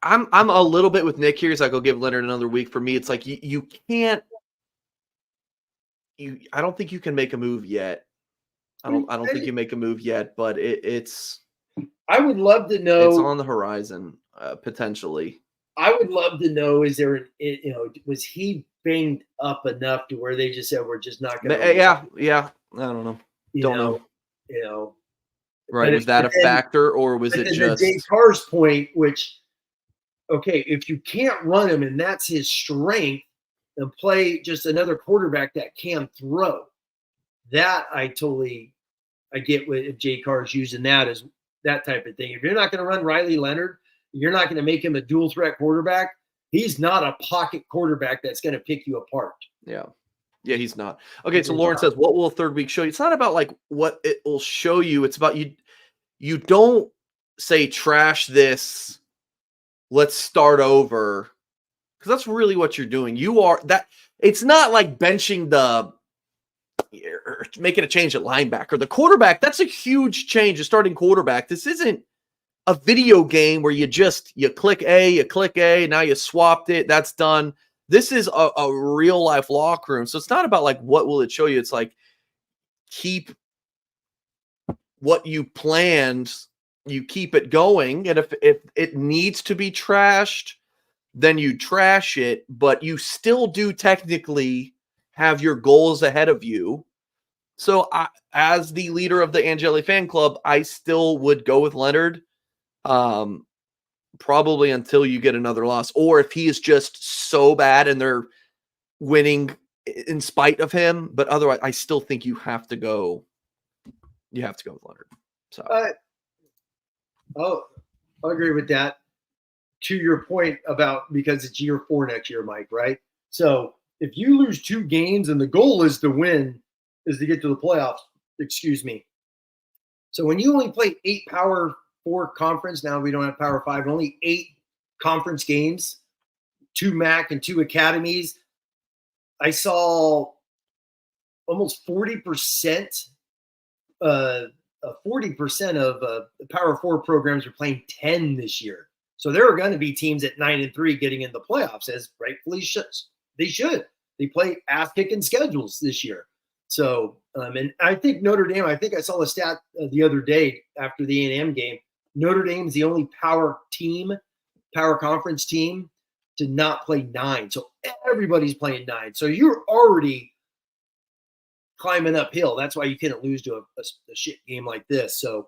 I'm a little bit with Nick here. He's like, I'll give Leonard another week. For me, it's like you can't. I don't think you can make a move yet. I don't think you make a move yet, but it's. I would love to know. It's on the horizon, potentially. I would love to know: was he banged up enough to where they just said we're just not going to? Yeah. I don't know. Don't know. Right? Was that a factor, or was it just? Jay Carr's point, which, okay, if you can't run him and that's his strength, then play just another quarterback that can throw. That I get if Jay Carr's using that as that type of thing. If you're not going to run Riley Leonard, you're not going to make him a dual threat quarterback. He's not a pocket quarterback that's going to pick you apart. Yeah, he's not. Okay, so Lauren says, what will third week show you? It's not about like what it will show you. It's about you don't say trash this, let's start over. Because that's really what you're doing. It's not like benching or making a change at linebacker. The quarterback, that's a huge change, a starting quarterback. This isn't a video game where you click A, now you swapped it, that's done. This is a real life locker room. So it's not about like what will it show you. It's like keep what you planned, you keep it going. And if it needs to be trashed, then you trash it, but you still do technically have your goals ahead of you. So as the leader of the Angeli fan club, I still would go with Leonard, probably until you get another loss. Or if he is just so bad and they're winning in spite of him, but otherwise I still think you have to go with Leonard. So I'll agree with that. To your point about, because it's year 4 next year, Mike, right? So if you lose 2 games and the goal is to win, is to get to the playoffs, So when you only play 8 Power 4 conference, now we don't have Power 5, only 8 conference games, 2 MAC and 2 academies. I saw almost 40%, 40% of the Power 4 programs are playing 10 this year. So there are going to be teams at 9-3 getting in the playoffs, as rightfully they should. They play ass-kicking schedules this year. So, and I think Notre Dame, I think I saw a stat the other day after the A&M game. Notre Dame is the only power conference team to not play 9. So everybody's playing 9. So you're already climbing uphill. That's why you couldn't lose to a shit game like this. So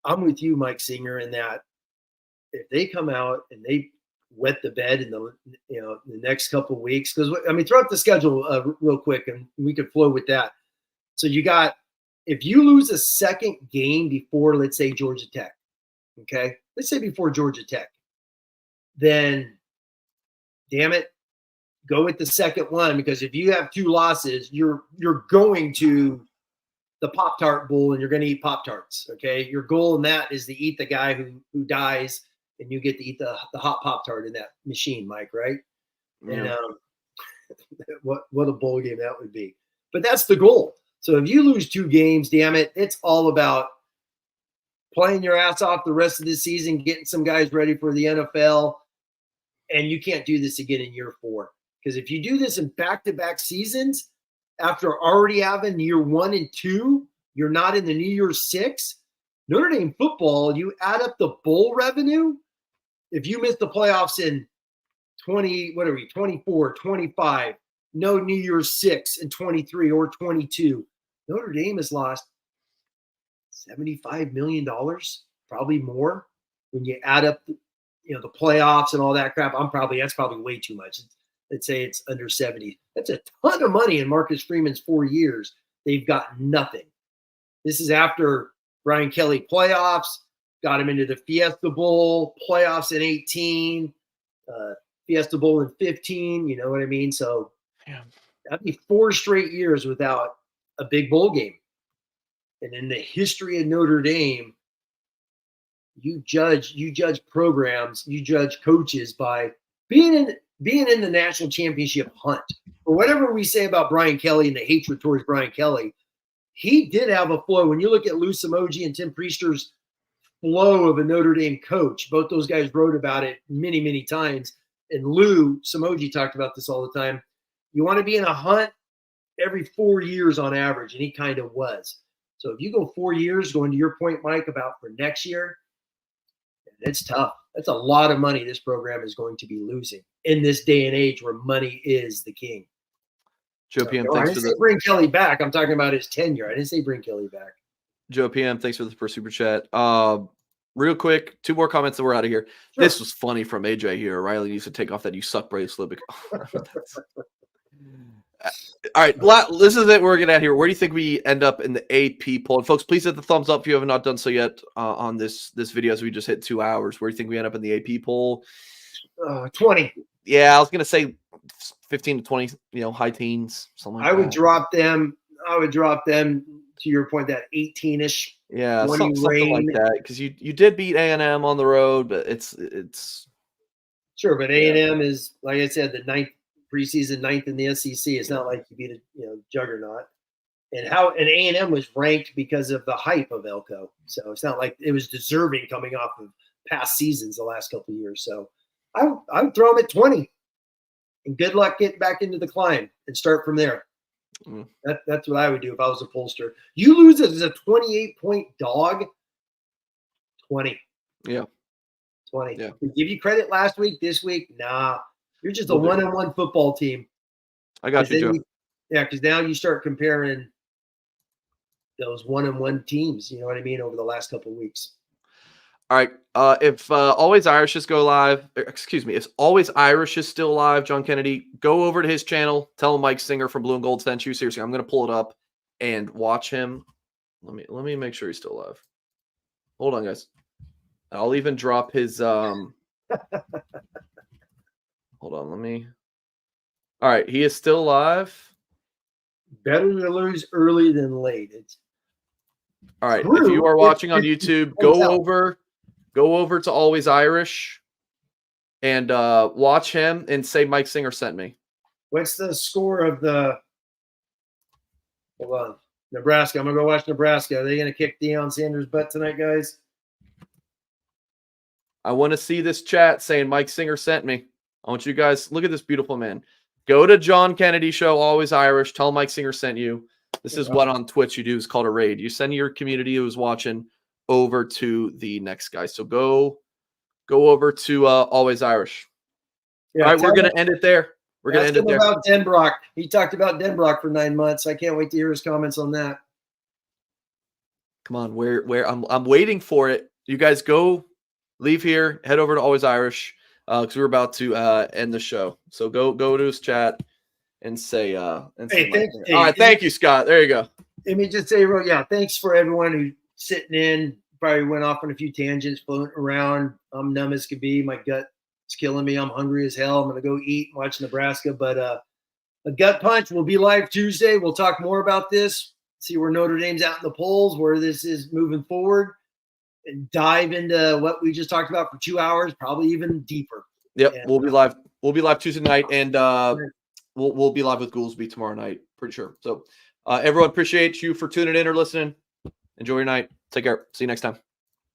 I'm with you, Mike Singer, in that if they come out and they wet the bed in the next couple of weeks, because throw out the schedule real quick and we could flow with that. So if you lose a second game before, let's say, Georgia Tech, okay, let's say before Georgia Tech, then damn it, go with the second one, because if you have 2 losses, you're going to the Pop-Tart Bowl and you're going to eat Pop-Tarts, okay? Your goal in that is to eat the guy who dies, and you get to eat the hot Pop-Tart in that machine, Mike, right? Yeah. And what a bowl game that would be. But that's the goal. So if you lose 2 games, damn it, it's all about playing your ass off the rest of the season, getting some guys ready for the NFL, and you can't do this again in year 4. Because if you do this in back-to-back seasons, after already having year 1 and 2, you're not in the New Year's 6. Notre Dame football, you add up the bowl revenue. If you miss the playoffs in 24, 25, no New Year's 6 and 23 or 22, Notre Dame has lost $75 million, probably more, when you add up the playoffs and all that crap. That's probably way too much. Let's say it's under 70. That's a ton of money in Marcus Freeman's 4 years. They've got nothing. This is after Brian Kelly playoffs, got him into the Fiesta Bowl, playoffs in 18, Fiesta Bowl in 15, you know what I mean? So that'd be 4 straight years without a big bowl game. And in the history of Notre Dame, you judge programs, you judge coaches by being in the national championship hunt. Or whatever we say about Brian Kelly and the hatred towards Brian Kelly, he did have a flow. When you look at Lou Samoji and Tim Priester's flow of a Notre Dame coach, both those guys wrote about it many, many times. And Lou Samoji talked about this all the time. You want to be in a hunt every 4 years on average, and he kind of was. So if you go 4 years, going to your point, Mike, about for next year, it's tough. That's a lot of money this program is going to be losing in this day and age where money is the king. Joe PM, I thanks didn't for say the bring Kelly back. I'm talking about his tenure. I didn't say bring Kelly back. Joe PM, thanks for the first super chat. Real quick, 2 more comments and we're out of here. Sure. This was funny from AJ here. Riley needs to take off that "you suck" bracelet. All right, this is it. We're getting out here. Where do you think we end up in the AP poll? And folks, please hit the thumbs up if you have not done so yet on this video as we just hit 2 hours. Where do you think we end up in the AP poll? 20. Yeah, I was gonna say 15 to 20. High teens, something like that. I would drop them. To your point, that 18-ish. Yeah, something like that. Because you did beat A&M on the road, but it's sure. But A&M is, like I said, the 9th preseason, 9th in the SEC. It's not like you beat a juggernaut. And A&M was ranked because of the hype of Elko. So it's not like it was deserving coming off of past seasons the last couple of years. So I would throw them at 20. And good luck getting back into the climb and start from there. That's what I would do if I was a pollster. You lose as a 28-point dog. 20. Yeah. 20. Yeah. We give you credit last week, this week. Nah. You're just a one-on-one football team. I got you, Joe. Because now you start comparing those one-on-one teams, you know what I mean, over the last couple of weeks. All right. If Always Irish is go live, if Always Irish is still live, John Kennedy, go over to his channel. Tell him Mike Singer from Blue and Gold sent you. Seriously, I'm going to pull it up and watch him. Let me make sure he's still live. Hold on, guys. I'll even drop his. Hold on. All right, he is still live. Better to lose early than late. All right. If you are watching on YouTube, go over to Always Irish and watch him and say Mike Singer sent me. What's the score of the hold on. Nebraska? I'm gonna go watch Nebraska. Are they gonna kick Deion Sanders' butt tonight, guys? I want to see this chat saying Mike Singer sent me. I want you guys look at this beautiful man. Go to John Kennedy Show, Always Irish. Tell Mike Singer sent you. This is what on Twitch you do. It's called a raid. You send your community who's watching over to the next guy. So go over to Always Irish. Yeah, all right, we're going to end it there. We're going to end it there. About Denbrock. He talked about Denbrock for 9 months. I can't wait to hear his comments on that. Come on, where I'm waiting for it. You guys go, leave here, head over to Always Irish because we're about to end the show. So go to his chat and say all right, thank you, Scott. There you go. Let me just say, thanks for everyone who's sitting in. Probably went off on a few tangents, floating around. I'm numb as could be. My gut is killing me. I'm hungry as hell. I'm gonna go eat and watch Nebraska. But a gut punch will be live Tuesday. We'll talk more about this. See where Notre Dame's out in the polls, where this is moving forward, and dive into what we just talked about for 2 hours, probably even deeper. Yep, and we'll be live. We'll be live Tuesday night, and we'll be live with Goolsby tomorrow night, pretty sure. So, everyone, appreciate you for tuning in or listening. Enjoy your night. Take care. See you next time.